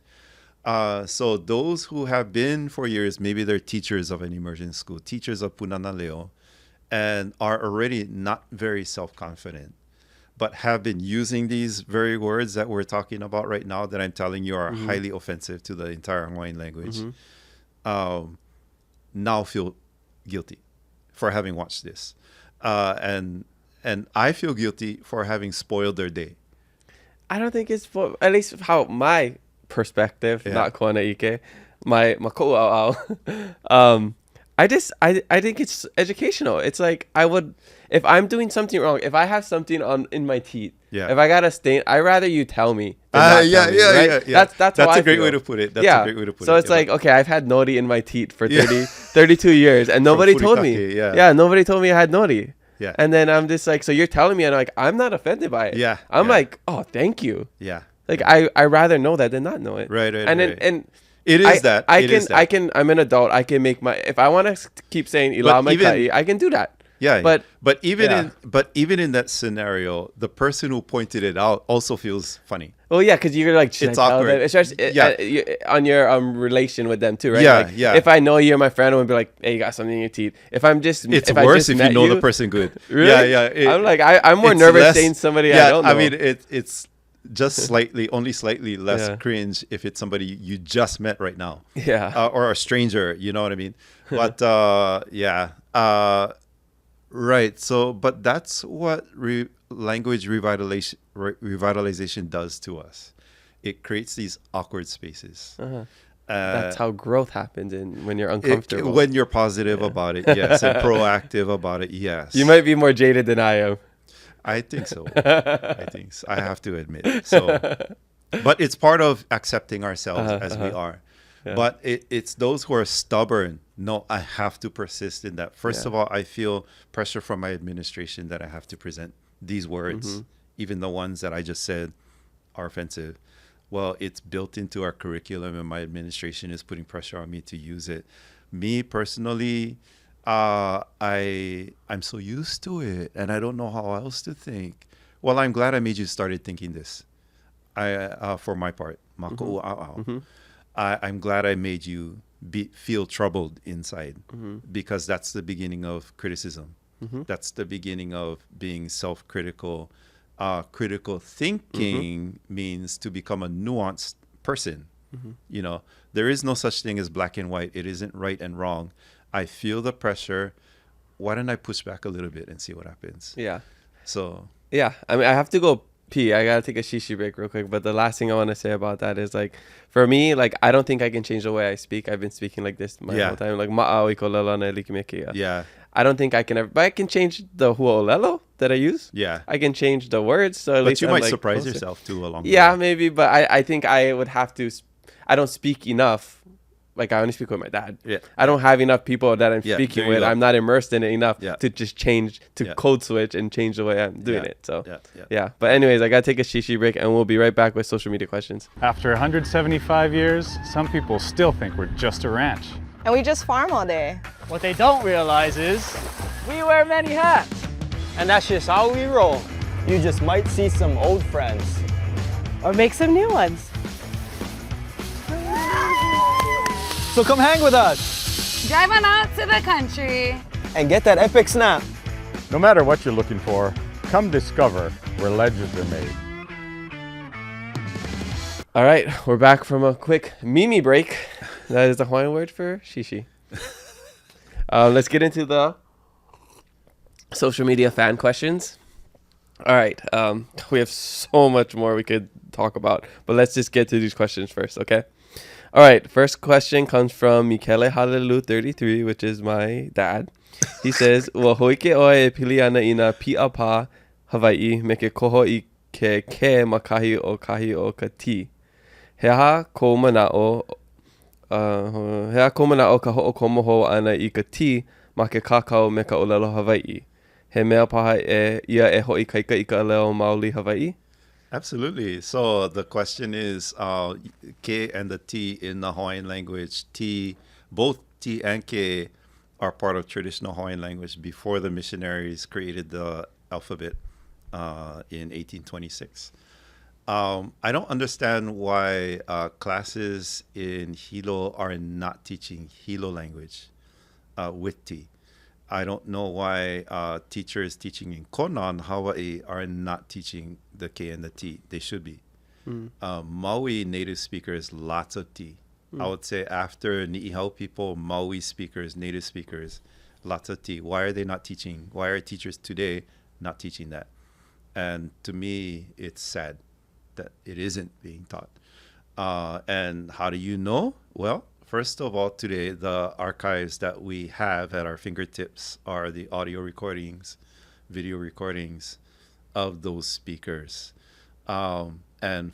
So those who have been for years, maybe they're teachers of an immersion school, teachers of Punana Leo, and are already not very self-confident, but have been using these very words that we're talking about right now that I'm telling you are highly offensive to the entire Hawaiian language, now feel guilty for having watched this. And I feel guilty for having spoiled their day. I don't think it's for, at least how my perspective, not Kona Ike, my Kaua'i. I think it's educational. It's like I would, if I'm doing something wrong, if I have something in my teeth, if I got a stain, I'd rather you tell me. Yeah. That's how a great way to put it. That's a great way to put it. So it's like, okay, I've had nori in my teeth for 32 years and nobody told me. Nobody told me I had nori. Yeah. And then I'm just like, so you're telling me, and I'm like, I'm not offended by it. Yeah. I'm like, oh, thank you. Yeah. Like I rather know that than not know it. Right. And then it is that. I'm an adult. I can make my, if I want to keep saying ila mai kai, I can do that. Yeah. But even in that scenario, the person who pointed it out also feels funny. Well, yeah, because you're like, it's awkward. On your relation with them too, right? Yeah. If I know you're my friend, I would be like, hey, you got something in your teeth. It's worse if you know the person good. Really? Yeah. I'm like, I'm more nervous saying somebody I don't know. I mean, it's just only slightly less cringe if it's somebody you just met right now. Yeah. Or a stranger, you know what I mean? But right. So, but that's what language revitalization does to us. It creates these awkward spaces. That's how growth happens when you're uncomfortable. When you're positive about it, yes, and proactive about it, yes. You might be more jaded than I am. I think so. I have to admit. So, but it's part of accepting ourselves as we are. Yeah. But it's those who are stubborn. No, I have to persist in that. First of all, I feel pressure from my administration that I have to present these words, even the ones that I just said are offensive. Well, it's built into our curriculum, and my administration is putting pressure on me to use it. Me personally, I'm so used to it, and I don't know how else to think. Well, I'm glad I made you started thinking this. For my part, I'm glad I made you feel troubled inside, because that's the beginning of criticism. That's the beginning of being self-critical. Critical thinking means to become a nuanced person. You know, there is no such thing as black and white. It isn't right and wrong. I feel the pressure. Why don't I push back a little bit and see what happens? Yeah. So. Yeah. I mean, I have to go pee. I got to take a shishi break real quick. But the last thing I want to say about that is, like, for me, like, I don't think I can change the way I speak. I've been speaking like this my whole time. Like, ma'au iko lalana likimeke. Yeah. I don't think I can ever, but I can change the hua'olelo that I use. Yeah. I can change the words. So at least you might surprise yourself too along the way. Yeah, maybe. But I think I would have to, I don't speak enough. Like, I only speak with my dad. Yeah. I don't have enough people that I'm speaking with. I'm not immersed in it enough to just change, to code switch and change the way I'm doing it. So, yeah. But anyways, I got to take a shishi break, and we'll be right back with social media questions. After 175 years, some people still think we're just a ranch. And we just farm all day. What they don't realize is we wear many hats. And that's just how we roll. You just might see some old friends. Or make some new ones. So come hang with us. Drive on out to the country. And get that epic snap. No matter what you're looking for, come discover where legends are made. All right, we're back from a quick Mimi break. That is the Hawaiian word for shishi. Let's get into the social media fan questions. All right, we have so much more we could talk about, but let's just get to these questions first, okay? All right, first question comes from Mikele Halelu 33, which is my dad. He says, "Wa hoike oe e pili ana ina pi'apa Hawai'i me ke koho I ke makahi o kahi o ka ti. Hea ko mana'o ka ho'okomoho ana I ka ti ma ke kakao me ka olelo Hawai'i. He mea paha ia e ho'i kaika I ka leo maoli Hawai'i?" Absolutely. So the question is K and the T in the Hawaiian language. Both T and K are part of traditional Hawaiian language before the missionaries created the alphabet in 1826. I don't understand why classes in Hilo are not teaching Hilo language with T. I don't know why teachers teaching in Kona, Hawaii, are not teaching the K and the T. They should be. Maui native speakers, lots of T. I would say after Ni'ihau people, Maui speakers, native speakers, lots of T. Why are they not teaching? Why are teachers today not teaching that? And to me, it's sad that it isn't being taught. And how do you know? Well, first of all, today, the archives that we have at our fingertips are the audio recordings, video recordings of those speakers. And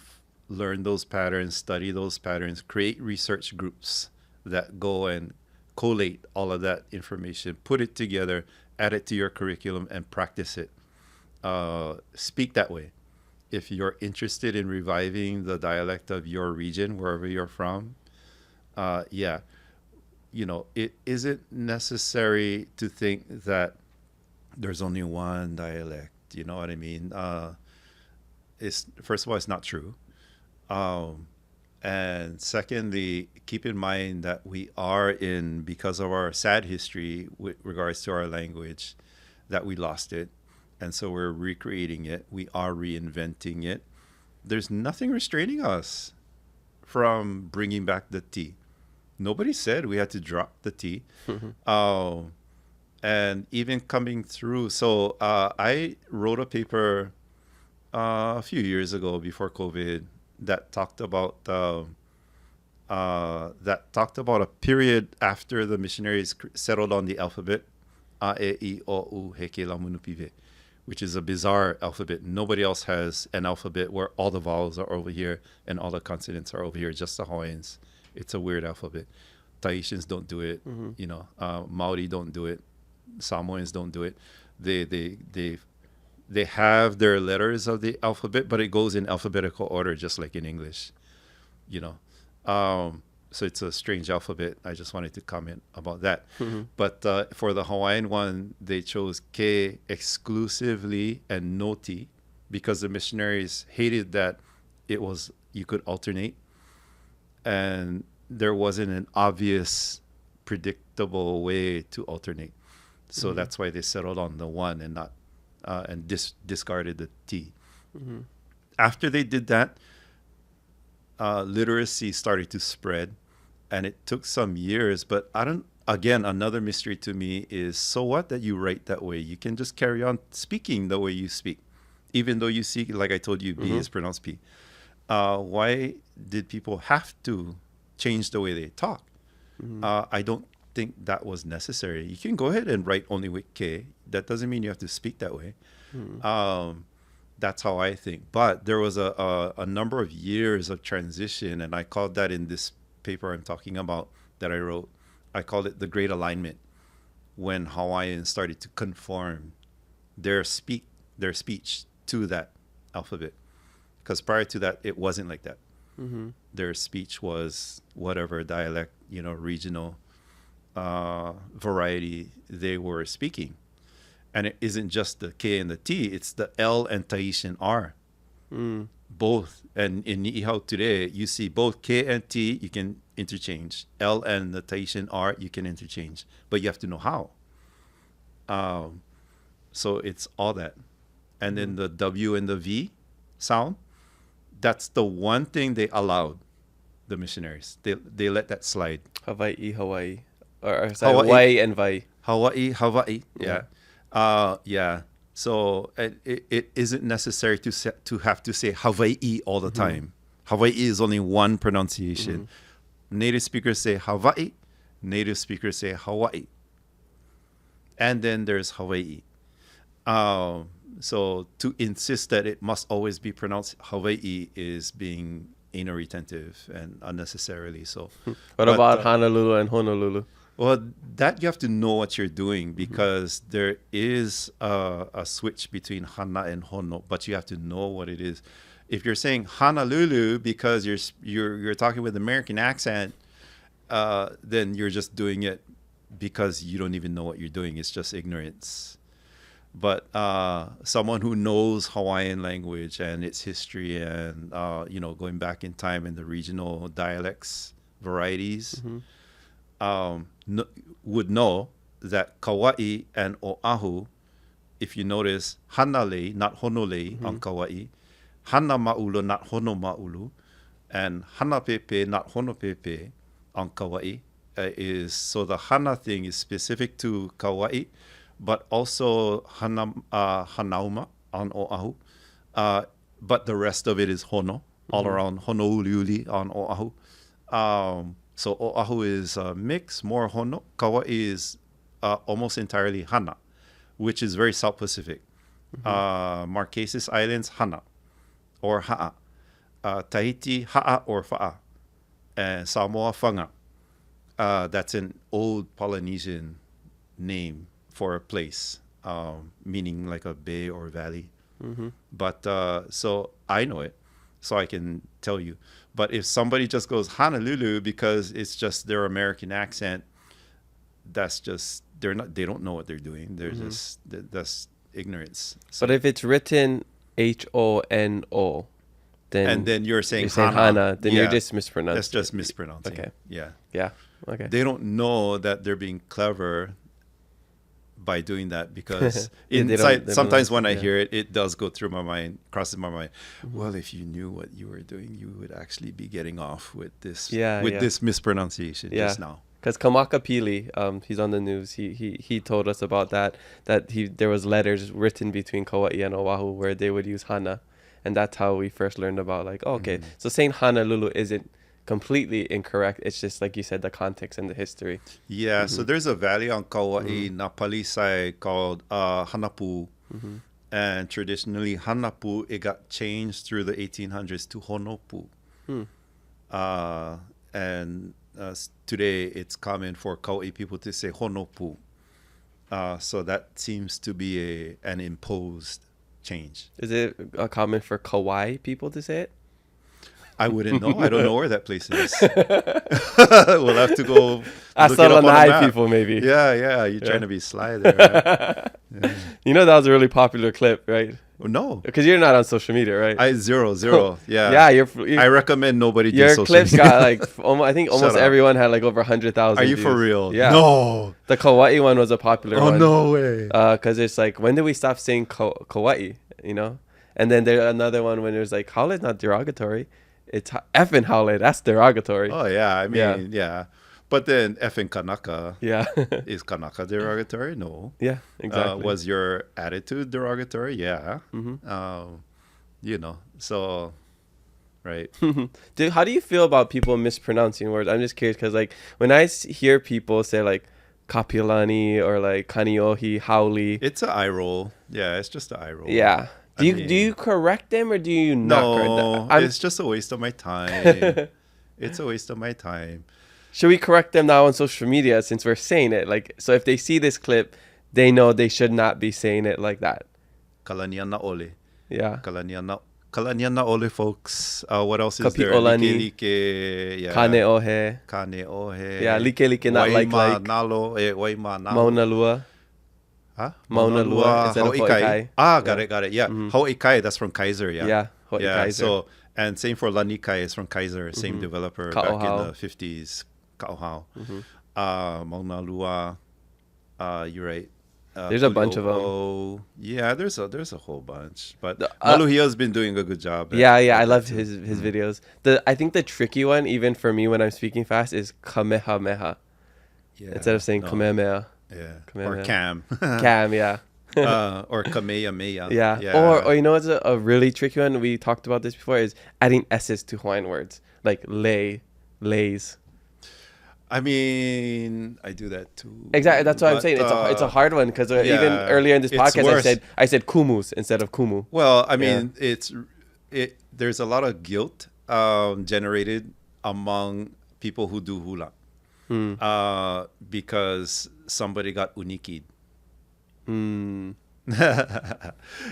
learn those patterns, study those patterns, create research groups that go and collate all of that information, put it together, add it to your curriculum, and practice it. Speak that way. If you're interested in reviving the dialect of your region, wherever you're from, it isn't necessary to think that there's only one dialect. You know what I mean? First of all, it's not true. And secondly, keep in mind that we are because of our sad history with regards to our language, that we lost it. And so we're recreating it. We are reinventing it. There's nothing restraining us from bringing back the T. Nobody said we had to drop the T. And even coming through. So I wrote a paper a few years ago before COVID that talked about a period after the missionaries settled on the alphabet, A, E, I, O, U, Heke, La, Munu, Pive, which is a bizarre alphabet. Nobody else has an alphabet where all the vowels are over here and all the consonants are over here, just the Hawaiians. It's a weird alphabet. Tahitians don't do it. Maori don't do it. Samoans don't do it. They have their letters of the alphabet, but it goes in alphabetical order, just like in English, So it's a strange alphabet. I just wanted to comment about that. But for the Hawaiian one, they chose K exclusively and no T because the missionaries hated that you could alternate, and there wasn't an obvious, predictable way to alternate. So that's why they settled on the one and not discarded the T. After they did that, literacy started to spread, and it took some years. But another mystery to me is, so what that you write that way? You can just carry on speaking the way you speak, even though you see, like I told you, B is pronounced P. Why did people have to change the way they talk? I don't think that was necessary. You can go ahead and write only with K. That doesn't mean you have to speak that way. That's how I think. But there was a number of years of transition, and I called that in this paper I'm talking about that I wrote. I called it the Great Alignment, when Hawaiians started to conform their speech to that alphabet. Because prior to that, it wasn't like that. Their speech was whatever dialect, regional variety they were speaking. And it isn't just the K and the T, it's the L and Tahitian R. Both. And in Ni'ihau today, you see both K and T, you can interchange. L and the Tahitian R, you can interchange. But you have to know how. So it's all that. And then the W and the V sound, that's the one thing they allowed, the missionaries. They let that slide. Hawaii. Or sorry, Hawaii and Vai. Hawaii. Yeah. So it isn't necessary to have to say Hawaii all the time. Hawaii is only one pronunciation. Native speakers say Hawaii. Native speakers say Hawaii. And then there's Hawaii. So to insist that it must always be pronounced Hawaii is being anal retentive and unnecessarily so. What about Honolulu and Honolulu? Well, that you have to know what you're doing, because there is a switch between Hana and Hono, but you have to know what it is. If you're saying Honolulu because you're talking with American accent, then you're just doing it because you don't even know what you're doing. It's just ignorance. But someone who knows Hawaiian language and its history and going back in time and the regional dialects varieties would know that Kaua'i and Oahu, if you notice, Hanalei, not Honolei on Kaua'i, Hana Ma'ulu, not Hono Ma'ulu, and Hana Pepe, not Hono Pepe on Kaua'i. So the Hana thing is specific to Kaua'i, but also Hanauma on Oahu. But the rest of it is Hono, all around Honouliuli on Oahu. So Oahu is a mix, more Hono. Kaua'i is almost entirely Hana, which is very South Pacific. Marquesas Islands, Hana, or Ha'a. Tahiti, Ha'a or Fa'a. And Samoa, Fanga. That's an old Polynesian name for a place, meaning like a bay or valley. But so I know it, so I can tell you. But if somebody just goes Honolulu because it's just their American accent, that's just they don't know what they're doing. They're just that's ignorance. So, But if it's written Hono, then you're saying Hana, then you're Yeah. just mispronouncing. That's just mispronouncing. Okay. Yeah. Yeah. Okay. They don't know that they're being clever by doing that because They don't- inside, they don't sometimes know. when I Yeah. hear it, it does go through my mind, crosses my mind. Well, if you knew what you were doing, you would actually be getting off with this this mispronunciation just now. Because Kamaka Pili, he's on the news. He told us about that there was letters written between Kaua'i and Oahu where they would use Hana, and that's how we first learned about so saying Honolulu isn't completely incorrect. It's just like you said, the context and the history. Yeah, so there's a valley on Kaua'i, Napalisai, called Hanapu. And traditionally, Hanapu, it got changed through the 1800s to Honopu. And today, it's common for Kaua'i people to say Honopu. So that seems to be an imposed change. Is it common for Kaua'i people to say it? I wouldn't know. I don't know where that place is. We'll have to go Ask look it up on the Lanai map. people, maybe. Yeah. You're trying to be sly there. Right? You know that was a really popular clip, right? No. Because you're not on social media, right? Zero. Yeah. Yeah, you're I recommend nobody do your social clips media. got like I think almost up. everyone had like over 100,000. Are you for views. real? Yeah. No. The Kaua'i one was a popular one. Oh, no way. Because it's like, when did we stop saying Kaua'i? You know? And then there's another one when it was like, Haole is not derogatory. It's effing Haole. That's derogatory. Oh, yeah. I mean, yeah. But then effing Kanaka. Yeah. Is Kanaka derogatory? No. Yeah, exactly. Was your attitude derogatory? Yeah. So, right. Dude, how do you feel about people mispronouncing words? I'm just curious because, like, when I hear people say, like, Kapilani or, like, Kaniohi, Hauli. It's an eye roll. Yeah, it's just an eye roll. Yeah. Do you correct them or do you not correct No, them? it's just a waste of my time. It's a waste of my time. Should we correct them now on social media since we're saying it? Like, so if they see this clip, they know they should not be saying it like that. Kalaniana ole. Yeah. Kalaniana ole, folks. What else is Kapi there? olani. Like, yeah. Kane ohe. Kane ohe. Yeah, like not like. Nalo, waima nalo. Mauna lua. Huh? Mauna lua instead of ho'ikai. Got it. Yeah. Ho'ikai, that's from Kaiser, yeah. Yeah, ho'ikai. So, and same for Lanikai, is from Kaiser, same developer back in the 50s. Kauhau. Mauna lua. You're right. There's a bunch of them. Yeah, there's a whole bunch. But Maluhia's been doing a good job. Yeah, I love his videos. I think the tricky one, even for me when I'm speaking fast, is Kamehameha. Yeah, instead of saying Kamehameha. Yeah. Kamehameha. Or Cam. Cam, yeah. Or Kamehameha. Yeah. Or you know what's a really tricky one? We talked about this before, is adding S's to Hawaiian words. Like lays. I mean, I do that too. Exactly, that's what I'm saying. It's a hard one because even earlier in this podcast I said kumus instead of kumu. Well, I mean, there's a lot of guilt generated among people who do hula because somebody got uniki'd.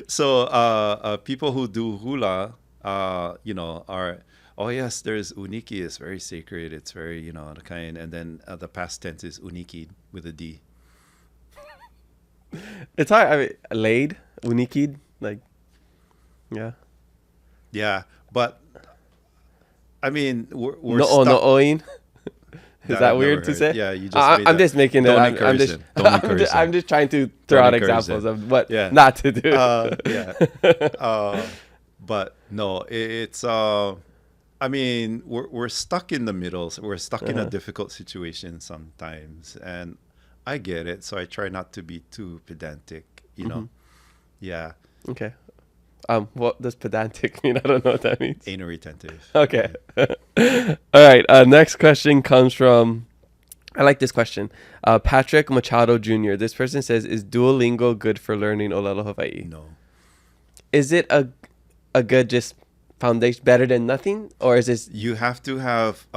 So people who do hula You know, our oh yes, there's uniki is very sacred. It's very, you know, the kind, and then the past tense is uniki with a D. It's hard. I mean, laid, unikid, like, yeah. Yeah, but I mean, we're No, stuck. no, oin. Is That that I've weird never to heard. say? Yeah, you just I, made I'm that. just making it. Don't I'm encourage just, it. Don't encourage it. I'm just trying to throw Don't out encourage examples it. of what Yeah. not to do. Yeah. But no, it's I mean, we're stuck in the middle. So we're stuck in a difficult situation sometimes, and I get it. So I try not to be too pedantic, you know. Yeah, Okay. What does pedantic mean? I don't know what that means. anal retentive. Okay. All right. Next question comes from. I like this question. Patrick Machado Jr. This person says, "Is Duolingo good for learning Olelo Hawaii? No, Is it a good just foundation, better than nothing, or is this you have to have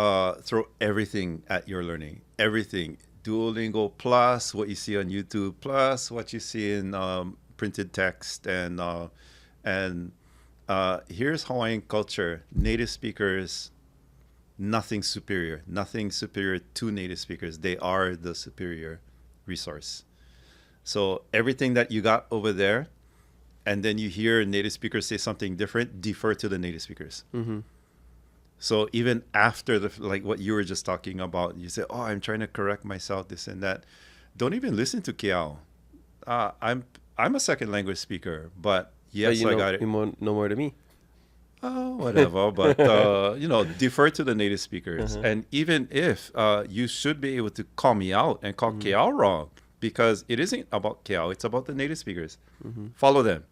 throw everything at your learning. Everything. Duolingo plus what you see on YouTube plus what you see in printed text and here's Hawaiian culture. Native speakers, nothing superior to native speakers. They are the superior resource. So everything that you got over there, and then you hear native speakers say something different, defer to the native speakers. So even after like what you were just talking about, you say, "Oh, I'm trying to correct myself, this and that." Don't even listen to Keao. I'm a second language speaker, but yes, you I know, got it. you know more than me? Oh, whatever. But, you know, defer to the native speakers. And even if you should be able to call me out and call Keao wrong, because it isn't about Keao, it's about the native speakers. Follow them.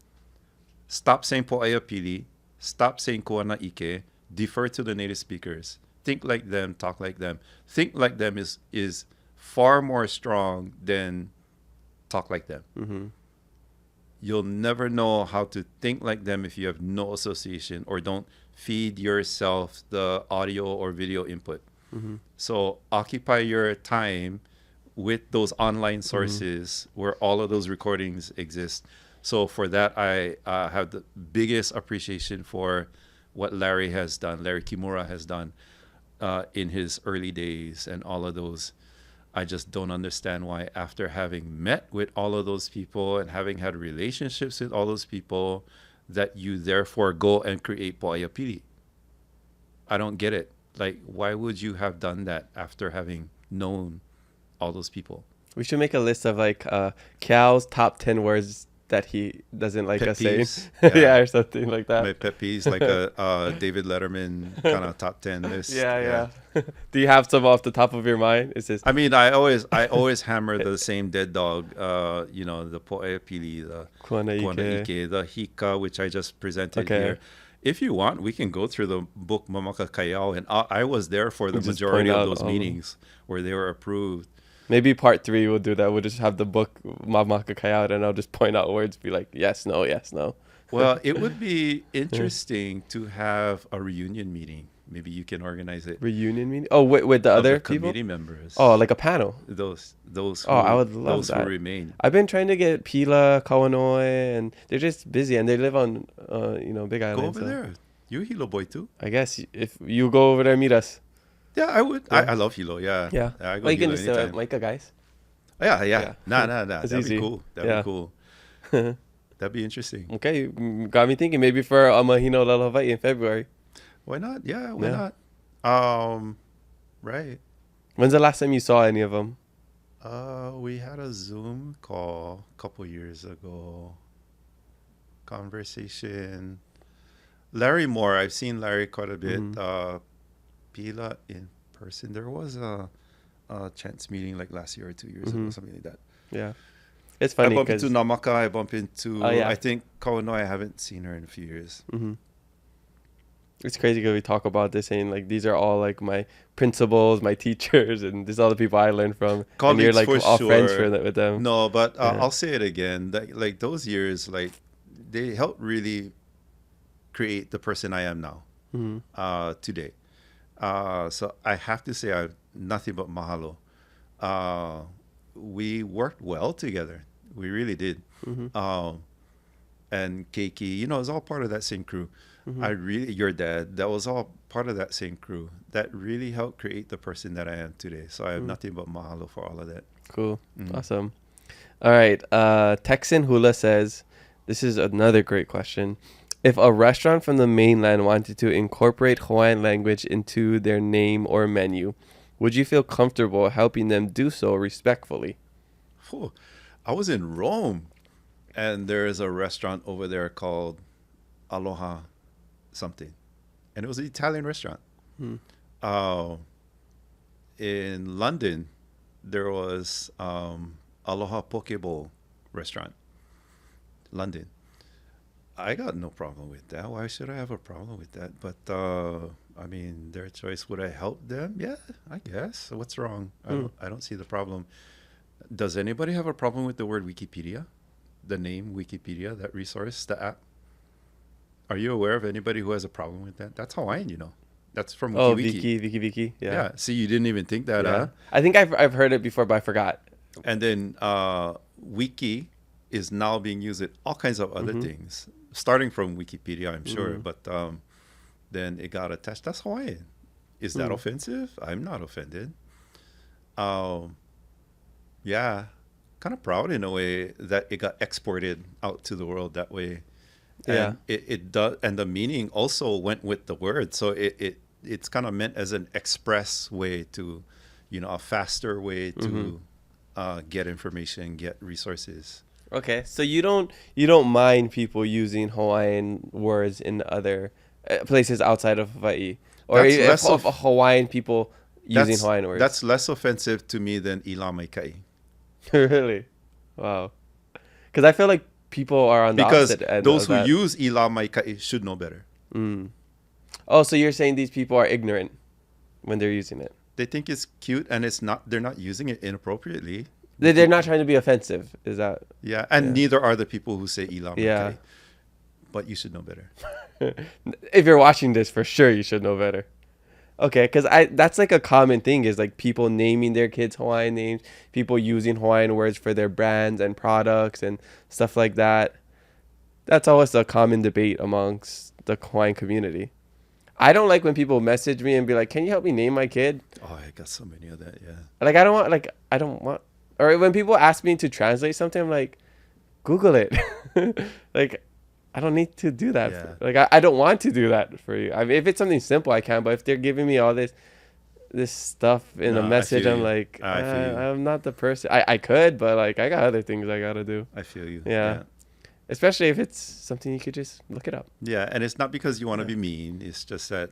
Stop saying po'aya pili. Stop saying kuana ike. Defer to the native speakers. Think like them, talk like them. Think like them is far more strong than talk like them. You'll never know how to think like them if you have no association or don't feed yourself the audio or video input. So occupy your time with those online sources where all of those recordings exist. So for that, I have the biggest appreciation for what Larry Kimura has done in his early days and all of those. I just don't understand why, after having met with all of those people and having had relationships with all those people, that you therefore go and create po'aya pili. I don't get it. Like, why would you have done that after having known all those people? We should make a list of like Keao's top 10 words that he doesn't like Pet us saying. peeves. Yeah, or something like that. My pet peeves, like a David Letterman kind of top 10 list. Yeah. Do you have some off the top of your mind? Is this I mean, I always hammer the same dead dog. You know, the po'e pili, the Kuana kuana Ike? ike, the hika, which I just presented Okay. here. If you want, we can go through the book Mamaka Kayao, and I was there for the Just majority point of out those all of them. meetings where they were approved. Maybe part 3 we'll do that. We'll just have the book Mamaka Kayao and I'll just point out words, be like, yes, no, yes, no. Well, it would be interesting to have a reunion meeting. Maybe you can organize it. Reunion meeting? Oh, with the of other the people? committee members. Oh, like a panel. Those who, Oh, I would love those that. who remain. I've been trying to get Pila, Kawanoi, and they're just busy and they live on, Big Island. Go over so there. You're a Hilo boy too. I guess if you go over there, meet us. Yeah, I would. Yeah. I love Hilo. Yeah. Yeah. I go Well, you can Hilo just anytime. Micah, guys. Yeah. Yeah. Nah. It's That'd easy. be cool. That'd Yeah. be cool. That'd be interesting. Okay, you got me thinking maybe for Mahino Lalo Hawaii in February. Why not? Yeah, why Yeah. not? Right. When's the last time you saw any of them? We had a Zoom call a couple years ago. Conversation. Larry Moore. I've seen Larry quite a bit. Pila in person. There was a chance meeting like last year or 2 years ago, something like that. Yeah. It's I funny bump because into Namaka. I bump into. Oh, yeah. I think Kaua'i. I haven't seen her in a few years. it's crazy because we talk about this saying like these are all like my principals, my teachers, and these are all the people I learned from. And you're Colleagues like for all friends sure. with them. No, but Yeah. I'll say it again. Like those years, like they helped really create the person I am now. Today. So I have to say I have nothing but mahalo. We worked well together. We really did. and Keiki, it's all part of that same crew. Your dad, that was all part of that same crew that really helped create the person that I am today. So I have nothing but mahalo for all of that. Cool. Awesome. All right. Texan Hula says, this is another great question. If a restaurant from the mainland wanted to incorporate Hawaiian language into their name or menu, would you feel comfortable helping them do so respectfully? Phew. I was in Rome, and there is a restaurant over there called Aloha something, and it was an Italian restaurant. In London, there was Aloha Poke Bowl restaurant. London. I got no problem with that. Why should I have a problem with that? But I mean, their choice. Would I help them? Yeah, I guess. What's wrong? I don't see the problem. Does anybody have a problem with the word Wikipedia? The name Wikipedia, that resource, the app? Are you aware of anybody who has a problem with that? That's Hawaiian, That's from Oh, WikiWiki. Viki. Yeah. Yeah. See, you didn't even think that, huh? I think I've heard it before, but I forgot. And then Wiki is now being used in all kinds of other things, starting from Wikipedia, I'm sure. But then it got attached. That's Hawaiian. Is that offensive? I'm not offended. Yeah, kind of proud in a way that it got exported out to the world that way. And it does, and the meaning also went with the word. So it's kind of meant as an express way to, a faster way to get information, get resources. Okay, so you don't mind people using Hawaiian words in other places outside of Hawaii, or That's if Hawaiian people using Hawaiian words. That's less offensive to me than ila mai kai. Really? Wow. Because I feel like people are on the opposite end. Those of who that. use ila mai kai should know better. Oh, so you're saying these people are ignorant when they're using it? They think it's cute, and it's not. They're not using it inappropriately. They're not trying to be offensive. Is that? Yeah, and neither are the people who say ila mai Yeah. kai. But you should know better. If you're watching this, for sure you should know better. Okay, because that's like a common thing is like people naming their kids Hawaiian names, people using Hawaiian words for their brands and products and stuff like that. That's always a common debate amongst the Hawaiian community. I don't like when people message me and be like, "Can you help me name my kid?" Oh, I got so many of that. Yeah. Like I don't want. Or when people ask me to translate something, I'm like, Google it. Like, I don't need to do that. Yeah. Like, I don't want to do that for you. I mean, if it's something simple, I can. But if they're giving me all this stuff in a message, I'm like, I'm not the person. I could, but like, I got other things I gotta do. I feel you. Yeah. Especially if it's something you could just look it up. Yeah, and it's not because you want to be mean. It's just that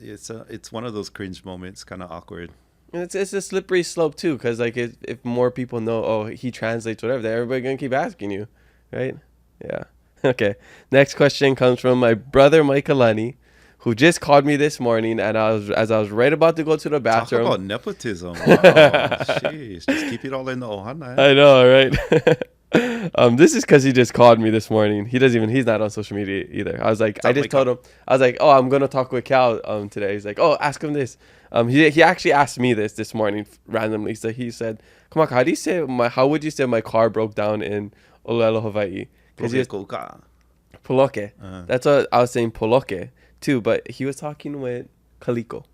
it's one of those cringe moments, kind of awkward. And it's a slippery slope too, because like if more people know, oh, he translates whatever, then everybody's gonna keep asking you, right? Yeah. Okay. Next question comes from my brother Michaelani, who just called me this morning, and as I was right about to go to the bathroom. Talk about nepotism. Wow. Jeez, just keep it all in the ohana. I know, right? This is because he just called me this morning. He's not on social media either. I was like, I just told him, I was like, oh, I'm gonna talk with Keao today. He's like, oh, ask him this. He actually asked me this morning randomly. So he said, Kamaka, how would you say my car broke down in Olelo, Hawaii? Because he was Poloke. That's what I was saying, Poloke too. But he was talking with Kaliko.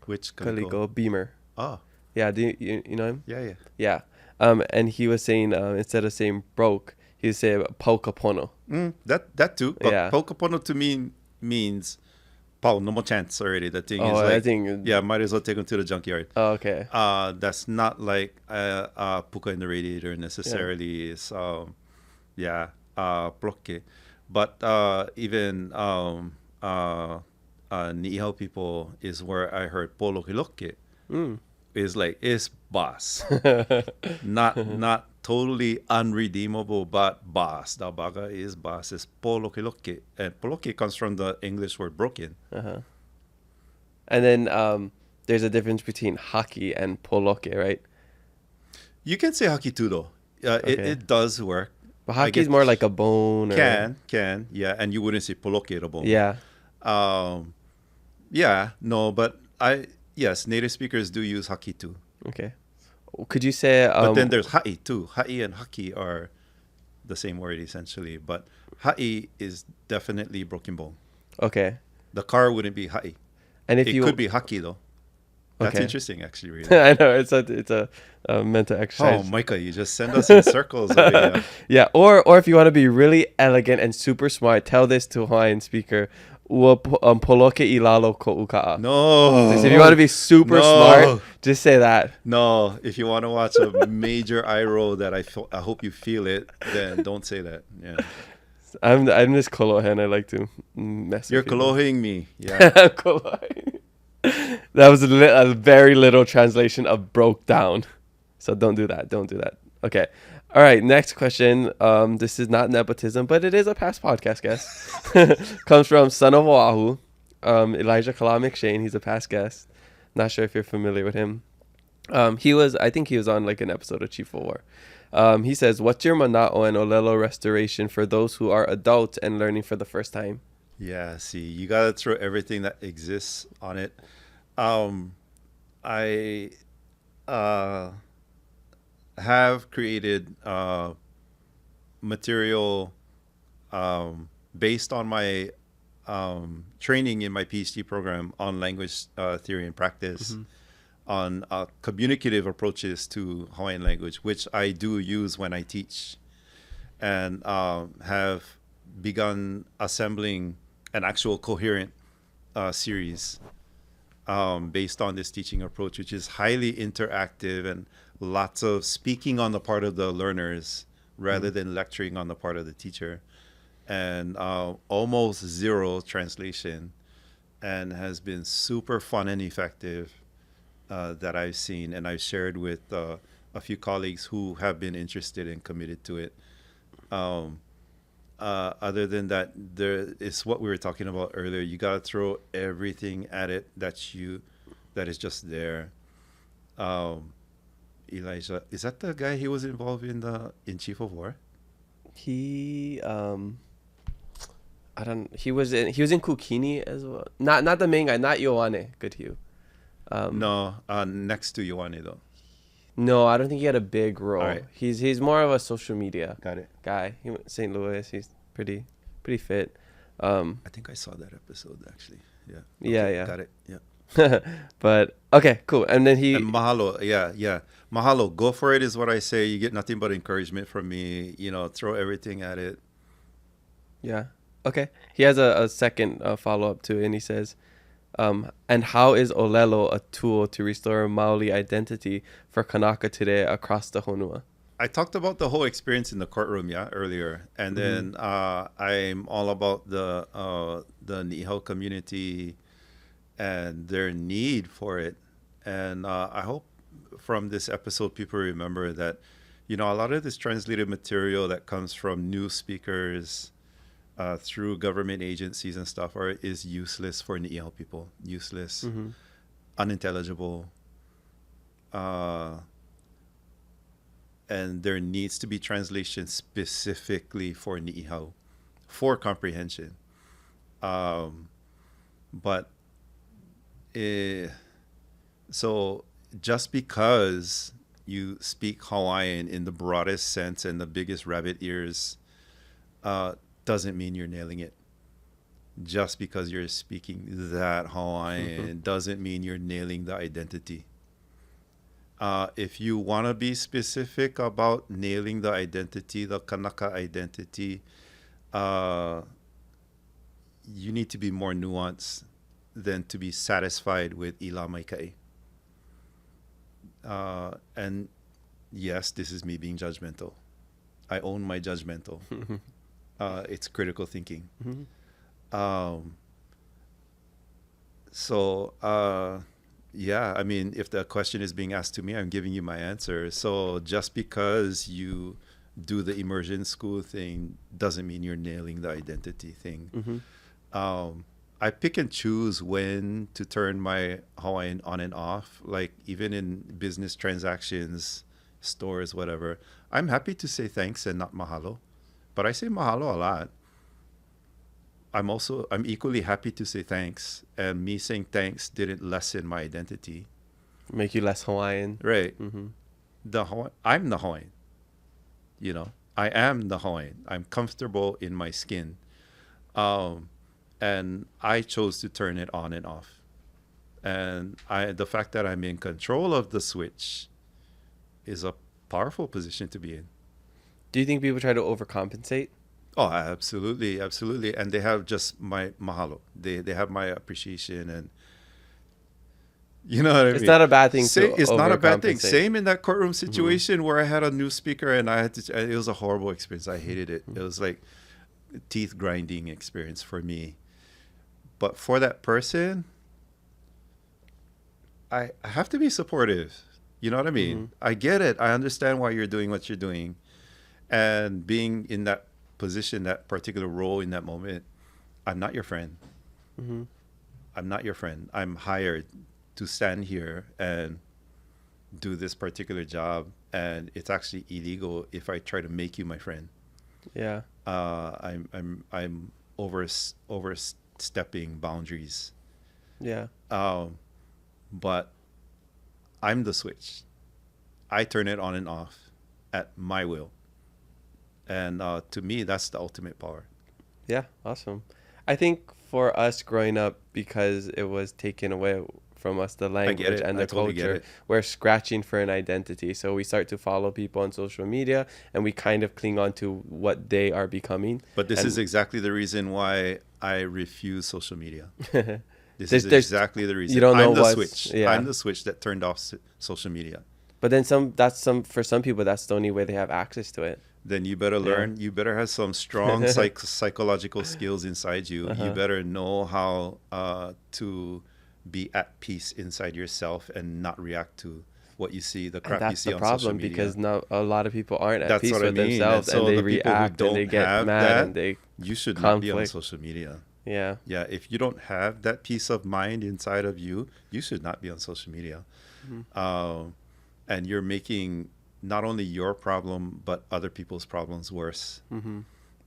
Which Kaliko Beamer. Oh. Yeah, do you know him? Yeah. Yeah. And he was saying instead of saying broke, he would say paukapono. That too. But Yeah. paukapono to me means pau, no more chance already. The thing is I like, think, yeah, might as well take him to the junkyard. Oh, okay. That's not like puka in the radiator necessarily. Yeah. So, yeah, bloke. But even Niihau people is where I heard polokiloke. Is like is boss, not totally unredeemable, but boss. The baga is boss. Is polokiloke, and poloke comes from the English word broken. And then there's a difference between haki and poloke, right? You can say haki too, though. It does work. But haki is more like a bone. Can, yeah, and you wouldn't say poloke a bone. Yeah. But yes, native speakers do use haki too. Okay. Could you say? But then there's ha'i too. Ha'i and haki are the same word essentially. But ha'i is definitely broken bone. Okay. The car wouldn't be ha'i. And if It you could be haki though. That's Okay. interesting, actually. Really. I know it's a mental Oh, exercise. Micah, you just send us in circles over here. Yeah, or if you want to be really elegant and super smart, tell this to a Hawaiian speaker. Ua poloke I lalo ko uka'a. No. So if you want to be super No. smart, just say that. No, if you want to watch a major eye roll that I hope you feel it, then don't say that. Yeah. I'm just kolohe and I like to mess You're with people. koloheing me. Yeah. Kolohe. That was a very little translation of broke down. So don't do that. Don't do that. Okay. All right. Next question. This is not nepotism, but it is a past podcast guest. Comes from Son of Oahu, Elijah Kala McShane. He's a past guest. Not sure if you're familiar with him. I think he was on like an episode of Chief of War. He says, "What's your mana'o and olelo restoration for those who are adults and learning for the first time?" Yeah, see, you got to throw everything that exists on it. I have created material based on my training in my PhD program on language theory and practice, on communicative approaches to Hawaiian language, which I do use when I teach, and have begun assembling an actual coherent series based on this teaching approach, which is highly interactive and lots of speaking on the part of the learners rather than lecturing on the part of the teacher, and almost zero translation, and has been super fun and effective that I've seen, and I've shared with a few colleagues who have been interested and committed to it. Other than that, there is what we were talking about earlier. You got to throw everything at it that is just there. Elijah, is that the guy he was involved in Chief of War? He he was in Kukini as well. Not the main guy, not Ioane, good Hugh. No, next to Ioane though. No, I don't think he had a big role. All right. He's more of a social media Got it. guy. He went to St. Louis. He's pretty fit. I think I saw that episode actually. Yeah. Yeah. Got it. Yeah. But okay, cool. And then he And mahalo, yeah. Mahalo, go for it is what I say. You get nothing but encouragement from me. Throw everything at it. Yeah. Okay. He has a second follow-up to it, and he says, and how is Olelo a tool to restore Maoli identity for Kanaka today across the Honua? I talked about the whole experience in the courtroom, earlier. And then I'm all about the Nihau community and their need for it. And I hope from this episode people remember that, a lot of this translated material that comes from new speakers through government agencies and stuff is useless for Ni'ihau people. Useless, unintelligible, and there needs to be translation specifically for Ni'ihau, for comprehension. So just because you speak Hawaiian in the broadest sense and the biggest rabbit ears doesn't mean you're nailing it. Just because you're speaking that Hawaiian doesn't mean you're nailing the identity. If you want to be specific about nailing the identity, the Kanaka identity, you need to be more nuanced than to be satisfied with ila maikai. And yes, this is me being judgmental. I own my judgmental. It's critical thinking. Yeah, I mean, if the question is being asked to me, I'm giving you my answer. So just because you do the immersion school thing doesn't mean you're nailing the identity thing. I pick and choose when to turn my Hawaiian on and off, like even in business transactions, stores, whatever. I'm happy to say thanks and not mahalo, but I say mahalo a lot. I'm equally happy to say thanks, and me saying thanks didn't lessen my identity. Make you less Hawaiian. Right. I'm the Hawaiian, I am the Hawaiian. I'm comfortable in my skin. And I chose to turn it on and off. And the fact that I'm in control of the switch is a powerful position to be in. Do you think people try to overcompensate? Oh, absolutely, absolutely. And they have just my mahalo. They have my appreciation, and you know what I mean? It's not a bad thing to It's not a bad thing. overcompensate. Same in that courtroom situation where I had a new speaker and I had to. It was a horrible experience. I hated it. It was like a teeth grinding experience for me. But for that person, I have to be supportive. You know what I mean? I get it. I understand why you're doing what you're doing. And being in that position, that particular role in that moment, I'm not your friend. I'm not your friend. I'm hired to stand here and do this particular job. And it's actually illegal if I try to make you my friend. Yeah. I'm overstepping boundaries. Yeah. But I'm the switch. I turn it on and off at my will. And to me, that's the ultimate power. Yeah. Awesome. I think for us growing up, because it was taken away from us, the language and the totally get culture, it. we're scratching for an identity. So we start to follow people on social media and we kind of cling on to what they are becoming. But this And- is exactly the reason why I refuse social media. This There's- is there's- exactly the reason. you don't know I'm the what's- switch. yeah. I'm the switch that turned off social media. But then for some people, that's the only way they have access to it. Then you better learn. You better have some strong psychological skills inside you. You better know how to be at peace inside yourself and not react to what you see, the crap And you that's see the on social problem, media. because now a lot of people aren't at That's peace what I with mean. themselves, And so and they the people who react and don't they get have mad that, and they you should not be on conflict. social media. Yeah. Yeah, if you don't have that peace of mind inside of you, you should not be on social media. And you're making not only your problem, but other people's problems worse.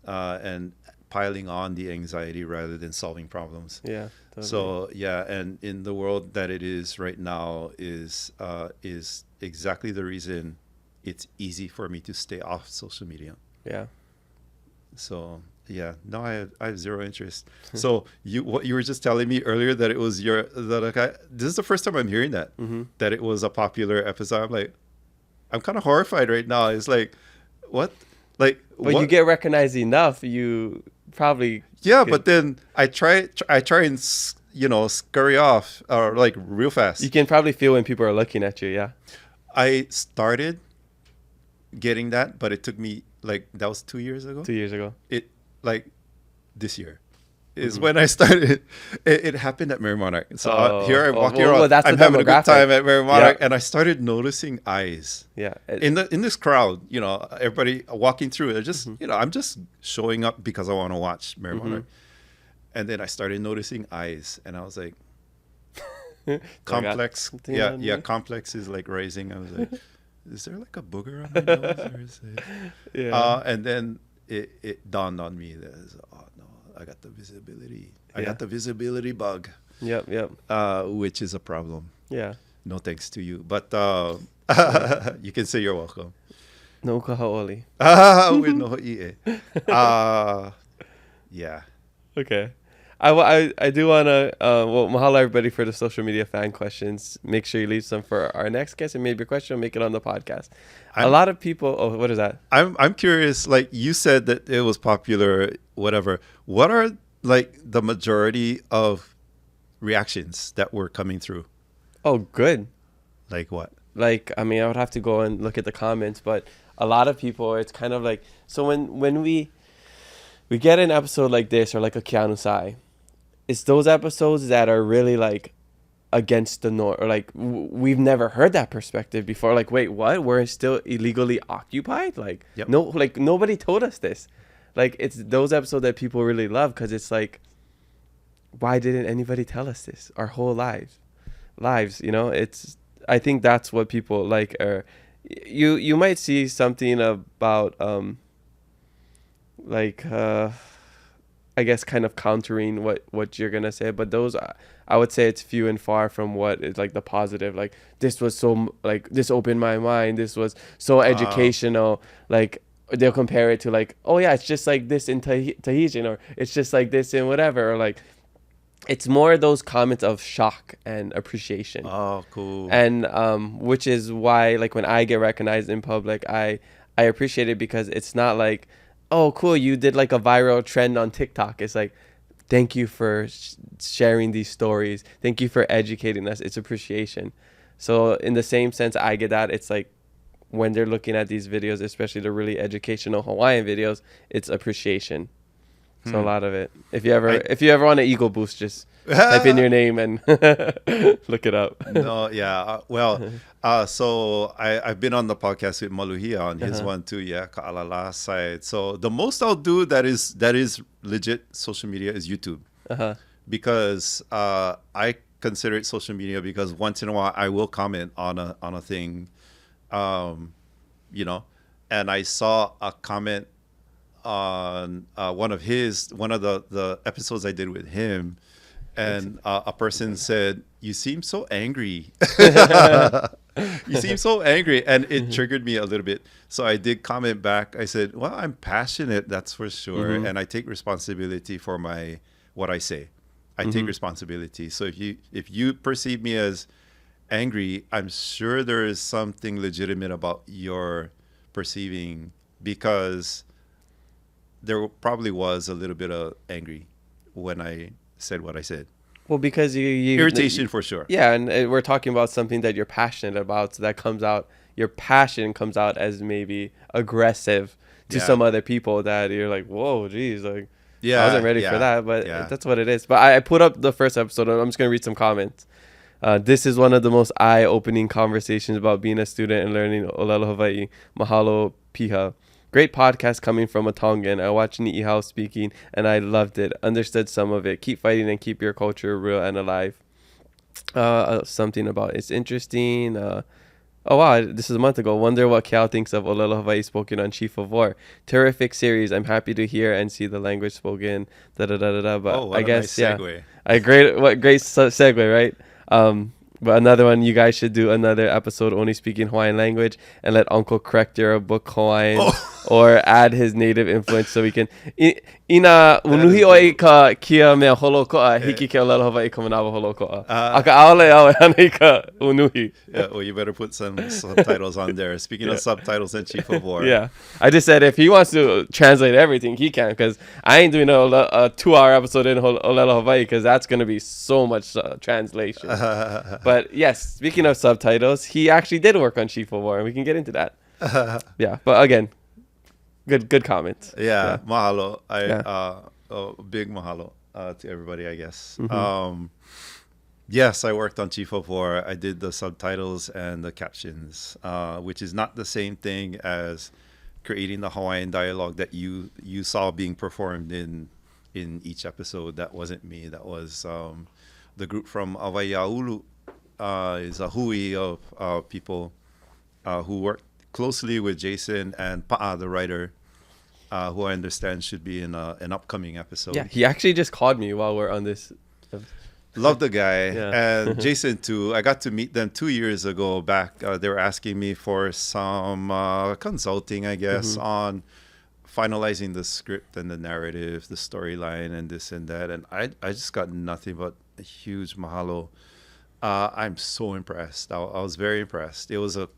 And piling on the anxiety rather than solving problems. Yeah. Totally. So, yeah, and in the world that it is right now is exactly the reason it's easy for me to stay off social media. Yeah. So yeah, no, I have zero interest. So what you were just telling me earlier that it was this is the first time I'm hearing that that it was a popular episode. I'm like, I'm kind of horrified right now. It's like, what? Like, But what? you get recognized enough, you probably But then I try and scurry off or like real fast. you can probably feel when people are looking at you. Yeah. I started getting that, but it took me that was 2 years ago. 2 years ago. It this year is when I started. It happened at Mary Monarch. So here I'm walking around. That's I'm the having a good demographic. time at Mary Monarch, Yeah. and I started noticing eyes Yeah. in this crowd. Everybody walking through. They're just I'm just showing up because I want to watch Mary Monarch, and then I started noticing eyes, and I was like, complex. something Yeah, on yeah. me. Complex is like rising. I was like, is there like a booger on my nose? Or is it? Yeah. And then it dawned on me that, oh no, I got the visibility. I Yeah. got the visibility bug, Yep. which is a problem. Yeah. No thanks to you. But you can say you're welcome. No kaha'oli. With no ie. Yeah. Okay. I do want to, mahalo everybody for the social media fan questions. Make sure you leave some for our next guest, and maybe a question will make it on the podcast. A lot of people, what is that? I'm curious, like you said that it was popular, whatever. What are like the majority of reactions that were coming through? Oh, good. Like what? Like, I mean, I would have to go and look at the comments, but a lot of people, it's kind of like, so when we get an episode like this, or like a Keao NeSmith, it's those episodes that are really like against the norm, or like we've never heard that perspective before. Like, wait, what? We're still illegally occupied? Like, Yep. no, like nobody told us this. Like, it's those episodes that people really love, because it's like, why didn't anybody tell us this our whole lives? It's, I think that's what people like. Or you might see something about I guess kind of countering what you're gonna say, but those, I would say it's few and far from what is like the positive. Like, this was so, like, this opened my mind, this was so educational. Like, they'll compare it to like, oh yeah, it's just like this in Tahitian, or it's just like this in whatever, or like it's more those comments of shock and appreciation. Oh, cool. And which is why like when I get recognized in public, I appreciate it, because it's not like, oh cool, you did like a viral trend on TikTok. It's like, thank you for sharing these stories, thank you for educating us. It's appreciation. So in the same sense I get that, it's like when they're looking at these videos, especially the really educational Hawaiian videos, it's appreciation. So a lot of it. If you ever want an ego boost, just type in your name and look it up. No, yeah. So I've been on the podcast with Maluhia on his one too, yeah, Ka'alala side. So the most I'll do that is legit social media is YouTube. Because I consider it social media because once in a while I will comment on a thing, you know, and I saw a comment on one of the episodes I did with him, and a person said, "You seem so angry." You seem so angry, and it triggered me a little bit. So I did comment back. I said, "Well, I'm passionate, that's for sure, and I take responsibility for what I say. I take responsibility. So if you perceive me as angry, I'm sure there is something legitimate about your perceiving, because there probably was a little bit of angry when I said what I said." Well, because you irritation for sure. Yeah, and we're talking about something that you're passionate about, so that comes out, your passion comes out as maybe aggressive to some other people that you're like, whoa, geez, like, I wasn't ready for that, but that's what it is. But I put up the first episode, and I'm just going to read some comments. This is one of the most eye-opening conversations about being a student and learning Olelo Hawaii. Mahalo piha. Great podcast coming from a Tongan. I watched Ni'ihau speaking, and I loved it. Understood some of it. Keep fighting and keep your culture real and alive. Something about it's interesting. Oh, wow. This is a month ago. Wonder what Keao thinks of Olelo Hawaii spoken on Chief of War. Terrific series. I'm happy to hear and see the language spoken. Da-da-da-da-da. But I guess, nice segue. Great segue, right? But another one, you guys should do another episode only speaking Hawaiian language and let Uncle correct your book Hawaiian or add his native influence so we can. Ina unuhi oi ka kia mea holokoa hiki ke Olelo Hawaii ka manawa holokoa. Aka aole aole hanei ka unuhi. Yeah, well, you better put some subtitles on there. Speaking of subtitles and Chief of War. Yeah. I just said if he wants to translate everything, he can, because I ain't doing a 2-hour episode in Olelo Hawaii, because that's going to be so much translation. But yes, speaking of subtitles, he actually did work on Chief of War, and we can get into that. Yeah, but again, good comment. Yeah, mahalo. Big mahalo to everybody, I guess. Yes, I worked on Chief of War. I did the subtitles and the captions, which is not the same thing as creating the Hawaiian dialogue that you saw being performed in each episode. That wasn't me. That was the group from Awaiaulu. Is a hui of people who work closely with Jason and Pa'a, the writer, who I understand should be in an upcoming episode. Yeah, he actually just called me while we're on this. Love the guy. And Jason too. I got to meet them 2 years ago back. They were asking me for some consulting, I guess, on finalizing the script and the narrative, the storyline, and this and that. And I just got nothing but a huge mahalo. I'm so impressed. I was very impressed. It was a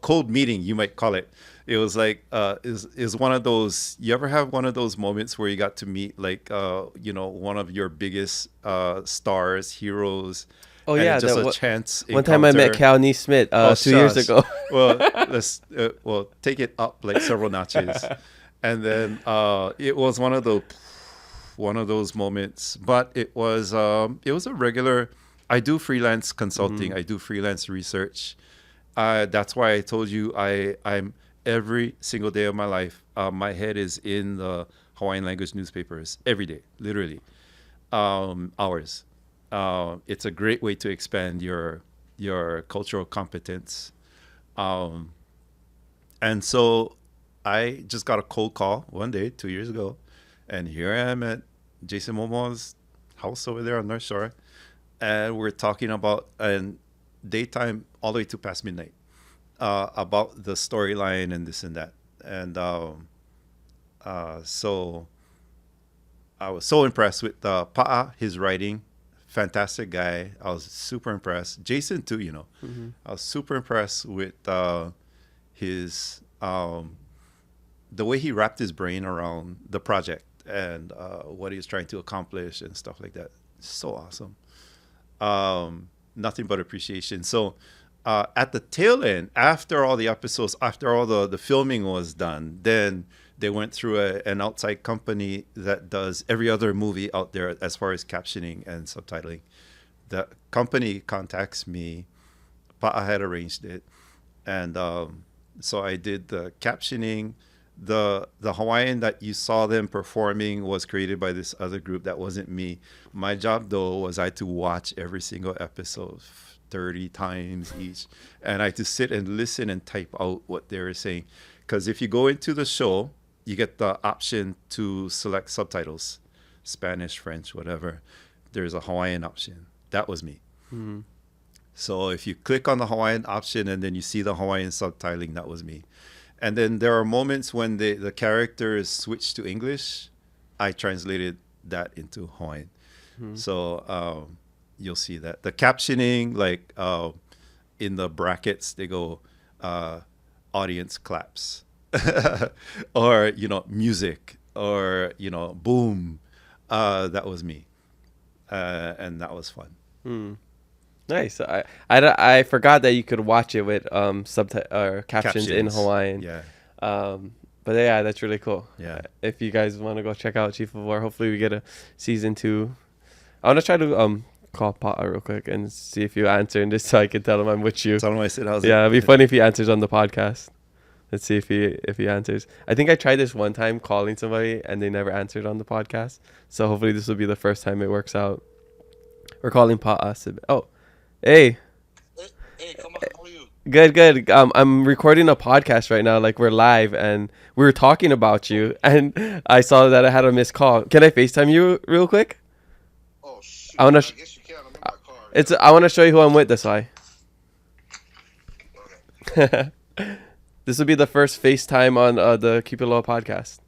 cold meeting, you might call it. It was like is one of those. You ever have one of those moments where you got to meet like one of your biggest stars, heroes? Oh yeah, just a chance. One time I met Keao NeSmith 2 years ago. Well, let's take it up like several notches, and then it was one of those moments. But it was a regular. I do freelance consulting. I do freelance research. That's why I told you I'm every single day of my life. My head is in the Hawaiian language newspapers every day, literally, hours. It's a great way to expand your cultural competence. And so I just got a cold call one day 2 years ago, and here I am at Jason Momoa's house over there on North Shore. And we're talking about daytime all the way to past midnight about the storyline and this and that. And so I was so impressed with Pa'a, his writing. Fantastic guy. I was super impressed. Jason too, you know. I was super impressed with his the way he wrapped his brain around the project and what he was trying to accomplish and stuff like that. So awesome. Nothing but appreciation. So at the tail end, after all the episodes, after all the filming was done, then they went through an outside company that does every other movie out there as far as captioning and subtitling. The company contacts me. I had arranged it. And so I did the captioning. The Hawaiian that you saw them performing was created by this other group. That wasn't me. My job, though, was I had to watch every single episode 30 times each. And I had to sit and listen and type out what they were saying. Because if you go into the show, you get the option to select subtitles, Spanish, French, whatever. There's a Hawaiian option. That was me. So if you click on the Hawaiian option and then you see the Hawaiian subtitling, that was me. And then there are moments when the characters switch to English. I translated that into Hawaiian. So you'll see that. The captioning, like in the brackets, they go audience claps. Or, you know, music, or, you know, boom. That was me. And that was fun. Nice. I forgot that you could watch it with captions in Hawaiian. Yeah. But yeah, that's really cool. Yeah. If you guys want to go check out Chief of War, hopefully we get a season 2. I want to try to call Pa'a real quick and see if you answer, and just so I can tell him I'm with you. Tell him I said how's Yeah, it'd be funny if he answers on the podcast. Let's see if he answers. I think I tried this one time calling somebody and they never answered on the podcast. So hopefully this will be the first time it works out. We're calling Pa'a. Oh, hey. Hey, come on, how are you? Good. I'm recording a podcast right now. Like, we're live and we were talking about you. And I saw that I had a missed call. Can I FaceTime you real quick? Oh, shoot. I guess you can. I'm in my car. I want to show you who I'm with. That's why. Okay. This will be the first FaceTime on the Keep It Low podcast.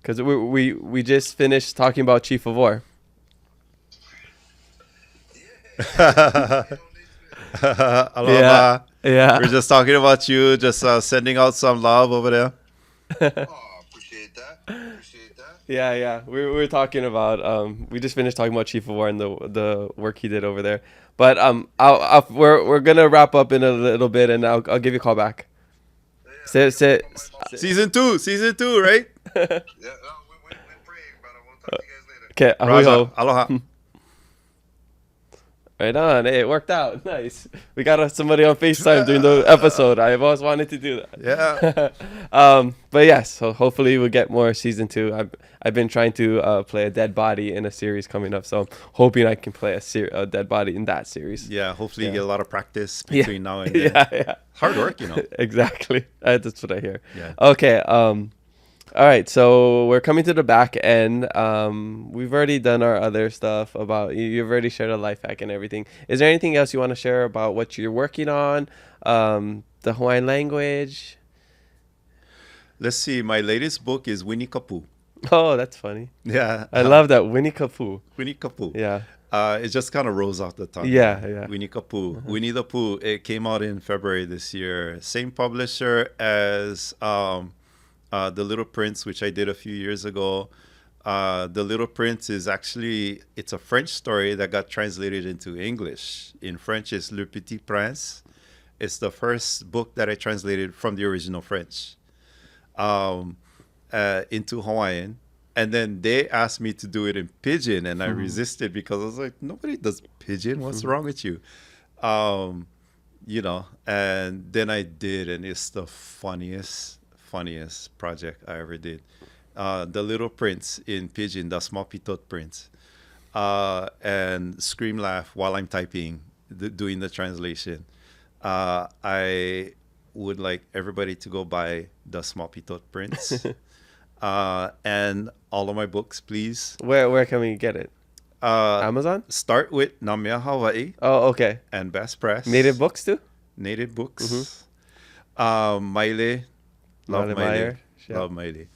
Because we just finished talking about Chief of War. Aloha. Yeah. We're just talking about you, just sending out some love over there. Oh, appreciate that. Yeah. We were talking about we just finished talking about Chief of War and the work he did over there. But we're gonna wrap up in a little bit, and I'll give you a call back. Yeah, Season two, right? Yeah, we're praying, brother. We'll talk to you guys later. Okay, Raja, aloha. Right on. Hey, it worked out. Nice. We got somebody on FaceTime during the episode. I've always wanted to do that. Yeah. But yes, so hopefully we'll get more season 2. I've been trying to play a dead body in a series coming up, so I'm hoping I can play a dead body in that series. Yeah, hopefully you get a lot of practice between now and then. Yeah. Hard work, you know. Exactly. That's what I hear. Yeah. Okay. All right, so we're coming to the back end. We've already done our other stuff about you've already shared a life hack and everything. Is there anything else you want to share about what you're working on, the Hawaiian language? Let's see. My latest book is Winnie Kapu. Oh, that's funny. Yeah. I love that. Winnie Kapu. Winnie Kapu. Yeah. It just kind of rolls off the tongue. Yeah. Winnie Kapu. Winnie the Pooh. It came out in February this year. Same publisher as The Little Prince, which I did a few years ago. The Little Prince is it's a French story that got translated into English. In French, it's Le Petit Prince. It's the first book that I translated from the original French into Hawaiian. And then they asked me to do it in Pidgin, and I resisted because I was like, nobody does Pidgin. What's wrong with you? You know, and then I did, and it's the funniest project I ever did. The Little Prince in Pidgin, the Small Pitot Prince, and scream laugh while I'm typing, doing the translation. I would like everybody to go buy the Small Pitot Prince and all of my books, please. Where can we get it? Amazon? Start with Neo Hawaiian. Oh, okay. And Best Press. Native books too? Native books. Maile, Love Male Miley. Meyer, yeah. Love Miley.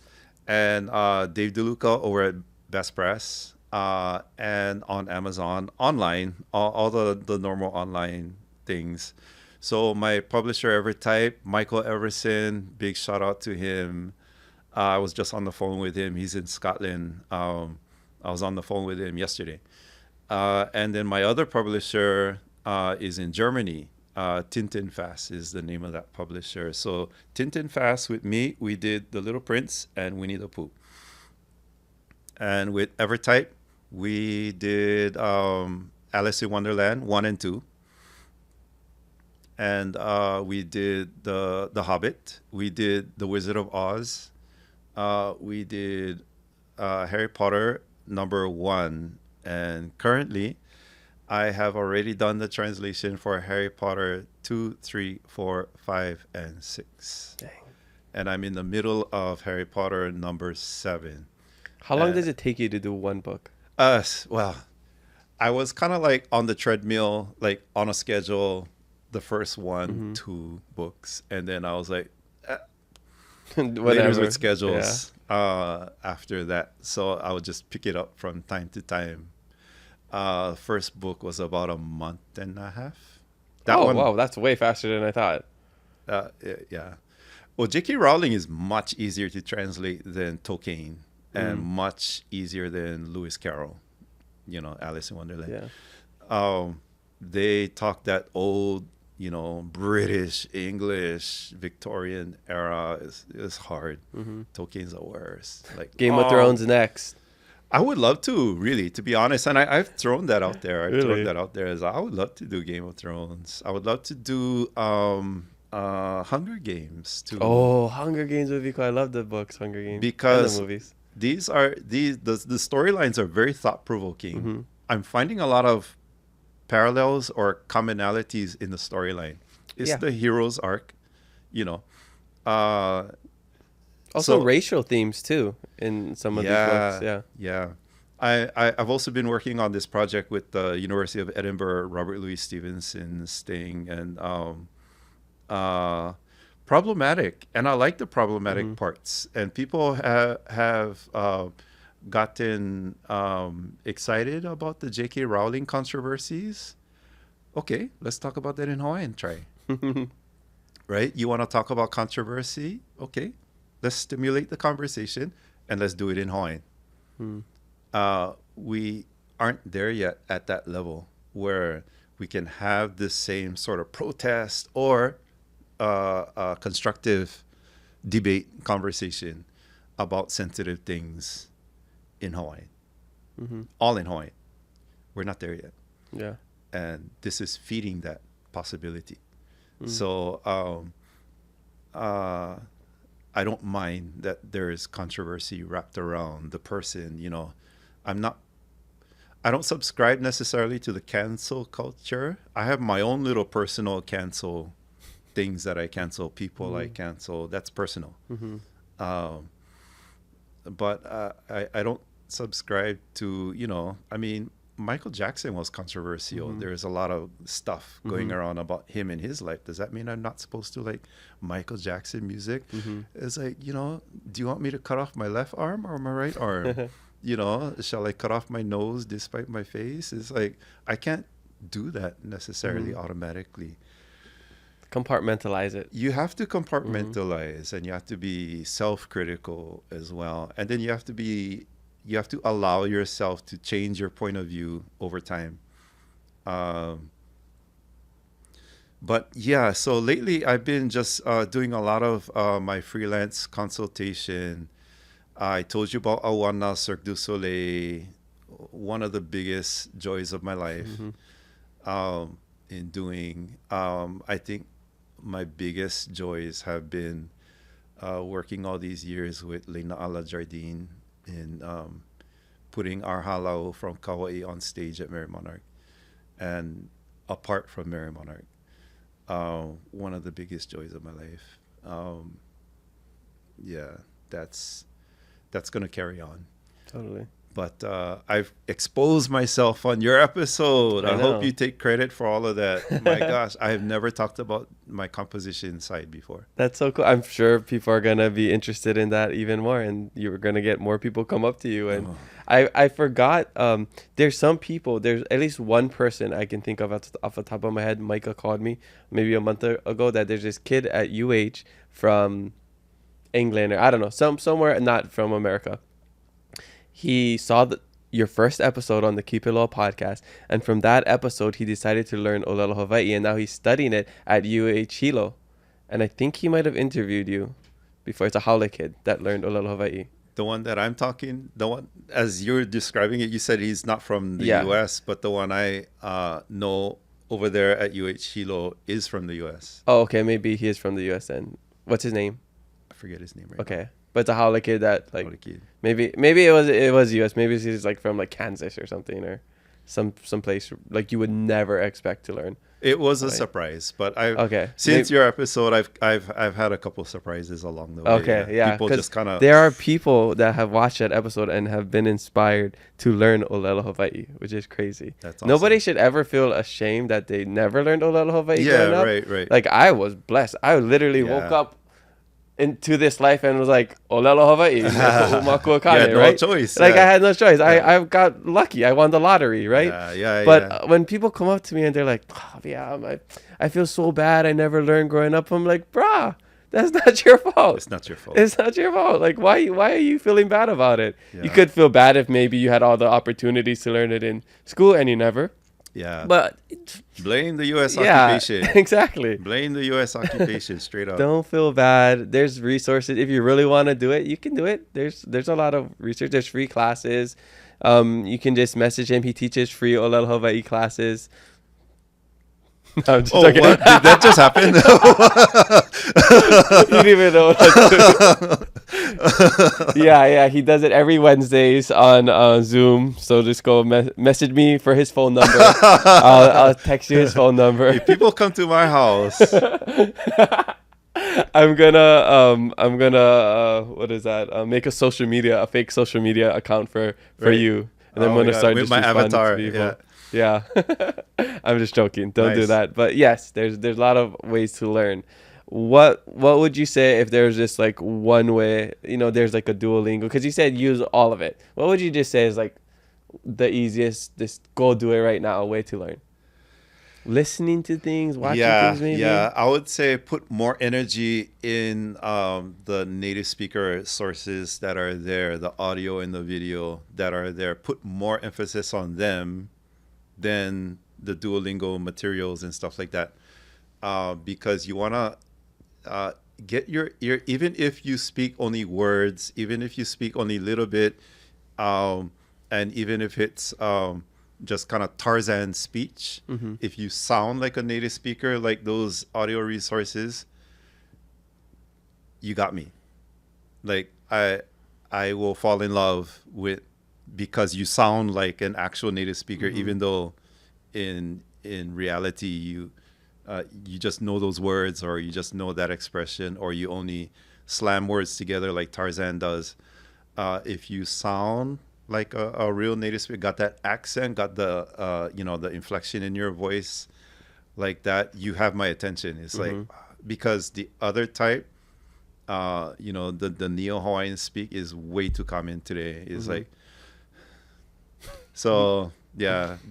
And Dave DeLuca over at Best Press, and on Amazon, online, all the normal online things. So my publisher, Evertype, Michael Everson, big shout out to him. I was just on the phone with him. He's in Scotland. I was on the phone with him yesterday. And then my other publisher is in Germany. Tintin Fast is the name of that publisher. So Tintin Fast with me, we did The Little Prince and Winnie the Pooh. And with Evertype, we did Alice in Wonderland 1 and 2. And we did the Hobbit. We did The Wizard of Oz. We did Harry Potter #1. And currently, I have already done the translation for Harry Potter 2, 3, 4, 5, and 6. Dang. And I'm in the middle of Harry Potter #7. How long does it take you to do one book? Well, I was kind of like on the treadmill, like on a schedule, the first 1, 2 books. And then I was like, later with schedules after that. So I would just pick it up from time to time. First book was about a month and a half. Wow, that's way faster than I thought. Yeah. Well, J.K. Rowling is much easier to translate than Tolkien, and much easier than Lewis Carroll. Alice in Wonderland. Yeah. They talk that old, British, English, Victorian era is hard. Tolkien's the worst. Like Game of Thrones next. I would love to, really, to be honest. And I've thrown that out there. Really? Thrown that out there as I would love to do Game of Thrones. I would love to do Hunger Games too. Oh, Hunger Games would be cool. I love the books, Hunger Games. Because and the movies. The storylines are very thought provoking. I'm finding a lot of parallels or commonalities in the storyline. It's the hero's arc, Also racial themes too in some of these books. Yeah. I've also been working on this project with the University of Edinburgh, Robert Louis Stevenson's thing, and problematic. And I like the problematic parts. And people have gotten excited about the J.K. Rowling controversies. Okay, let's talk about that in Hawaiian. Try. Right? You want to talk about controversy? Okay. Let's stimulate the conversation and let's do it in Hawaiian. We aren't there yet at that level where we can have the same sort of protest or constructive debate conversation about sensitive things in Hawaii. All in Hawaii. We're not there yet. Yeah. And this is feeding that possibility. So I don't mind that there is controversy wrapped around the person. I don't subscribe necessarily to the cancel culture. I have my own little personal cancel things that I cancel, people I cancel. That's personal. But I don't subscribe to, Michael Jackson was controversial. There's a lot of stuff going around about him and his life. Does that mean I'm not supposed to like Michael Jackson music? It's like, do you want me to cut off my left arm or my right arm? Shall I cut off my nose despite my face? It's like, I can't do that necessarily automatically. Compartmentalize it. You have to compartmentalize and you have to be self-critical as well. And then you have to allow yourself to change your point of view over time. But yeah, so lately I've been just doing a lot of my freelance consultation. I told you about Awana, Cirque du Soleil, one of the biggest joys of my life in doing. I think my biggest joys have been working all these years with Lena Ala Jardine in putting our halau from Kaua'i on stage at Merry Monarch and apart from Merry Monarch. One of the biggest joys of my life. That's going to carry on. Totally. But I've exposed myself on your episode. I know. hope you take credit for all of that. My gosh, I have never talked about my composition side before. That's so cool. I'm sure people are gonna be interested in that even more, and you're gonna get more people come up to you. And I forgot. There's some people. There's at least one person I can think of off the top of my head. Micah called me maybe a month ago that there's this kid at UH from England, or I don't know, somewhere not from America. He saw your first episode on the Keep It Low podcast, and from that episode, he decided to learn Olelo Hawaii, and now he's studying it at UH Hilo. And I think he might have interviewed you before. It's a Haole kid that learned Olelo Hawaii. The one that I'm talking, the one as you're describing it, you said he's not from the U.S., but the one I know over there at UH Hilo is from the U.S. Oh, okay, maybe he is from the U.S. then. What's his name? I forget his name right Okay. But it's a Haole kid that like Haole kid. maybe it was US. Maybe he's like from like Kansas or something, or some place like you would never expect to learn. It was a surprise, but since your episode, I've had a couple surprises along the way. Okay, yeah. People just kind of there are people that have watched that episode and have been inspired to learn Olelo Hawaii, which is crazy. That's awesome. Nobody should ever feel ashamed that they never learned Olelo Hawaii. growing up. Right. Like I was blessed. I literally woke up into this life and was like Olelo Hawaii, right? Choice. Like I had no choice. I got lucky. I won the lottery, right? But when people come up to me and they're like, I feel so bad. I never learned growing up. I'm like, brah, that's not your fault. It's not your fault. It's not your fault. Like why are you feeling bad about it? You could feel bad if maybe you had all the opportunities to learn it in school and you never. Yeah. But blame the U.S. occupation. Exactly. Blame the U.S. occupation straight up. Don't feel bad. There's resources. If you really want to do it, you can do it. There's a lot of research. There's free classes. You can just message him. He teaches free Olelo Hawaii classes. No, I'm just joking. What? Did that just happen? You didn't even know what to do. Yeah. He does it every Wednesdays on Zoom. So just go message me for his phone number. I'll text you his phone number. If people come to my house, I'm gonna what is that? Make a fake social media account for you, and then I'm gonna start with just my responding to avatar. people. Yeah. I'm just joking. Don't do that. But yes, there's a lot of ways to learn. What would you say if there's just like one way, there's like a Duolingo, because you said use all of it. What would you just say is like the easiest, just go do it right now, way to learn? Listening to things, watching things maybe? Yeah, I would say put more energy in the native speaker sources that are there, the audio and the video that are there. Put more emphasis on them than the Duolingo materials and stuff like that, because you want to get your ear, even if you speak only words, even if you speak only a little bit, and even if it's just kind of Tarzan speech, if you sound like a native speaker, like those audio resources, you got me. Like I will fall in love with, because you sound like an actual native speaker, even though in reality you just know those words, or you just know that expression, or you only slam words together like Tarzan does. If you sound like a real native speaker, got that accent, got the the inflection in your voice like that, you have my attention. It's like, because the other type, the Neo Hawaiian speak is way too common today. It's like, so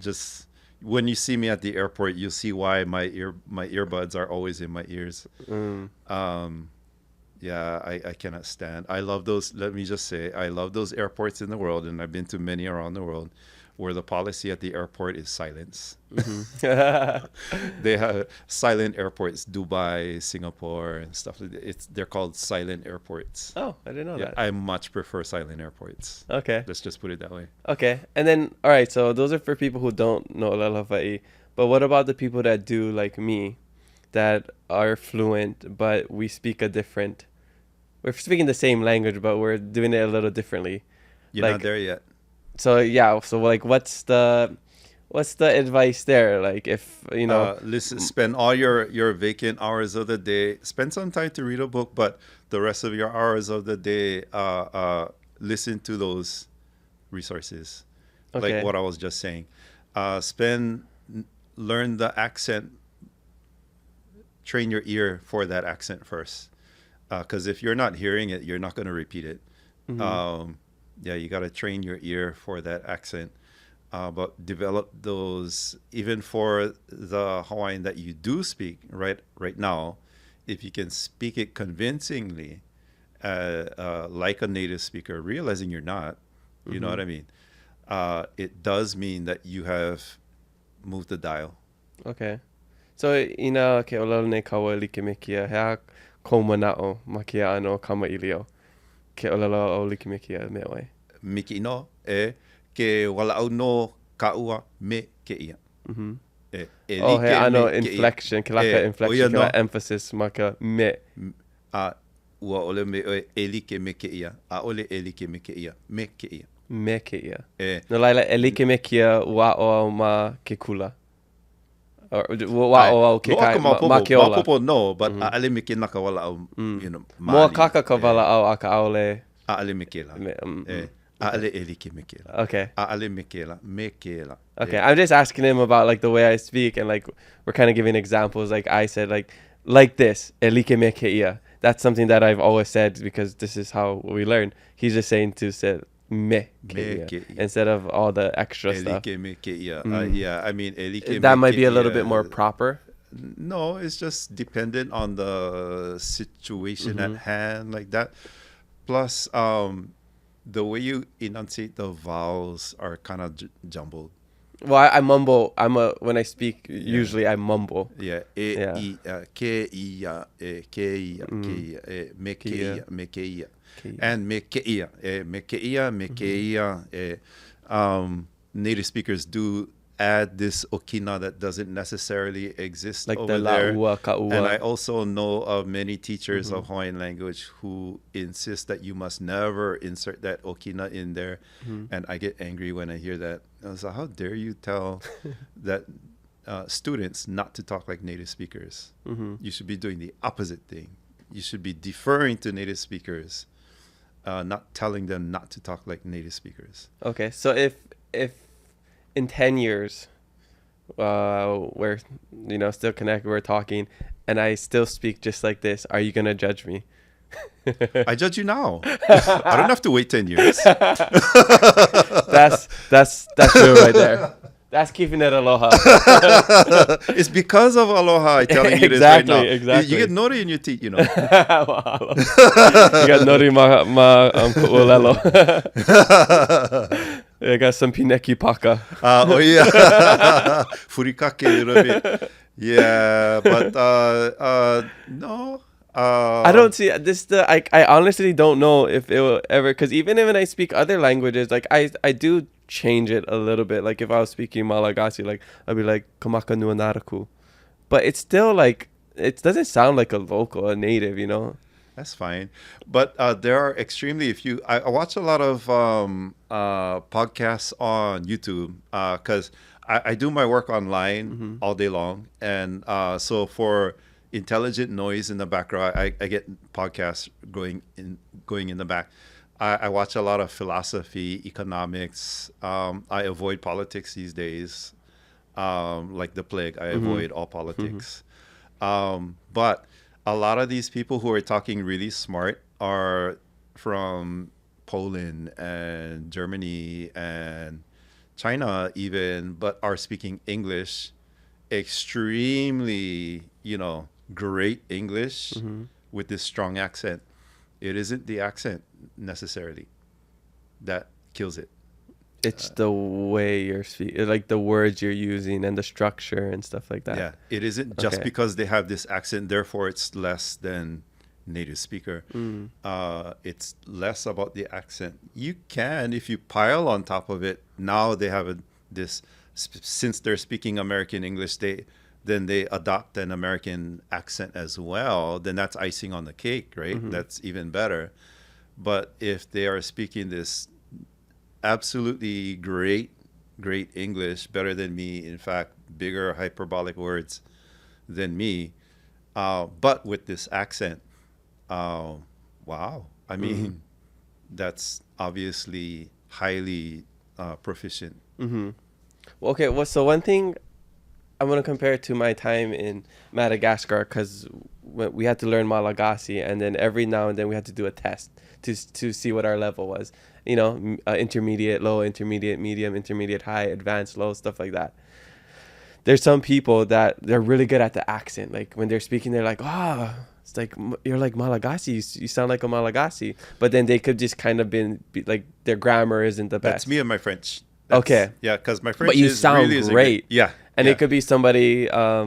just when you see me at the airport, you'll see why my earbuds are always in my ears. I cannot stand. I love those. Let me just say, I love those airports in the world, and I've been to many around the world, where the policy at the airport is silence. They have silent airports, Dubai, Singapore, and stuff like that. They're called silent airports. Oh, I didn't know that. I much prefer silent airports. Okay. Let's just put it that way. Okay. And then, all right, so those are for people who don't know Olelo Hawaii. But what about the people that do, like me, that are fluent, but we speak we're speaking the same language, but we're doing it a little differently. You're not there yet. So like what's the advice there? Like, if listen, spend all your vacant hours of the day, spend some time to read a book, but the rest of your hours of the day, listen to those resources, Okay. like what I was just saying. Learn the accent, train your ear for that accent first. Because if you're not hearing it, you're not going to repeat it. Yeah, you got to train your ear for that accent. But develop those, even for the Hawaiian that you do speak right now, if you can speak it convincingly, like a native speaker, realizing you're not, you know what I mean? It does mean that you have moved the dial. Okay. So, ina ke olelo nei kaua like me kia, hea kou manao ma kia ano Kaua'i leo. Ke olelo o like me kia me oi. Miki no e ke wala'au no ka'ua me ke ia. E Oh, like he ano me ke ia. inflection, ke laka inflection, ke la emphasis ma ka me. Ua ole me e like me ke ia. A ole e like me ke ia. Me ke ia. Me ke ia. E No laila e like me kia wa o ma ke kula. Or wa o ke kai ma ke ola. Mapopo no, but a ale me ke naka wala'au, you know, Mo kaka ka wala au a ka aole. A ale me ke la. A ale e like me ke la. Okay. A ale me ke la. Me ke la. Okay, I'm just asking him about like the way I speak, and like we're kind of giving examples. Like I said, like this, elike me ke ia. That's something that I've always said because this is how we learn. He's just saying to say me ke ia instead of all the extra stuff. Elike me ke ia. Yeah, I mean elike me That might ke be a little ia. bit more proper. No, it's just dependent on the situation at hand, like that. Plus, the way you enunciate the vowels are kind of jumbled. Well, I mumble. When I speak, usually I mumble. Yeah. Ke ia, ke ia, ke ia, me ke ia, me ke ia. And me ke ia, me ke ia, me ke ia. Native speakers do add this okina that doesn't necessarily exist Like over the there. la'ua, ka'ua. And I also know of many teachers of Hawaiian language who insist that you must never insert that okina in there. And I get angry when I hear that. I was like, how dare you tell that students not to talk like native speakers? You should be doing the opposite thing. You should be deferring to native speakers, not telling them not to talk like native speakers. Okay, so if in 10 years, we're still connected, we're talking, and I still speak just like this, are you gonna judge me? I judge you now. I don't have to wait 10 years. That's real right there. That's keeping it aloha. It's because of Aloha I'm telling you this right now. Exactly. You get nori in your teeth, you know. You got nori ma ku'olelo. I got some pineki paka. Oh yeah. Furikake a little bit. Yeah, but no. I don't see this. I honestly don't know if it will ever, because even when I speak other languages, like I do change it a little bit. Like if I was speaking Malagasy, like I'd be like kamaka nua naraku, but it's still like it doesn't sound like a local, a native, you know. That's fine. But there are extremely few. I watch a lot of podcasts on YouTube because I do my work online all day long. And so for intelligent noise in the background, I get podcasts going in the back. I watch a lot of philosophy, economics. I avoid politics these days, like the plague. I avoid all politics. But a lot of these people who are talking really smart are from Poland and Germany and China even, but are speaking English extremely, great English with this strong accent. It isn't the accent necessarily that kills it. It's the way you're speaking, like the words you're using and the structure and stuff like that. Yeah, it isn't just because they have this accent, therefore it's less than native speaker. It's less about the accent. You can, if you pile on top of it, now they have since they're speaking American English, then they adopt an American accent as well, then that's icing on the cake, right? That's even better. But if they are speaking this absolutely great English, better than me, in fact, bigger hyperbolic words than me, but with this accent, wow. I mean, that's obviously highly proficient. Well, okay, well, so one thing I'm going to compare it to my time in Madagascar, because we had to learn Malagasy, and then every now and then we had to do a test to see what our level was. You know, intermediate, low, intermediate, medium, intermediate, high, advanced, low, stuff like that. There's some people that they're really good at the accent. Like when they're speaking, they're like, it's like, you're like Malagasy. You sound like a Malagasy. But then they could just kind of be like, their grammar isn't the best. That's me and my French. Okay. Yeah, because my French But you sound really great. Yeah. And it could be somebody, I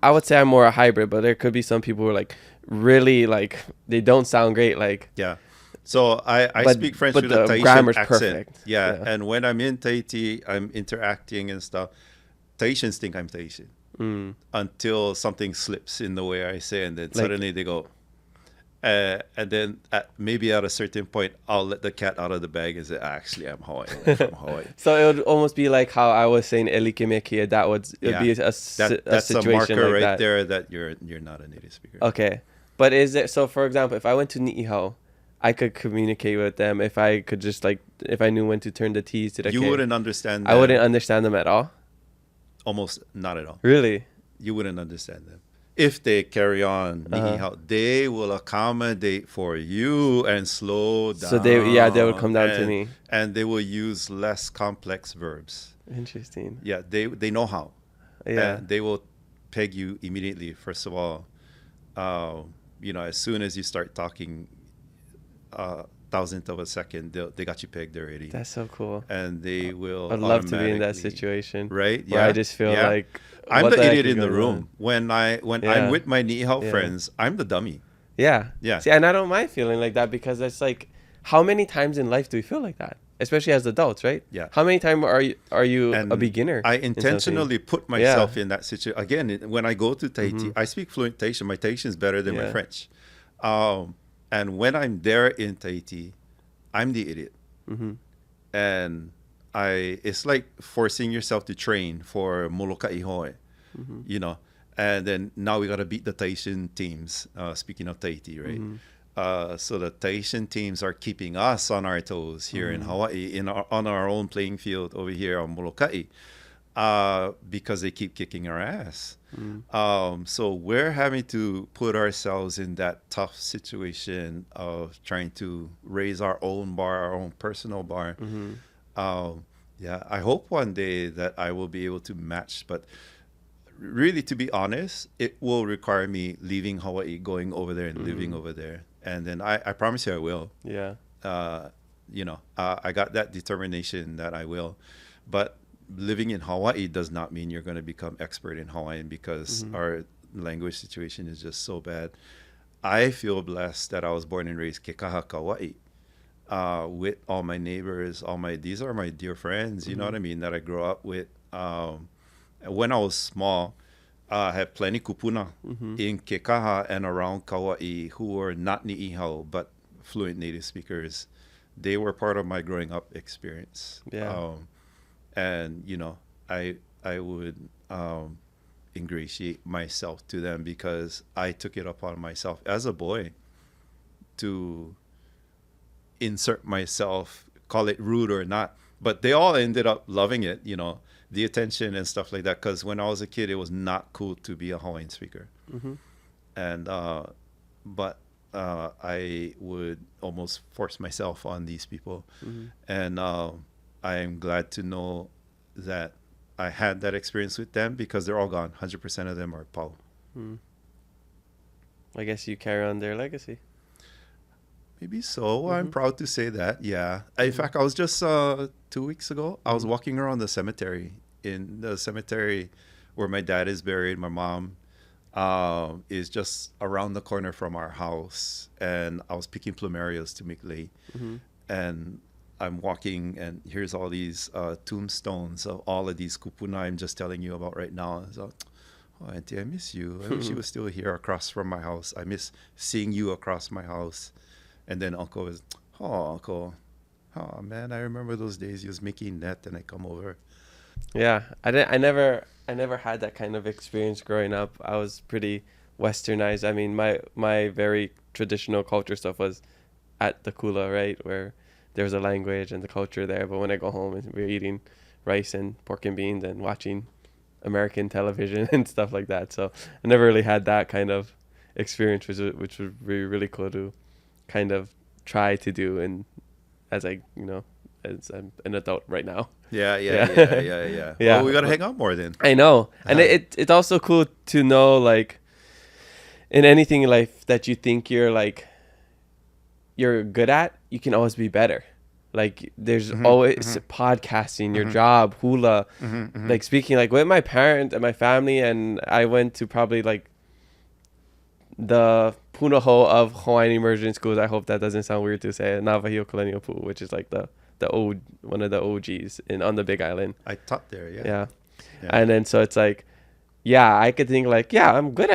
would say I'm more a hybrid, but there could be some people who are like, really like, they don't sound great. Like, yeah. So I speak French but with a the Tahitian grammar's accent. perfect. Yeah. And when I'm in Tahiti, I'm interacting and stuff. Tahitians think I'm Tahitian until something slips in the way I say, and then suddenly they go. And then maybe at a certain point, I'll let the cat out of the bag and say, actually, I'm Hawaiian. I'm from Hawaii. So it would almost be like how I was saying Elikimekia. That would be a that's situation a marker like right that. there that you're not a native speaker. Okay. But is it, so for example, if I went to Ni'ihau, I could communicate with them if I could just like, if I knew when to turn the T's to the K. You wouldn't understand them. I wouldn't understand them at all. Almost not at all. Really? You wouldn't understand them. If they carry on, they will accommodate for you and slow down. So they would come down to me. And they will use less complex verbs. Interesting. Yeah, they know how. Yeah. And they will peg you immediately. First of all, as soon as you start talking thousandth of a second, they got you pegged already. That's so cool. And they will. I'd love to be in that situation. Right? Where I just feel like I'm what the idiot heck in is the going room. on? When I'm with my Nihao friends, I'm the dummy. Yeah. Yeah. See, and I don't mind feeling like that because it's like, how many times in life do we feel like that? Especially as adults, right? Yeah. How many times are you And a beginner? I intentionally put myself in that situation. Again, when I go to Tahiti, I speak fluent Tahitian. My Tahitian is better than my French. And when I'm there in Tahiti, I'm the idiot. And it's like forcing yourself to train for Moloka'i Hoe, and then now we got to beat the Tahitian teams, speaking of Tahiti, right? So the Tahitian teams are keeping us on our toes here in Hawaii, on our own playing field over here on Moloka'i, because they keep kicking our ass. So we're having to put ourselves in that tough situation of trying to raise our own bar, our own personal bar. I hope one day that I will be able to match, but really, to be honest, it will require me leaving Hawaii, going over there and living over there. And then I promise you I will. Yeah. I got that determination that I will. But living in Hawaii does not mean you're going to become expert in Hawaiian because our language situation is just so bad. I feel blessed that I was born and raised Kekaha Kaua'i, with all my neighbors, these are my dear friends, you know what I mean, that I grew up with. When I was small, I had plenty kupuna in Kekaha and around Kaua'i who were not Ni'ihau, but fluent native speakers. They were part of my growing up experience. Yeah. And I would ingratiate myself to them because I took it upon myself as a boy to insert myself, call it rude or not, but they all ended up loving it, the attention and stuff like that, because when I was a kid it was not cool to be a Hawaiian speaker. And but I would almost force myself on these people. And I am glad to know that I had that experience with them because they're all gone. 100% of them are Pau. I guess you carry on their legacy. Maybe so. I'm proud to say that. Yeah. In fact, I was just 2 weeks ago, I was walking around the cemetery. In the cemetery where my dad is buried, my mom is just around the corner from our house. And I was picking plumerias to make lei. And I'm walking, and here's all these tombstones of all of these kupuna I'm just telling you about right now. So, oh, Auntie, I miss you. I wish you were still here across from my house. I miss seeing you across my house. And then Uncle was, oh, Uncle, oh, man, I remember those days you was making net and I come over. Yeah, I never had that kind of experience growing up. I was pretty westernized. I mean, my very traditional culture stuff was at the kula, right, where there's a language and the culture there. But when I go home and we're eating rice and pork and beans and watching American television and stuff like that. So I never really had that kind of experience, which would be really cool to kind of try to do. And as I, as I'm an adult right now. Yeah. Yeah. Well, we got to hang out more then. I know. And it's also cool to know, like, in anything in life that you think you're good at, you can always be better. Like, there's always podcasting, your job, hula, like speaking, like with my parents and my family. And I went to probably like the Punahou of Hawaiian immersion schools. I hope that doesn't sound weird to say. Navajo Colonial Pu, which is like one of the OGs on the Big Island. I taught there, Yeah. And then so it's like, yeah, I could think like, yeah, I'm good.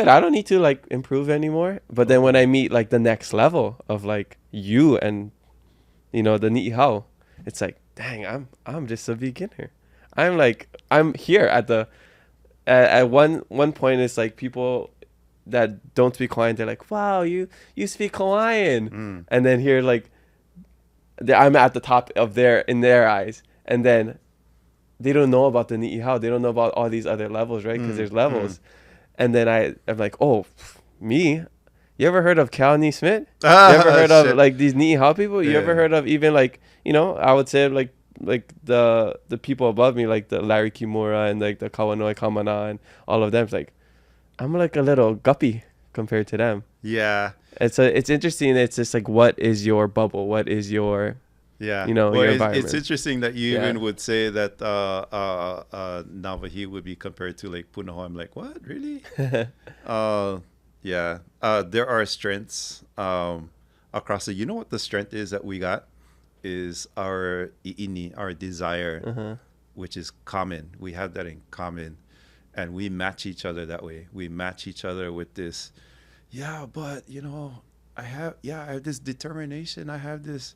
I don't need to like improve anymore. But then when I meet like the next level of like you and, the Ni'ihau, it's like, dang, I'm just a beginner. I'm here at one point. It's like people that don't speak Hawaiian, they're like, wow, you speak Hawaiian. And then here, like, I'm at the top of in their eyes. And then they don't know about the Ni'ihau. They don't know about all these other levels, right? Because there's levels. And then I'm like, oh, me? You ever heard of Keao NeSmith? You ever heard of like these Ni'ihau people? You ever heard of even like, I would say like the people above me, like the Larry Kimura and like the Kawanoi Kamana and all of them. It's like, I'm like a little guppy compared to them. Yeah. It's interesting. It's just like, what is your bubble? What is your your environment? It's interesting that you even would say that Navajo would be compared to like Punahou. I'm like, what, really? There are strengths across you know what the strength is that we got is our i'ini, our desire, which is common. We have that in common, and we match each other that way. We match each other with this. Yeah, but I have this determination. I have this.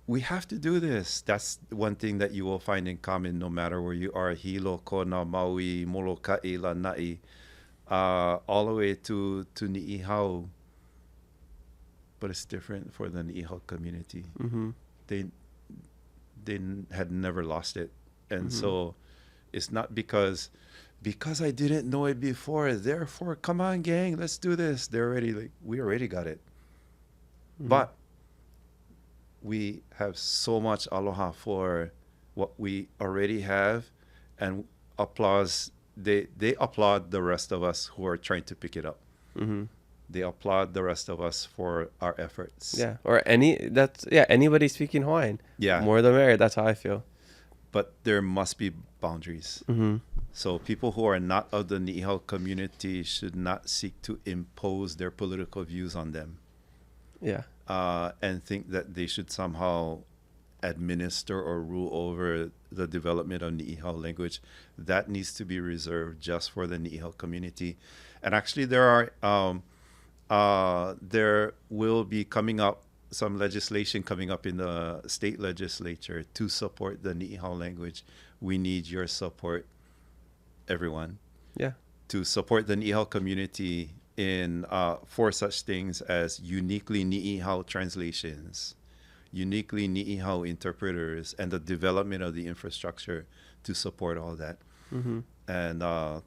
We have to do this. That's one thing that you will find in common no matter where you are. Hilo, Kona, Maui, Moloka'i, Lanai, all the way to Ni'ihau. But it's different for the Ni'ihau community. They had never lost it. And so it's not because I didn't know it before, therefore, come on, gang, let's do this. They're already like, we already got it. But we have so much aloha for what we already have, and applause. They applaud the rest of us who are trying to pick it up. They applaud the rest of us for our efforts. Yeah, or anybody speaking Hawaiian. Yeah, more the merrier. That's how I feel. But there must be boundaries. So people who are not of the Ni'ihau community should not seek to impose their political views on them. Yeah. And think that they should somehow administer or rule over the development of Ni'ihau language. That needs to be reserved just for the Ni'ihau community. And actually there will be coming up some legislation coming up in the state legislature to support the Ni'ihau language. We need your support, everyone. Yeah. To support the Ni'ihau community in for such things as uniquely Ni'ihau translations, uniquely Ni'ihau interpreters, and the development of the infrastructure to support all that. And I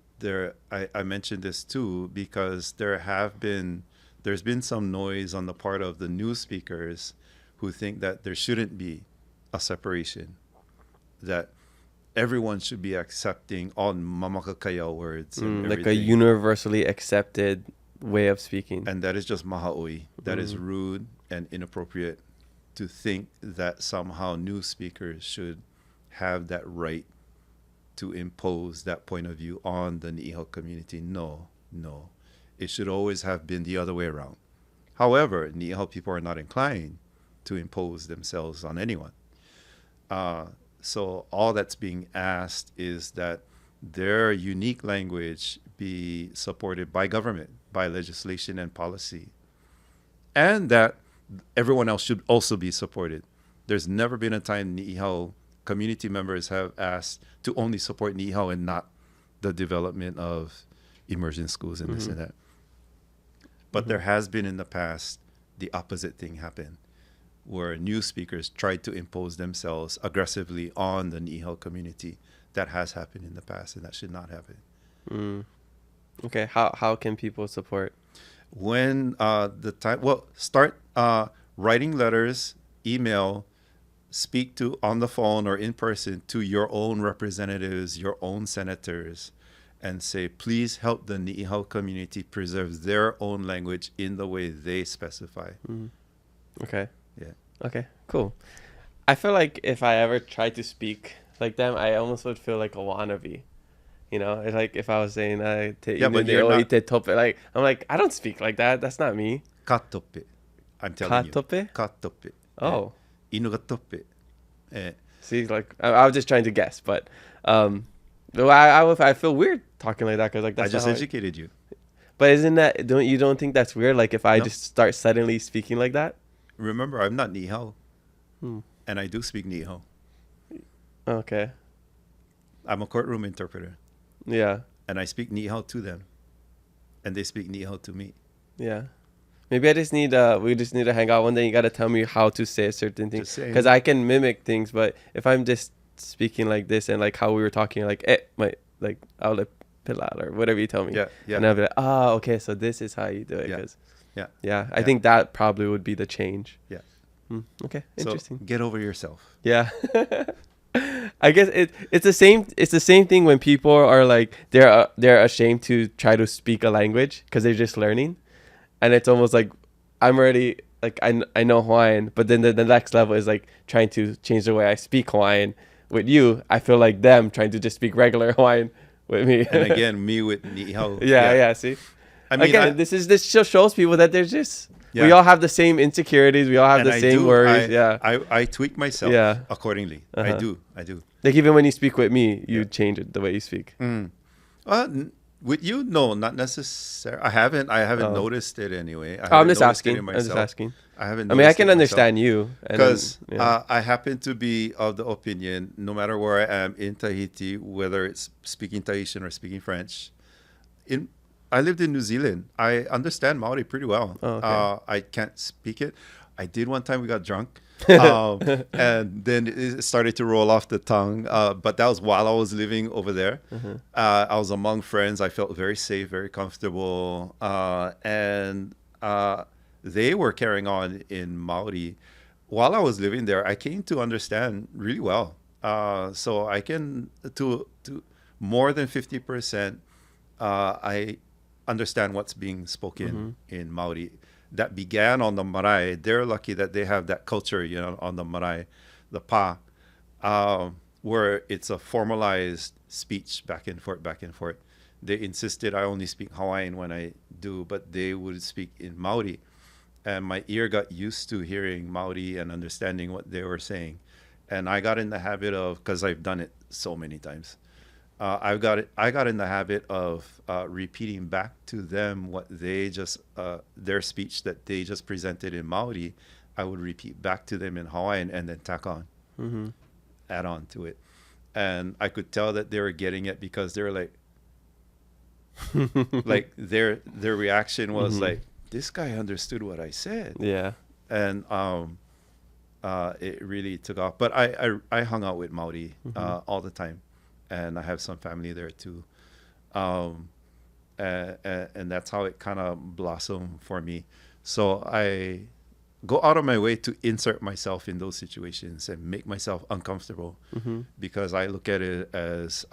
mentioned this too because there's been some noise on the part of the new speakers who think that there shouldn't be a separation, that everyone should be accepting all mamakakaya words. Like a universally accepted way of speaking. And that is just maha'oi. That is rude and inappropriate to think that somehow new speakers should have that right to impose that point of view on the Ni'ihau community. No. It should always have been the other way around. However, Ni'ihau people are not inclined to impose themselves on anyone. So all that's being asked is that their unique language be supported by government, by legislation and policy, and that everyone else should also be supported. There's never been a time Ni'ihau community members have asked to only support Ni'ihau and not the development of immersion schools and this and that. But there has been in the past the opposite thing happen, where new speakers tried to impose themselves aggressively on the Nihao community. That has happened in the past, and that should not happen. Okay, how can people support? When start writing letters, email, speak to on the phone or in person to your own representatives, your own senators, and say, please help the Nihao community preserve their own language in the way they specify. Okay. Yeah. Okay, cool. I feel like if I ever tried to speak like them, I almost would feel like a wannabe. You know, it's like if I was saying, but you're not. like, I'm like, I don't speak like that. That's not me. Katope. I'm telling Katope? you. Katope. Oh. Inu ga tope. See, like, I was just trying to guess, but I feel weird talking like that because like I that's just not how educated you. But isn't that don't think that's weird? Like if I No. just start suddenly speaking like that? Remember, I'm not Nihao. And I do speak Nihao. Okay. I'm a courtroom interpreter. Yeah. And I speak Nihao to them. And they speak Nihao to me. Yeah. Maybe we just need to hang out one day. You got to tell me how to say a certain thing. Just saying. Because I can mimic things, but if I'm just speaking like this and like how we were talking, like, I'll pilal or whatever you tell me. Yeah, yeah. And I'll be like, okay, so this is how you do it. Yeah. 'Cause- Yeah. Yeah. I think that probably would be the change. Yeah. Okay. So Interesting. get over yourself. Yeah. I guess it's the same thing when people are like they're ashamed to try to speak a language because they're just learning, and it's almost like I'm already like I know Hawaiian, but then the next level is like trying to change the way I speak Hawaiian. With you, I feel like them trying to just speak regular Hawaiian with me. And again, me with Nihao. yeah. See, I mean, again, this just shows people that there's just we Yeah. all have the same insecurities. We all have and the I do, same worries. Yeah. I tweak myself Yeah. accordingly. Uh-huh. I do. Like even when you speak with me, you change it the way you speak. With you, no, not necessarily. I haven't noticed it anyway. I'm just asking. I haven't. I mean, I can understand you because yeah. I happen to be of the opinion, no matter where I am in Tahiti, whether it's speaking Tahitian or speaking French, I lived in New Zealand. I understand Maori pretty well. Oh, okay. I can't speak it. I did one time. We got drunk. And then it started to roll off the tongue. But that was while I was living over there. I was among friends. I felt very safe, very comfortable. And they were carrying on in Maori. While I was living there, I came to understand really well. So I can, to more than 50%, I understand what's being spoken in Maori. That began on the marae. They're lucky that they have that culture, on the marae, the pa, where it's a formalized speech back and forth, back and forth. They insisted I only speak Hawaiian when I do, but they would speak in Maori. And my ear got used to hearing Maori and understanding what they were saying. And I got in the habit of, because I've done it so many times, I got in the habit of repeating back to them what they just their speech that they just presented in Maori. I would repeat back to them in Hawaiian and then tack on, add on to it, and I could tell that they were getting it because they were like, like their reaction was like, this guy understood what I said. Yeah, and it really took off. But I hung out with Maori all the time. And I have some family there too. And that's how it kind of blossomed for me. So I go out of my way to insert myself in those situations and make myself uncomfortable because I look at it as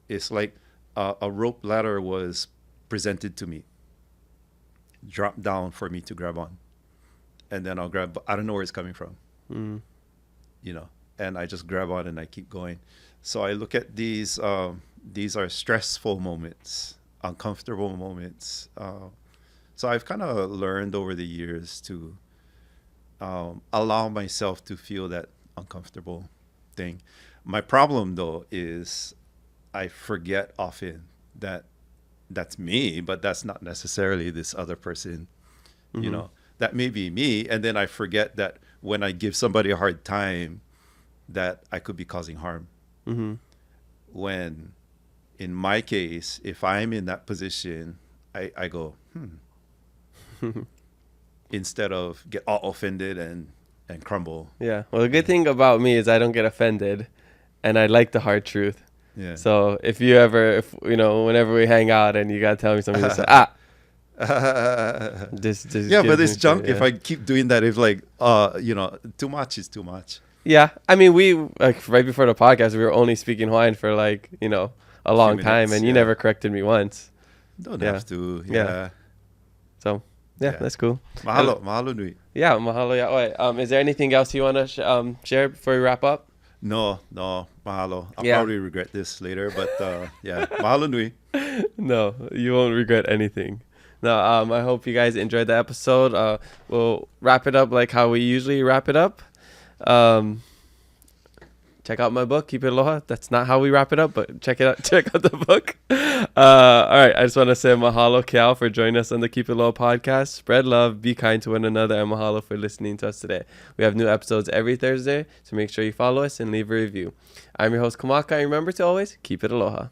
it's like a rope ladder was presented to me, dropped down for me to grab on. And then I'll grab, I don't know where it's coming from, and I just grab on and I keep going. So I look at these are stressful moments, uncomfortable moments. So I've kind of learned over the years to allow myself to feel that uncomfortable thing. My problem, though, is I forget often that that's me, but that's not necessarily this other person. That may be me. And then I forget that when I give somebody a hard time, that I could be causing harm. When in my case, if I'm in that position, I go, instead of get all offended and and crumble. Yeah. Well, the good thing about me is I don't get offended, and I like the hard truth. Yeah. So if whenever we hang out and you gotta tell me something, just say, this yeah, but gives it's me junk shit, if yeah. I keep doing that. If like, too much is too much. Yeah, I mean, we like right before the podcast, we were only speaking Hawaiian for like a long time, minutes, and you yeah. never corrected me once. Don't Yeah. have to. Yeah. Yeah. So yeah, Yeah. that's cool. Mahalo nui. Yeah, mahalo ya oi. Is there anything else you want to share before we wrap up? No, mahalo. I'll Yeah. probably regret this later, but yeah, mahalo nui. No, you won't regret anything. No, I hope you guys enjoyed the episode. We'll wrap it up like how we usually wrap it up. Check out my book, Keep It Aloha. That's not how we wrap it up, but check it out. Check out the book. All right, I just want to say mahalo, Keao, for joining us on the Keep It Aloha podcast. Spread love, be kind to one another, and mahalo for listening to us today. We have new episodes every Thursday, so make sure you follow us and leave a review. I'm your host, Kamaka, and remember to always keep it aloha.